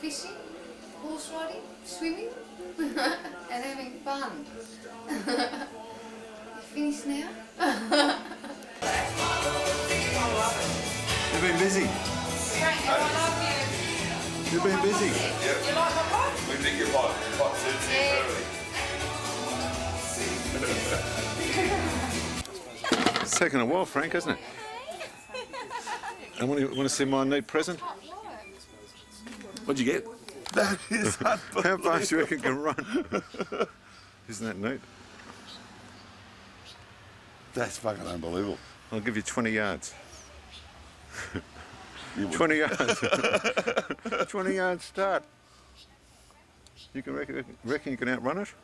fishing, horse riding, swimming, and having fun. You finished now? You've been busy. You've been busy. Yep. You like my pot? We think you're hot. Hot suits early. It's taken a while, Frank, hasn't it? And want to see my neat present? What'd you get? That is unbelievable. How fast do you reckon it can run? Isn't that neat? That's fucking unbelievable. I'll give you 20 yards. 20 yards. 20 yards start. You can reckon you can outrun it?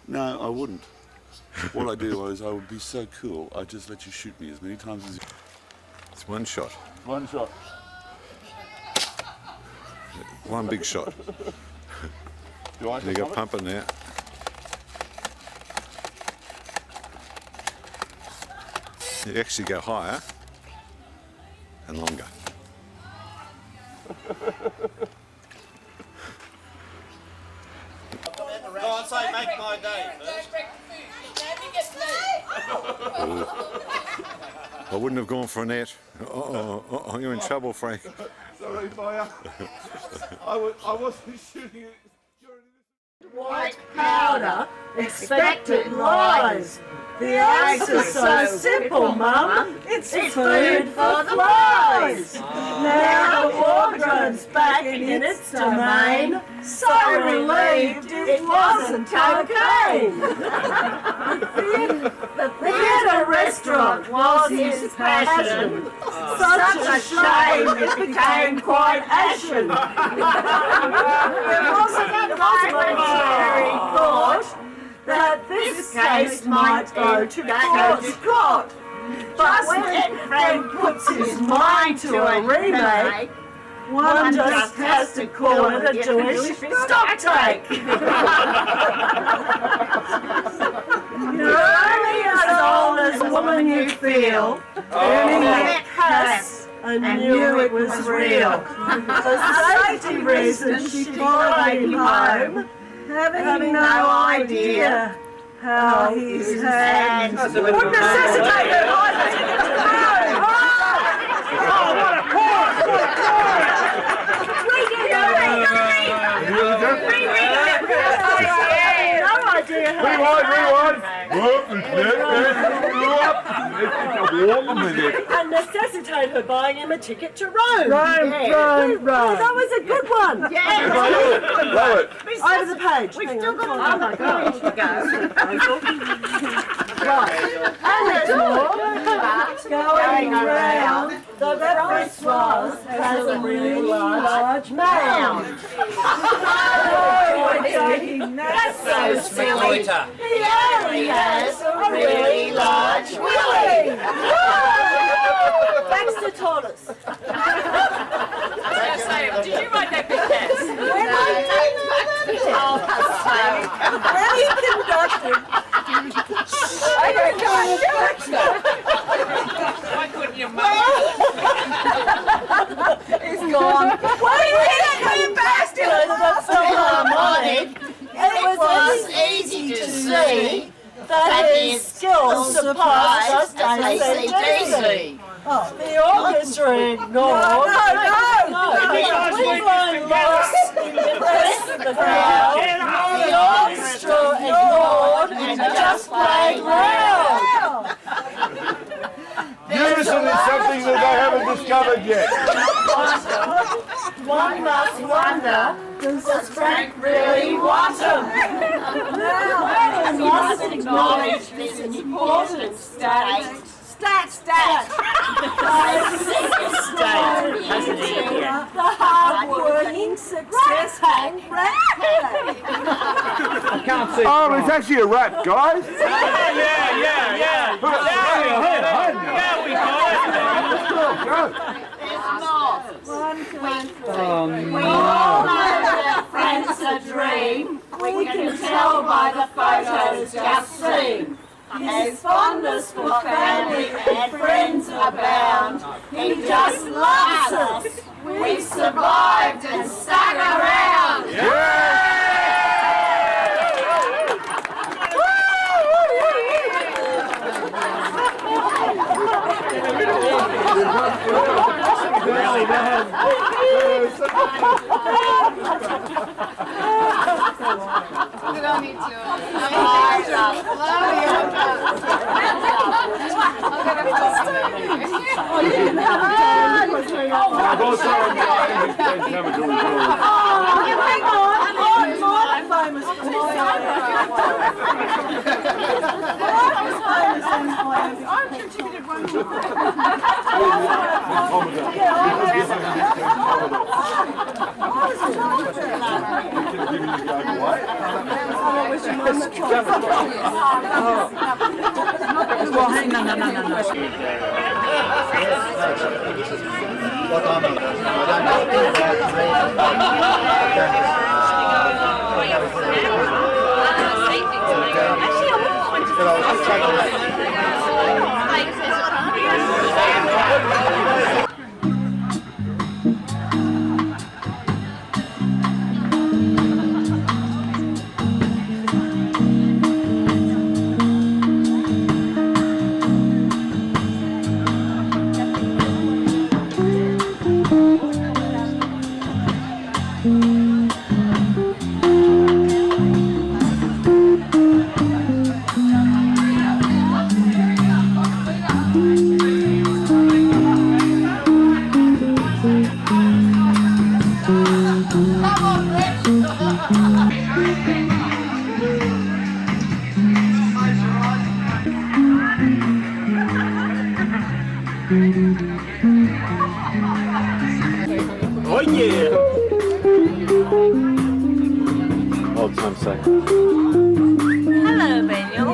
No, I wouldn't. What I do is I would be so cool, I'd just let you shoot me as many times as you... It's one shot. One shot. One big shot. Do I You got pumping now. You actually go higher and longer. Go on, say, make my day first. I wouldn't have gone for a net. Oh, you're in trouble, Frank. Sorry, fire. I wasn't shooting it. White powder, expected lies. The answer's so simple, Mum. It's food for flies. Now the wardrobe's back in its domain. So relieved it wasn't cocaine. The theatre restaurant was his passion. Such a shame it became quite ashen. There wasn't a momentary thought that this case might go to court. But when Frank puts his mind to a remake, one just has to call it a Jewish stocktake. You're only as old as the woman you feel, and met Cass and knew it was real. For safety reasons, she followed him home, having no idea how his hands would necessitate her life. Oh, what a cause! What a cause! No idea how. Rewind! And necessitate her buying him a ticket to Rome. Rome. That was a good one. Yeah. Love it. Over the page. We've still got. Oh my gosh. Right. And there's more. Going round. The breakfast has a really large mound. That's so silly. He only has a really large willy. Thanks to Tortoise. Did you write that big test? Really conducted. Why couldn't you make He's gone. Well, he didn't be bastard, but so harmonic. It was easy to see that his skills surpassed AC/DC. Oh, the orchestra ignored. No. Cleveland lost in the rest of the crowd. The orchestra ignored and just played round. Unison is something that they haven't discovered yet. One must wonder, does Frank really want him? Now, we must acknowledge this important state. Stat. The hard-working, successful rap play. Oh, it's actually a rap, guys. Yeah. We all know that Frank's a dream. We can tell by the photos just seen. His fondness for family and friends abound. He just loves us. We've survived and stuck around. Good on you, Joe. I contributed one more. yeah. Old time say. Hello, Manuel.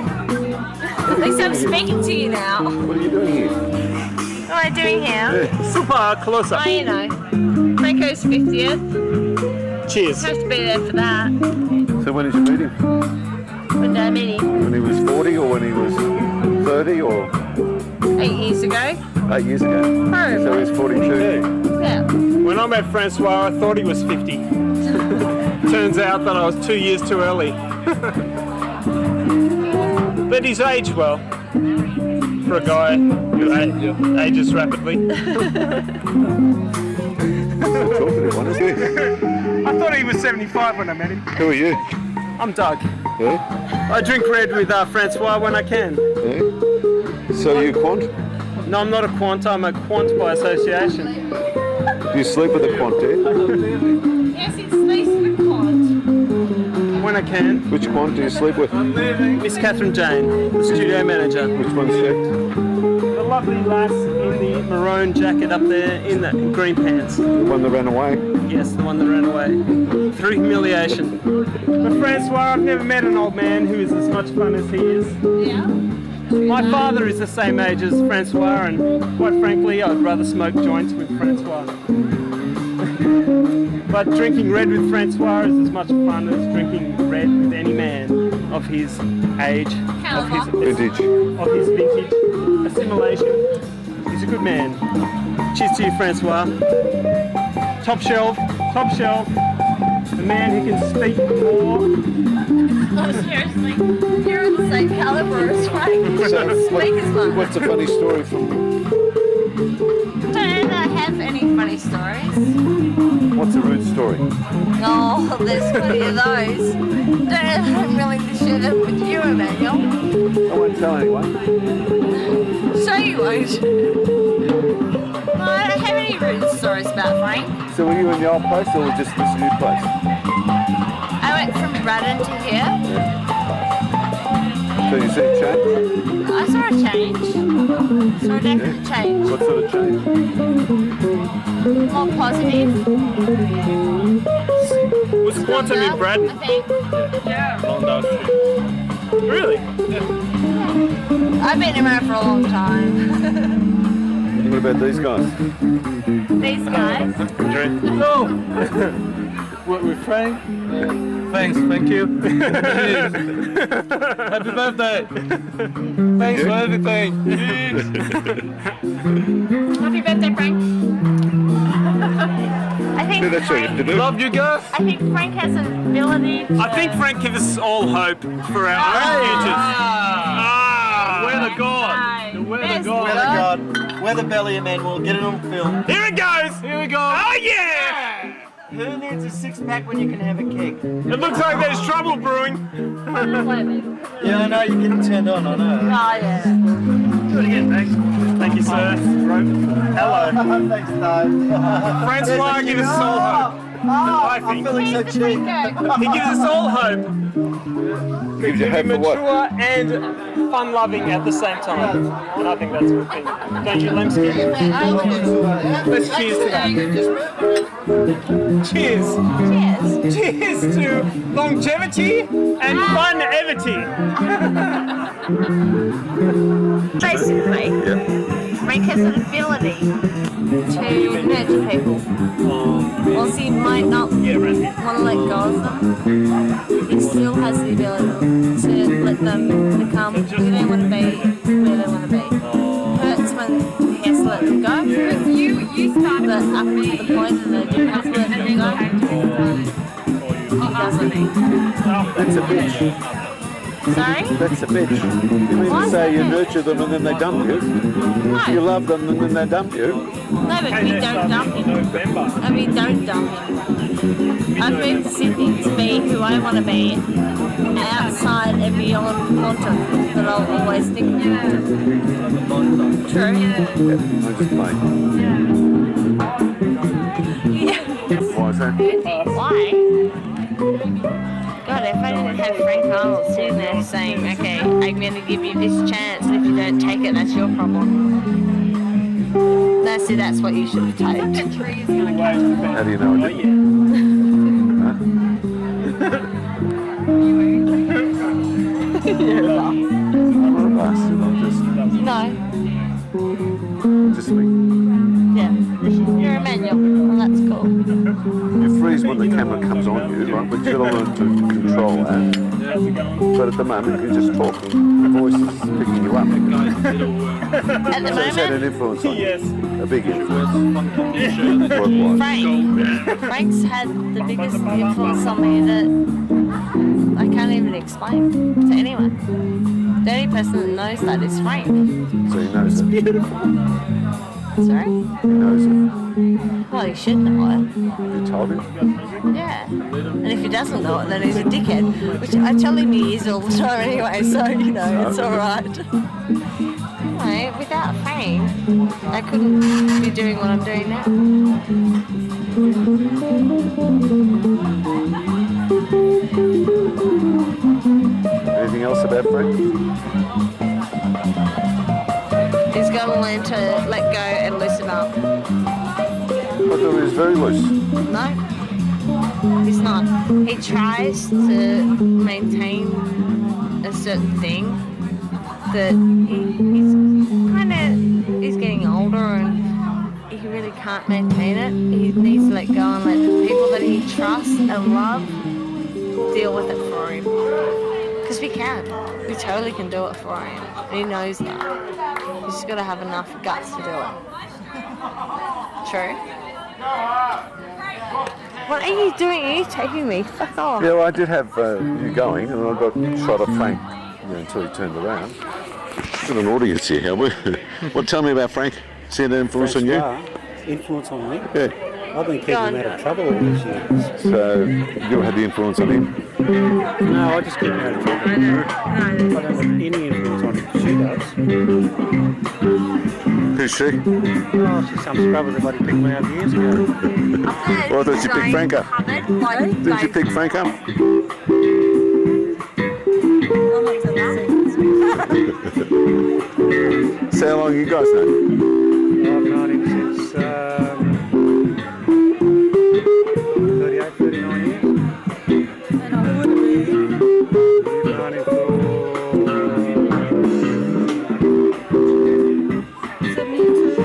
At least I'm speaking to you now. What are you doing here? What am I doing here? Super close up. Oh, you know. Franco's 50th. Cheers. Have to be there for that. So when did you meet him? When did I meet him? When he was 40 or when he was 30 or 8 years ago. 8 years ago? Probably. So he's 42. Yeah. When I met Francois, I thought he was 50. Turns out that I was 2 years too early. But he's aged well for a guy who ages rapidly. Talkative one, isn't he? I thought he was 75 when I met him. Who are you? I'm Doug. Yeah? I drink red with Francois when I can. Yeah? So you quant? No, I'm not a quant, I'm a quant by association. Do you sleep with a quant, do you? Yes, it's nice to quant. When I can. Which quant do you sleep with? Miss Catherine Jane, the studio manager. Which one's she? The lovely lass in the maroon jacket up there in the green pants. The one that ran away? Yes, the one that ran away. Through humiliation. But Francois, I've never met an old man who is as much fun as he is. Yeah? My father is the same age as Francois, and quite frankly, I'd rather smoke joints with Francois. But drinking red with Francois is as much fun as drinking red with any man of his age, of his vintage, assimilation. He's a good man. Cheers to you, Francois. Top shelf, top shelf. The man who can speak more. Oh, seriously. You're in the same caliber as Frank. Speak as much. What's a funny story from Don't I have any funny stories? What's a rude story? Oh, there's plenty of those. Don't I'm willing to share them with you, Emmanuel. I won't tell anyone. So you won't. No, I don't have any rude stories about Frank. So were you in the old place or just this new place? I went from Braddon to here. So you see a change? I saw a change. Saw a definite change. What sort of change? More positive. Was Quantum in Braddon? I think. Yeah. Really? I've been around for a long time. What about these guys? These guys? No! What, with Frank? Thanks, thank you. Happy birthday! Thanks for everything. Happy birthday, Frank. I think Yeah, that's what you have to do. Love you guys. I think Frank has an ability to... I think Frank gives us all hope for our own futures. We're the God. We're the God. We're the belly, Emmanuel. Get it on film. Here it goes. Here we go. Oh, yeah. Who needs a six-pack when you can have a keg? It looks like there's trouble brewing. Yeah, I know. You're getting turned on. I know. Oh, yeah. Do it again, thanks. Thank you, sir. Hello. Thanks, Dave. Francois gives us all hope. I think. I'm feeling so cheap. He gives us all hope. Gives you hope for what? Mature and fun-loving at the same time. And I think that's a good thing. Don't you, Lemsky? Let's cheers to that. Cheers. Cheers. Cheers to longevity and fun-evity. Basically, Frank has an ability to nurture people. Whilst he might not want to let go of them, he still has the ability to let them become who they want to be, where they want to be. Hurts when he has to let them go, but up to the point that they do have to let them go, he doesn't. That's a bitch. Sorry? That's a bitch. You mean to say you nurture them and then they dump you? No. You love them and then they dump you? No, but we don't dump him. I mean, don't dump him. I've moved to Sydney to be who I want to be, outside and beyond quantum, but I'll always stick with quantum. True? Yeah, I'm just playing. Yeah. Why is that? Why? God, if I didn't have Frank Arnold sitting there saying, okay, I'm going to give you this chance, and if you don't take it, that's your problem. No, see, that's what you should have taped. How do you know it? You're a bastard. I'm not a bastard, I'm just me. Yeah. You're a manual, and that's cool. You freeze when the camera comes on you, right? But you've got to learn to control that. But at the moment, you're just talking. The voice is picking you up. At the So it's had an moment, influence on you. A big influence. Frank's had the biggest influence on me that I can't even explain to anyone. The only person that knows that is Frank. So he knows it. Beautiful. Sorry? He knows it. Well, he should know it. You told him? Yeah. And if he doesn't know it, then he's a dickhead. Which I tell him he is all the time anyway, so, you know, it's alright. Anyway, without Frank, I couldn't be doing what I'm doing now. Anything else about Frank? He's got to learn to let go and loosen up. I thought he was very loose. No, he's not. He tries to maintain a certain thing that he's getting older and he really can't maintain it. He needs to let go and let the people that he trusts and loves deal with it for him. Because we can. We totally can do it for him. And he knows that. He's just got to have enough guts to do it. True? What are you doing? Are you taking me? Fuck off. Yeah, well, I did have you going, and I got shot of Frank until he turned around. Got an audience here, have we? Well, tell me about Frank. Has he had an influence on you? Influence on me? Yeah. I've been keeping him out of trouble all these years. So, you had the influence on him? No, I just keep him out of trouble. I don't have any influence on him. She does. Who's she? Oh, she's some scrubber that picked me up years ago. Well, I thought you picked Frank up. Did you pick Frank up? So how long you guys know? I've known him since 38, 39 years. And I would be. You've known him for 72.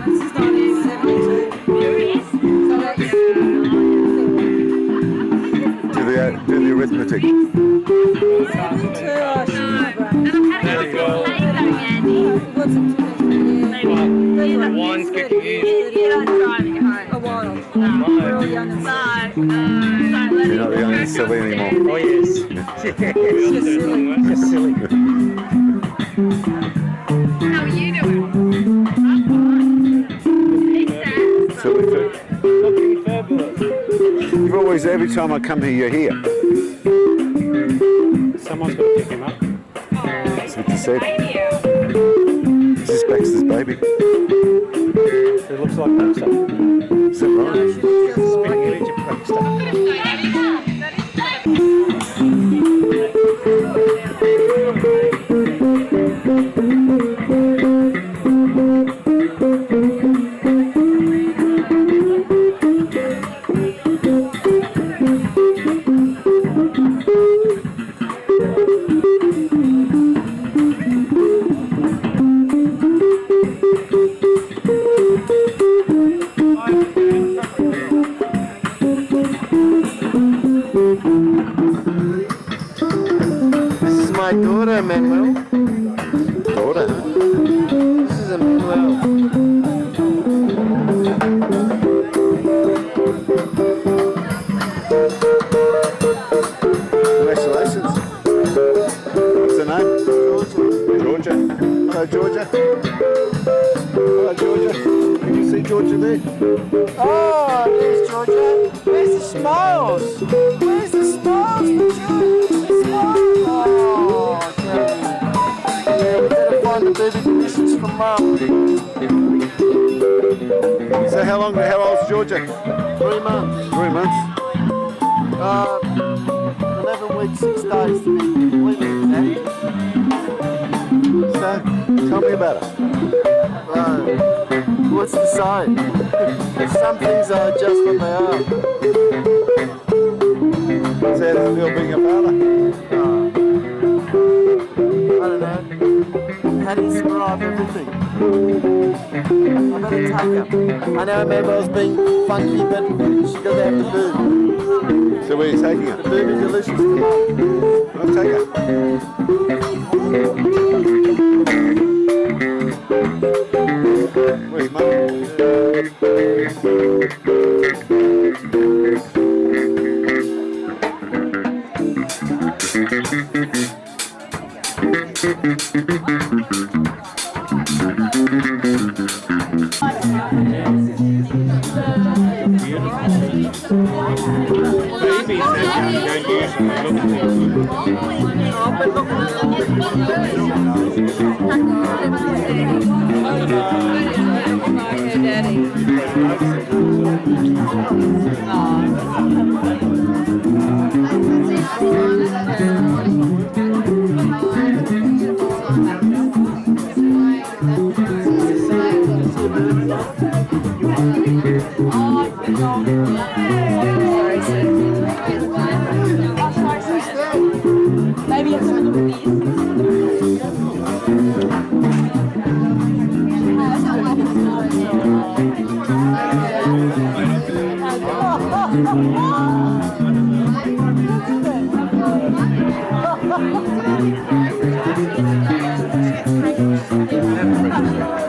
This is 1972. Do the arithmetic. 72, One's 50 years. You're not driving home. A while. We're all young and silly. You're not young and silly anymore. Oh, yes. Just silly. How are you doing? Silly too. You've always, every time I come here, you're here. Someone's got to pick him up. That's what you said. This is Baxter's baby. It looks like Baxter. Is that right? Spinning image of Baxter. This is my daughter, Manuel. Daughter? This is Manuel. Congratulations. What's her name? Georgia. Hello, Georgia. Hello, Georgia. Can you see Georgia there? Oh, there's Georgia. Where's the smiles? Where's the smiles for children? The smiles. Oh, Jamie. Yeah, we better find the baby conditions for Mum. So how old's Georgia? 3 months. 3 months. 11 weeks, 6 days to be completely exact. So, tell me about her. What's to say? Some things are just what they are. So how does it feel being a father? I don't know. How do you describe everything? I better take her. I know Mabel's being funky, but she doesn't have to boo. So where are you taking her? The booby delicious tomorrow. I'll take her. Where's Mum? Babies don't usually look Maybe it's one of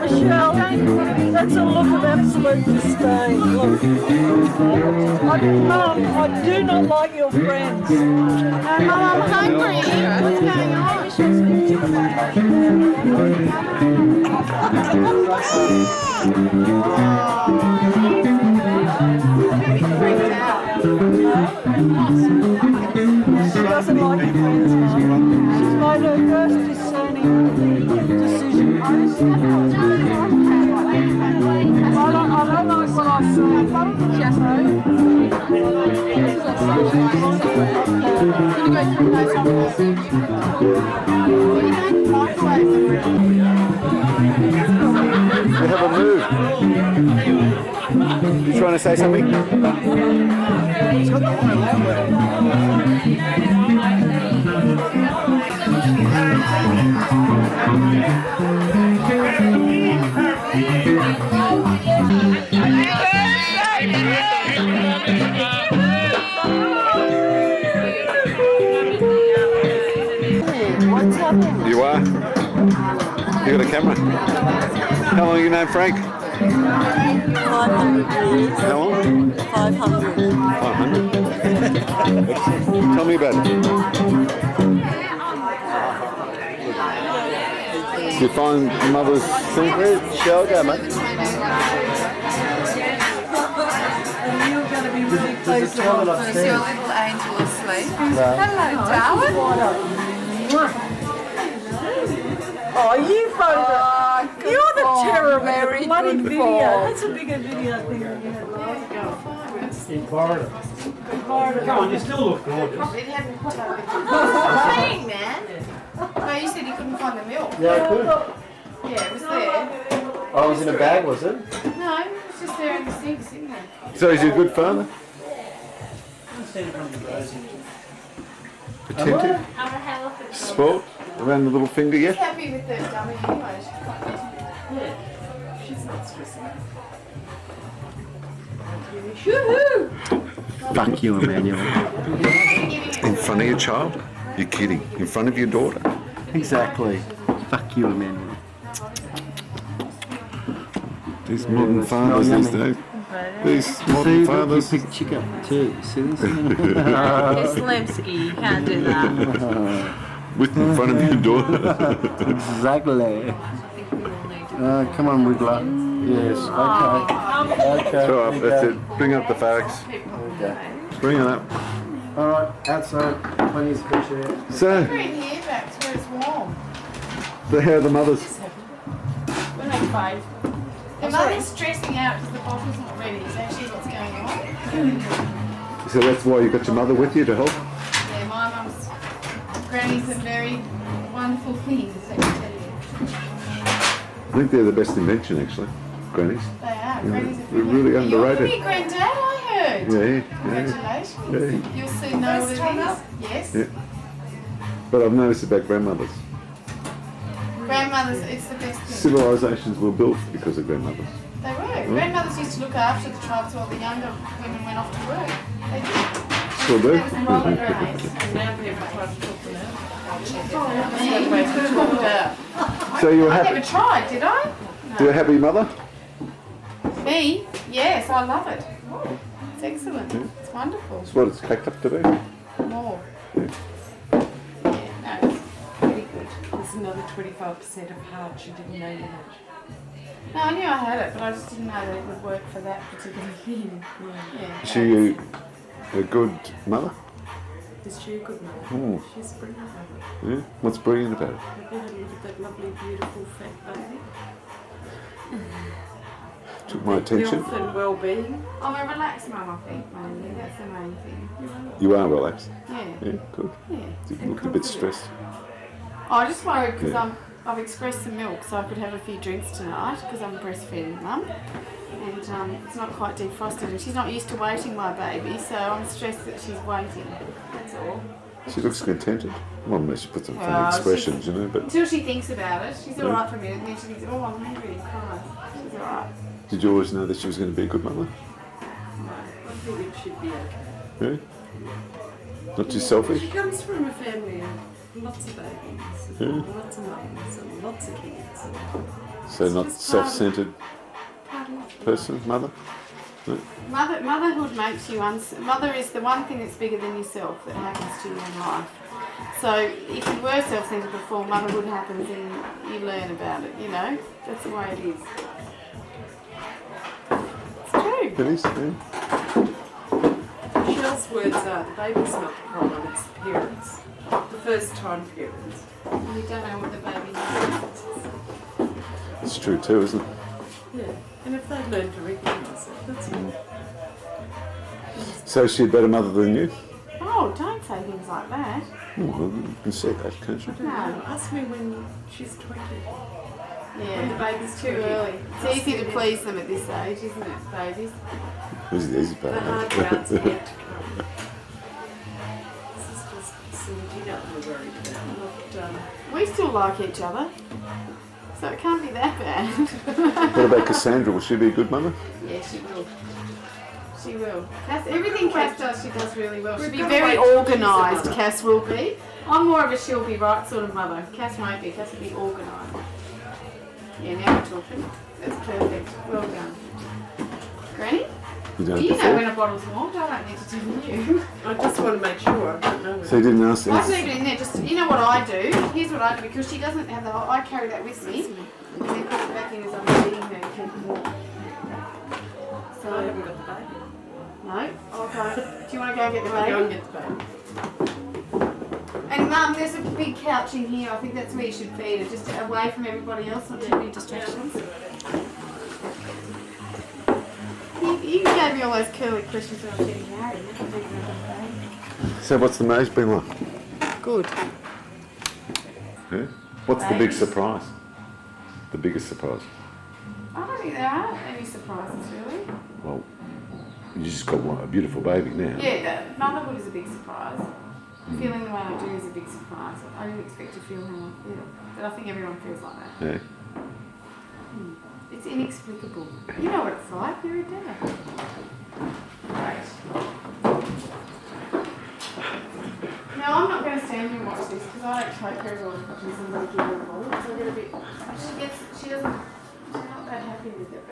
Michelle, that's a look of absolute disdain. Look, Mum, I do not like your friends. Mum, I'm hungry. What's going She doesn't like your friends, Mum. She's made her first discerning decision. I don't like what I see. You have a move. You trying to say something? What's happening? You are? You got a camera? How long have you known Frank? 500 years. How long? 500. 500? Tell me about it. Do you find mother's thing? Show go, mate. And you're going to be really pleased on? Is your little angel asleep? No. Hello, darling. Oh, you photographed. You're the terror of very the bloody good video. fall. That's a bigger video thing than you had last time. in Florida. Come on, you still look gorgeous. It hadn't put up with you. Man. No, you said you couldn't find the milk. Yeah, I could. Yeah, it was there. Oh, it was in a bag, was it? No, it was just there in the sink, sitting there. So is he a good father? Attentive? Sport? Around the little finger She's yet? happy with the dummy anyway. She's quite yeah. She's not stressing. Shoo-hoo! Fuck you, Emmanuel. In front of your child? You're kidding. In front of your daughter? Exactly. Fuck you, Emmanuel. These modern fathers these days. These modern fathers. You picked chick up too. See this? It's Lemsky, you can't do that. With in front of your daughter. Exactly. Come on, Wiggler. Yes, okay. Okay. Throw up, that's it. Bring up the facts. Okay. Bring it up. Alright, outside. Plenty of fresh air. So, We're in here back to where it's warm. how are the mothers? We're like 5. The mother's stressing out because the bottle's not ready. Is actually what's going on. So that's why you got your mother with you to help? Yeah, my mum's granny's a very wonderful thing, let me tell you. I think they're the best invention, actually. Grannies. They are. Yeah, Grannies are they're really You're underrated. your granddad, I heard. Yeah. Congratulations. Yeah. You'll soon know what it is. Yes. Yeah. But I've noticed about grandmothers. Grandmothers, it's the best thing. Civilizations were built because of grandmothers. They were. Grandmothers used to look after the tribes while the younger women went off to work. They did. Still do. There was roller grades. And now people try to talk to them. So you were I happy? never tried, did I? Do you a happy mother? Me? Yes, I love it. It's excellent. It's wonderful. That's what it's cracked up to be. More. Yeah. No, it's pretty good. There's another 25% of heart you didn't know you had. No, I knew I had it, but I just didn't know that it would work for that particular thing. Yeah. Is she a good mother? Is she a good mother? Hmm. She's brilliant. Yeah. What's brilliant about it? Have you had a look at that lovely, beautiful, fat baby? Took my attention. Health and well-being. I'm a relaxed mum, I think, mainly. That's the main thing. You are relaxed. Yeah. Yeah, good. Yeah. You looked a bit stressed. I just worried because Yeah. I've expressed some milk so I could have a few drinks tonight because I'm a breastfeeding mum. And it's not quite defrosted and she's not used to waiting my baby, so I'm stressed that she's waiting. That's all. She looks contented. Well, unless she puts some funny Well, expressions, you know, but... Until she thinks about it, she's Yeah. alright for a minute and then she thinks, oh, I'm hungry and cries. She's alright. Did you always know that she was going to be a good mother? I think it should be okay. Yeah? Not too selfish? She comes from a family of lots of babies, Yeah. lots of mums and lots of kids. So not just part of- self-centered person, mother? No? Motherhood makes you mother is the one thing that's bigger than yourself that happens to you in life. So if you were self-centered before, motherhood happens and you learn about it, you know? That's the way it is. It's true. It is, yeah. Michelle's words are, the baby's not the problem, it's the parents. The first time parents. You don't know what the baby needs. It's true too, isn't it? Yeah, and if they learn to recognise it, that's all. So is she a better mother than you? Oh, don't say things like that. Oh, well, you can say that, can't you? No. Ask me when she's 20. Yeah, When the baby's too 20. early. It's easy to please them at this age, isn't it, babies? Who's the easy part? The hard round's yet to come. This is just something we're worried about, not We still like each other, so it can't be that bad. What about Cassandra? Will she be a good mother? Yeah, she will. She will. Everything Cass does, she does really well. She'll be We've got very to wait till she's a organised, mother. Cass will be. I'm more of a she'll be right sort of mother. Cass won't be. Cass will be organised. Yeah, now we're talking. That's perfect. Well done. Granny? You Well, don't you know before? when a bottle's warmed. I don't need to tell you. I just want to make sure. I don't know. So you didn't ask I leave it in there. Just you know what I do. Here's what I do because she doesn't have the whole. I carry that with me, and then put it back in as I'm feeding her to keep it warm. So I haven't got the baby. no. I'll go. Do you want to go and get the I'll baby? go and get the baby. And Mum, there's a big couch in here. I think that's where you should feed her, just away from everybody else, not too many distractions. You gave me all those curly questions when I was getting married. I don't think I'm okay. So what's the marriage been like? Good. Yeah? What's the big surprise? The biggest surprise? I don't think there are any surprises really. Well, you just got a beautiful baby now. Yeah, motherhood is a big surprise. Feeling the way I do is a big surprise. I didn't expect to feel how I feel, but I think everyone feels like that. Yeah. It's inexplicable. You know what it's like. You're a dad. Right. Now I'm not going to stand here and watch this because I don't take her all watching somebody give her a ball. So I get a bit. She doesn't. She's not that happy with it.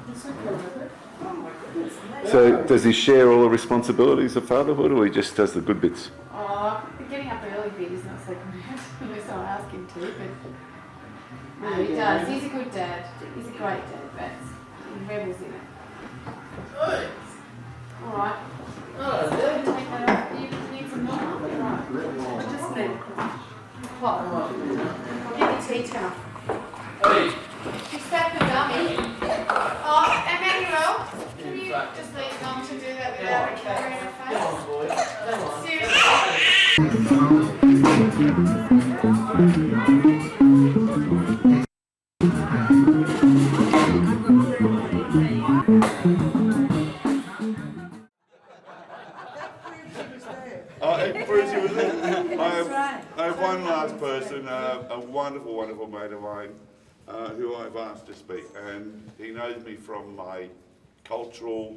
It's okay with it. Oh my goodness. So does he share all the responsibilities of fatherhood, or he just does the good bits? Oh, the getting up early bit is not so good, unless I ask him to, but no, he does. He's a good dad. He's a great dad, but he rebels in it. Alright. Take that off. You need some milk? Right. I just need hot. I'll get the tea towel. She's back the dummy. Oh, Emmanuel, can you just leave Mum to do that without a camera in her face? Seriously? Bruce, was there. I have one last person, a wonderful, wonderful mate of mine, who I've asked to speak, and he knows me from my cultural,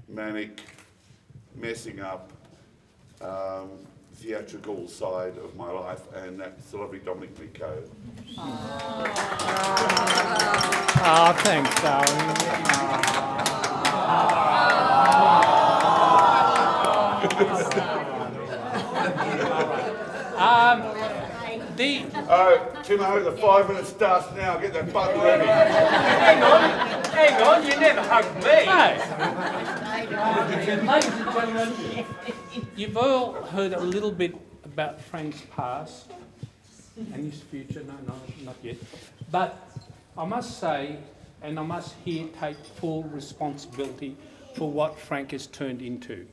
manic, messing up, theatrical side of my life, and that's the lovely Dominic Rico. Oh, thanks, darling. Timo, the 5 minutes starts now. Get that button ready. Hang on, you never hugged me. Ladies and gentlemen, you've all heard a little bit about Frank's past and his future. No, not yet. But I must say, and I must here take full responsibility for what Frank has turned into.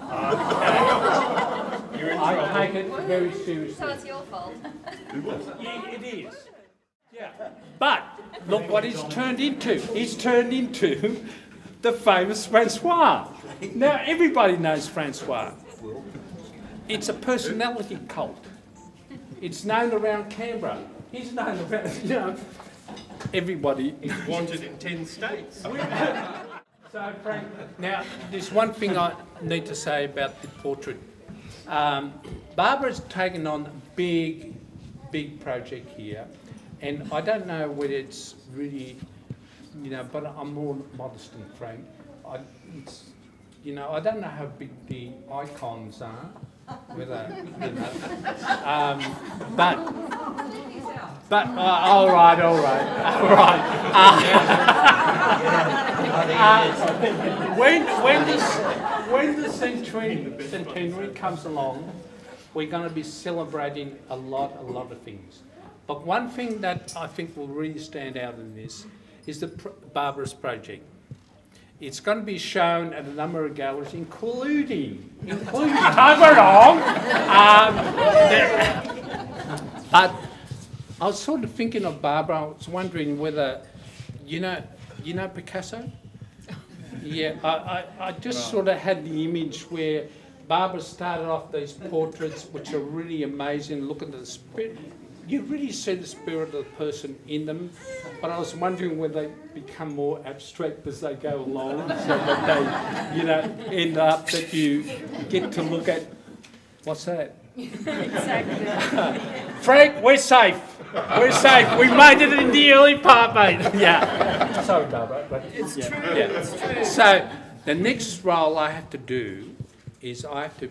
I take it very seriously. So it's your fault. Yeah, it is. Yeah. But look what he's turned into. He's turned into the famous Francois. Now everybody knows Francois. It's a personality cult. It's known around Canberra. He's known around, everybody. He's wanted in 10 states. So, Frank, now, there's one thing I need to say about the portrait. Barbara's taken on a big project here, and I don't know whether it's really, but I'm more modest than Frank. I don't know how big the icons are, whether, but all right. When the centenary comes along, we're going to be celebrating a lot of things. But one thing that I think will really stand out in this is the Barbara's project. It's going to be shown at a number of galleries, including come along. But I was sort of thinking of Barbara. I was wondering whether, you know Picasso? Yeah, I just sort of had the image where Barbara started off these portraits, which are really amazing. Look at the spirit. You really see the spirit of the person in them. But I was wondering whether they become more abstract as they go along, so that they, end up that you get to look at, what's that? Exactly. Frank, we're safe. We're safe. We made it in the early part, mate. Yeah. Sorry, Barbara, but it's true. Yeah. It's true. So the next role I have to do is I have to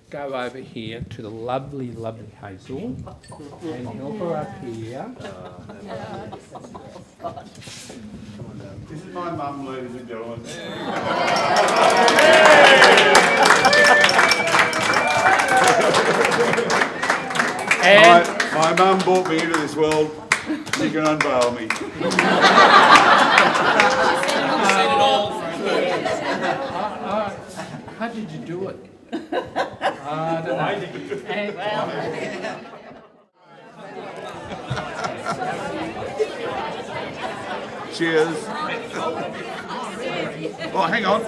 go over here to the lovely Hazel and help her up here. This is my mum, ladies and gentlemen. My mum brought me into this world. She can unveil me. How did you do it? I don't know. Cheers. Oh, hang on.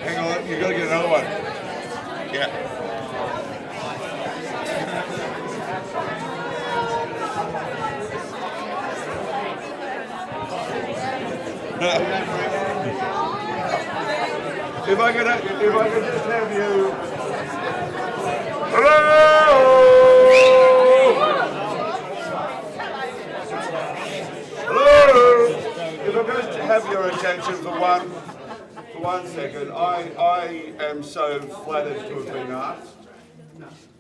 Hang on, you've got to get another one. Yeah. If I could just have you. Hello! Hello! If I could just have your attention for one second. I am so flattered to have been asked.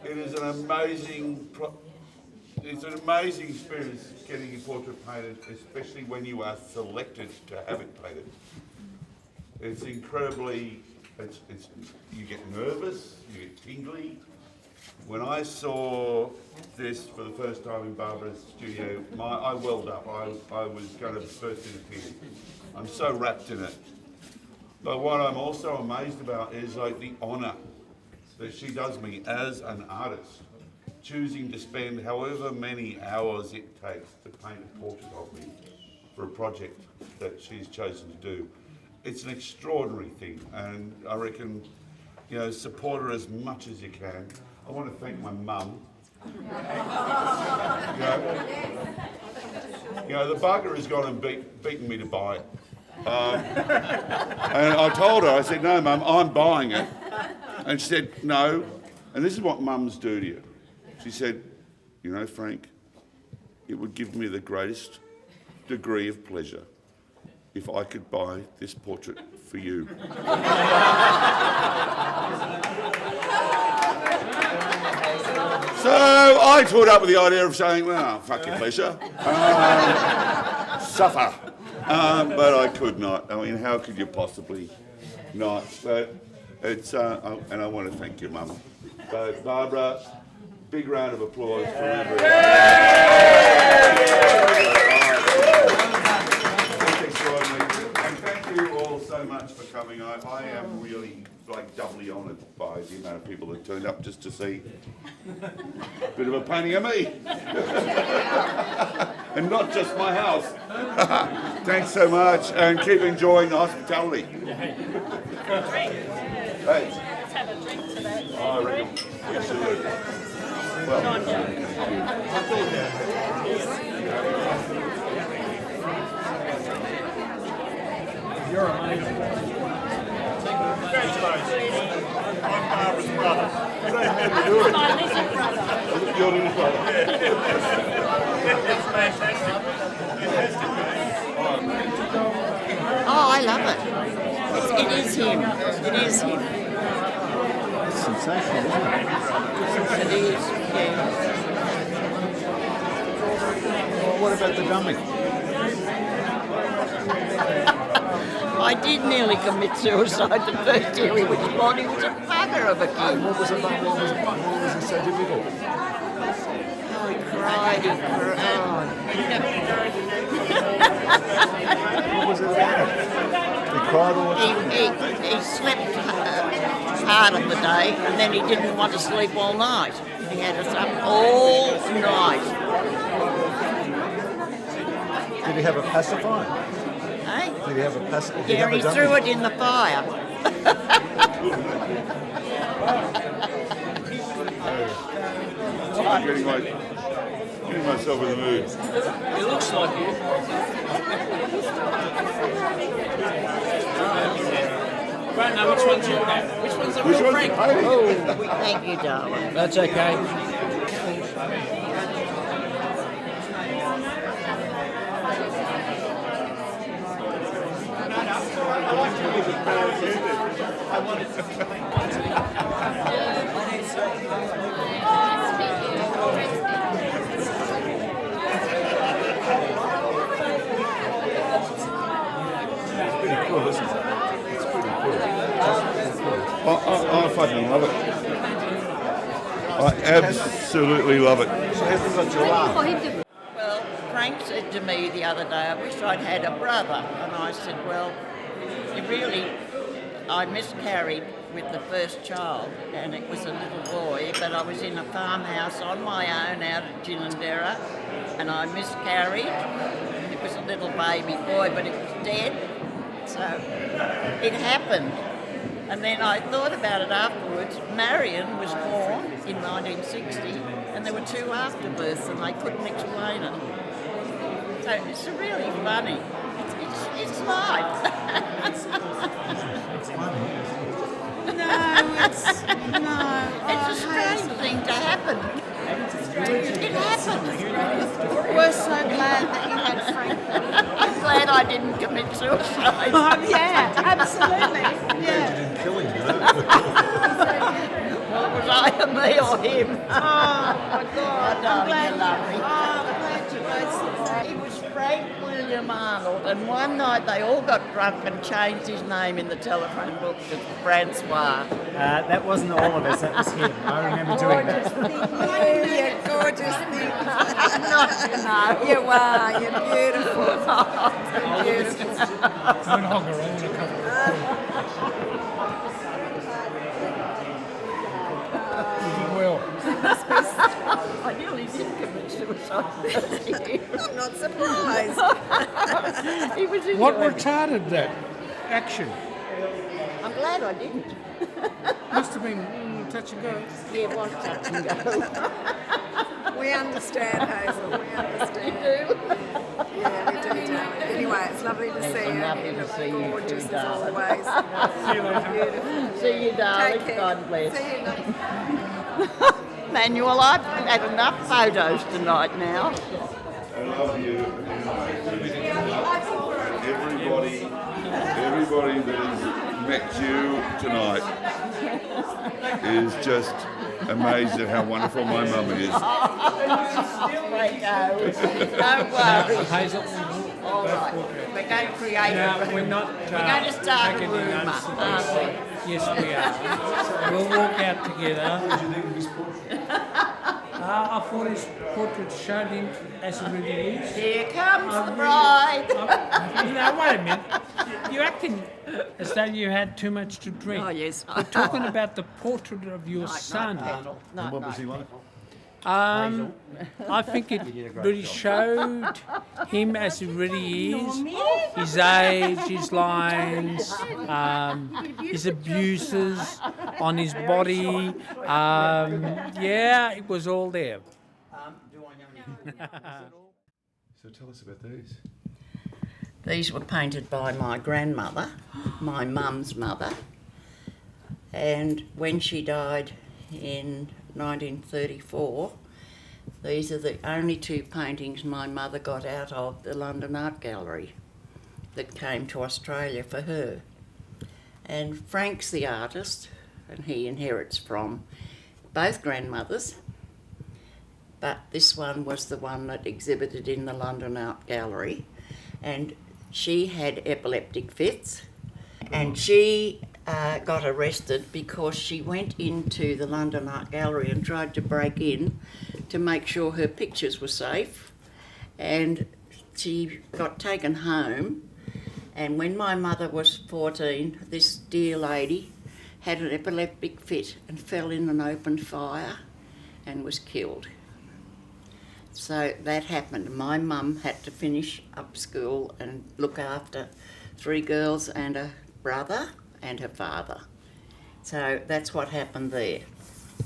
It is an amazing experience getting your portrait painted, especially when you are selected to have it painted. It's incredibly, you get nervous, you get tingly. When I saw this for the first time in Barbara's studio, I welled up. I was going to burst into tears. I'm so wrapped in it. But what I'm also amazed about is like the honour that she does me as an artist, choosing to spend however many hours it takes to paint a portrait of me for a project. that she's chosen to do. It's an extraordinary thing, and I reckon, you know, support her as much as you can. I want to thank my mum. You know, the bugger has gone and beaten me to buy it. And I told her, I said, no, Mum, I'm buying it. And she said, no. And this is what mums do to you. She said, you know, Frank, it would give me the greatest degree of pleasure if I could buy this portrait for you. So I toured up with the idea of saying, well, fuck your pleasure. Suffer. But I could not. I mean, how could you possibly not? But it's, and I want to thank your mum. So, Barbara, big round of applause for remembering. That's extraordinary. And thank you all so much for coming. I am really, like, doubly honoured by the amount of people that turned up just to see a bit of a painting of me. And not just my house. Thanks so much, and keep enjoying the hospitality. Thanks. Let's have a drink to that. I reckon we should. Well, You're amazing. Congratulations. I'm Barbara's brother. Same man to do it. My little brother. Your little brother. It's fantastic. Fantastic, mate. Oh, I love it. It is him. It is him. It's sensational, isn't it? It is, yeah. Well, what about the dummy? I did nearly commit suicide the first year he was born. He was a bugger of a kid. What was it so difficult? Oh, he cried. What was it about? He cried all the time? He slept hard of the day, and then he didn't want to sleep all night. He had us up all night. Did he have a pacifier? Eh? Did he have a pacifier? Yeah, he threw it in the fire. Getting myself in the mood. It looks like it. Right now, which one's your dad? Which one's the real Frank? Oh, thank you, darling. That's okay. I fucking love it. I absolutely love it. Well, Frank said to me the other day, I wish I'd had a brother. And I said, well, I miscarried with the first child, and it was a little boy, but I was in a farmhouse on my own out at Ginninderra, and I miscarried. It was a little baby boy, but it was dead. So it happened. And then I thought about it afterwards. Marion was born in 1960, and there were two afterbirths, and they couldn't explain it. So it's really funny. It's life. It's a strange thing to happen. It happened. We're so glad that you had Frank. I'm glad I didn't commit suicide. Yeah, absolutely. Yeah. Well, was I me or him? Oh my God! I'm glad you love me. Oh, I'm glad you both. He was Frank William Arnold, and one night they all got drunk and changed his name in the telephone book to Francois. That wasn't all of us, that was him. I remember doing that. You're gorgeous thing. Not to know. You are. You're beautiful. Beautiful. Don't hog around a couple of well. I nearly did commit suicide. I'm not surprised. He was enjoying What it. retarded that action? I'm glad I didn't. Must have been touch and go. Yeah, it was touch and go. We understand, Hazel. We understand. You do? Yeah, we do, darling. Anyway, it's lovely to see you. Lovely You to look see you gorgeous too, as darling. always. See you later. See you, darling. Take care. God bless. See you. Manuel, I've had enough photos tonight now. I love you. Everybody that has met you tonight is just amazed at how wonderful my mum is. Don't worry. Hazel. All right. We're going to create No, we're not. We're going to start a taking any rumour, notice of aren't this. we? Yes, we are. We'll walk out together. What did you think of his portrait? I thought his portrait showed him as he really is. Here comes the bride. Wait a minute. You're acting as though you had too much to drink. Oh, yes. We're talking about the portrait of your son. And what was he like? I think it really showed him as he really is. His age, his lines, his abuses on his body. Yeah, it was all there. So tell us about these. These were painted by my grandmother, my mum's mother, and when she died in 1934, these are the only two paintings my mother got out of the London Art Gallery that came to Australia for her. And Frank's the artist, and he inherits from both grandmothers, but this one was the one that exhibited in the London Art Gallery, and she had epileptic fits, and she got arrested because she went into the London Art Gallery and tried to break in to make sure her pictures were safe, and she got taken home. And when my mother was 14, this dear lady had an epileptic fit and fell in an open fire and was killed. So that happened. My mum had to finish up school and look after 3 girls and a brother and her father. So that's what happened there.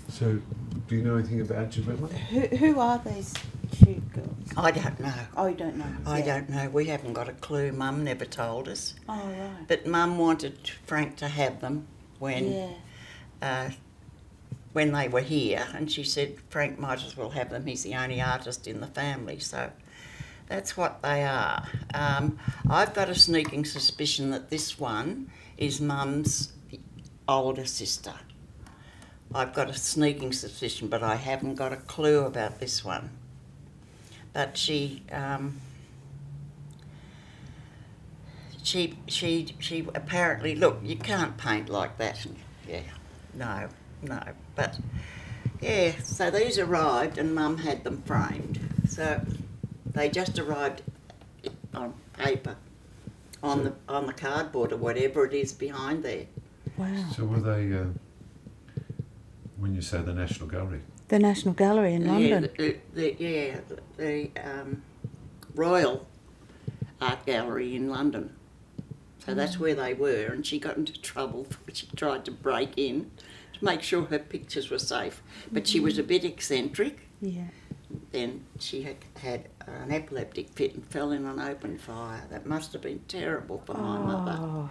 So, do you know anything about Ginevra? Who are these 2 girls? I don't know. Oh, you don't know? I don't know. We haven't got a clue. Mum never told us. Oh, right. But Mum wanted Frank to have them when they were here, and she said Frank might as well have them. He's the only artist in the family, so that's what they are. I've got a sneaking suspicion that this one is Mum's older sister. I've got a sneaking suspicion, but I haven't got a clue about this one. But she apparently, look, you can't paint like that. Yeah, no. But yeah, so these arrived and Mum had them framed. So they just arrived on paper, on the cardboard or whatever it is behind there. Wow. So were they, when you say the National Gallery? The National Gallery in London. The Royal Art Gallery in London. So that's where they were, and she got into trouble. She tried to break in to make sure her pictures were safe, but she was a bit eccentric. Yeah. Then she had an epileptic fit and fell in an open fire. That must have been terrible for my mother. Oh,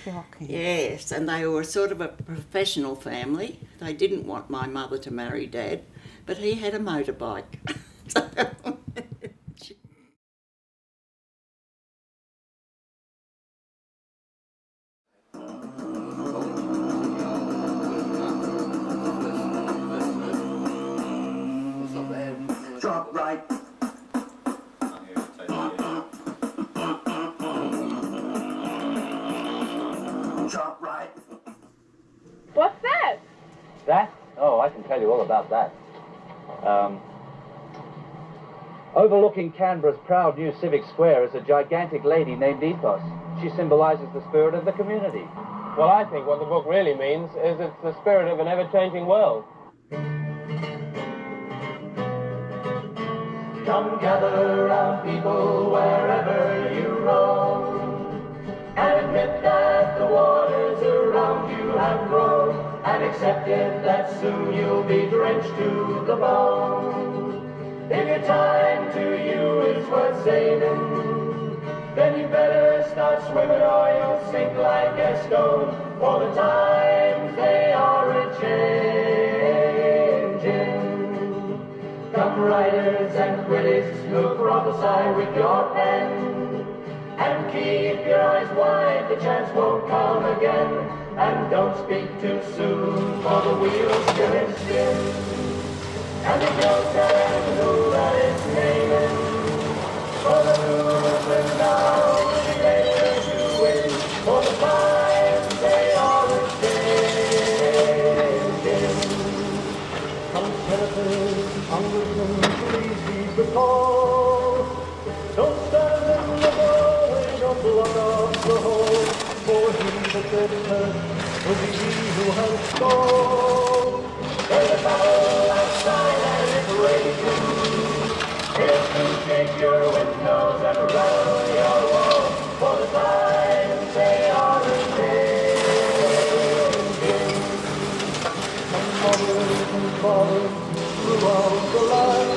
shocking. Yes, and they were sort of a professional family. They didn't want my mother to marry Dad, but he had a motorbike. Drop right. Drop right. What's that? That? Oh, I can tell you all about that. Overlooking Canberra's proud new civic square is a gigantic lady named Ethos. She symbolises the spirit of the community. Well, I think what the book really means is it's the spirit of an ever-changing world. Come gather round, people, wherever you roam. accepted that soon you'll be drenched to the bone. If your time to you is worth saving, then you better start swimming or you'll sink like a stone. For the times they are a-changing. Come writers and critics who prophesy with your pen, and keep your eyes wide, the chance won't come again. And don't speak too soon, for the wheel's still in spin. And the girls tell who that is naming, for the movement now will be later to win. For the times they are a-changing. Come senators, congressmen, please heed the call. Don't stand in the doorway, don't block up the hole. For he that gets hurt will be he who has stalled. There's a battle outside and it's raging. If you shake your windows and rattle your walls, for the times they are a-changing. Some mothers and fathers throughout the land,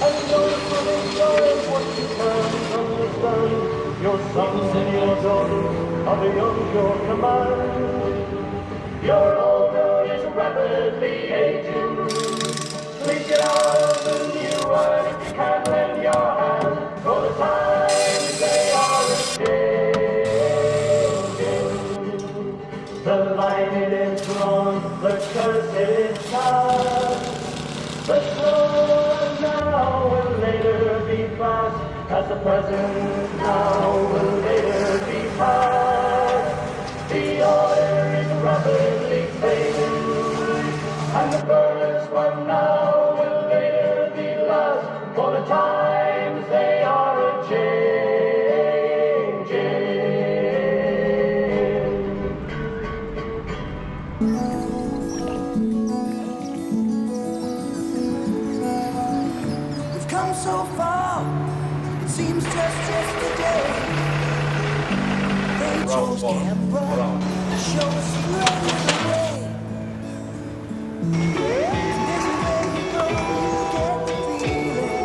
and those who enjoy what you can't understand. Your sons and your daughters are beyond your command. Your old road is rapidly aging. Please get out of the new one if you can lend your hand. For the times they are a-changing. The line it is drawn, the curse it is cast. The slow now will later be fast, as the present now will later be past. The order is rapidly fading, and the first one now will later be last. For the times they are We've come so far, it seems just yesterday. They chose Canberra to show us the way. Anywhere you go, you get the feeling.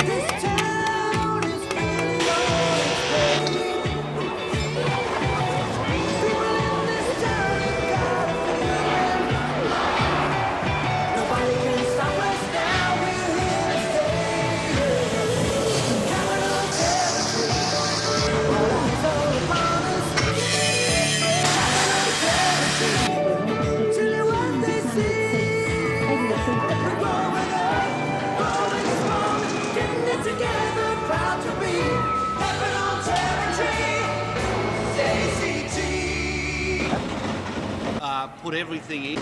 This town is really on its way. People in this town have got a feeling. Nobody can stop us now, we're here to stay. Capital territory, all eyes are upon us. Tell you what they see. We're growing up, growing strong, getting it together, proud to be capital territory. ACT. Put everything in.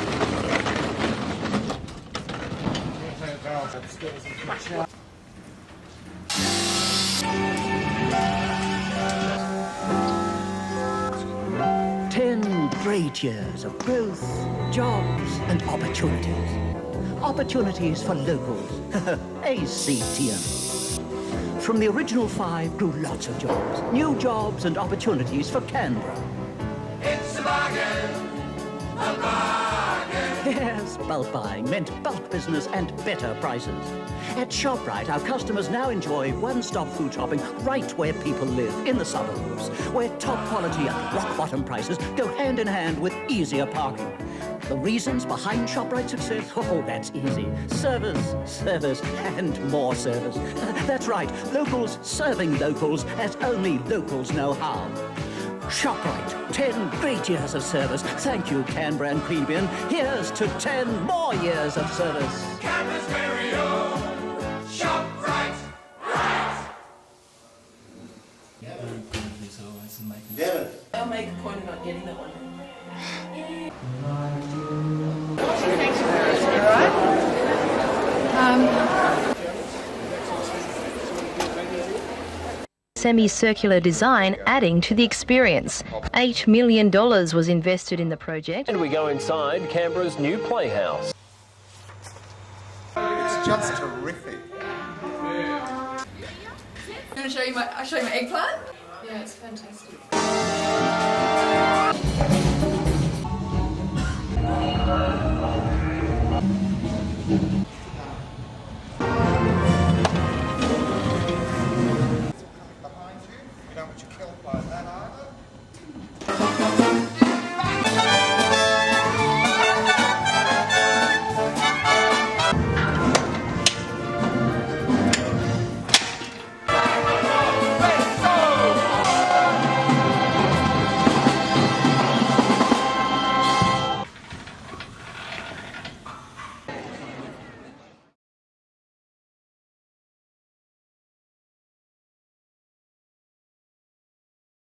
Great years of growth, jobs, and opportunities. Opportunities for locals. ACTM. From the original 5 grew lots of jobs, new jobs and opportunities for Canberra. It's a bargain, a bargain. Yes, bulk buying meant bulk business and better prices. At ShopRite, our customers now enjoy one-stop food shopping right where people live, in the suburbs, where top quality and rock-bottom prices go hand in hand with easier parking. The reasons behind ShopRite's success? Oh, that's easy. Service, service, and more service. That's right, locals serving locals as only locals know how. ShopRite, 10 great years of service. Thank you, Canberra and Queanbeyan. Here's to 10 more years of service. Canberra's very own ShopRite, right. Devin. I'll make a point of not getting that one. Semicircular design adding to the experience. $8 million was invested in the project. And we go inside Canberra's new playhouse. It's just terrific. You want to show you I'll show you my eggplant? Yeah, it's fantastic. don't want your kilt blown that high.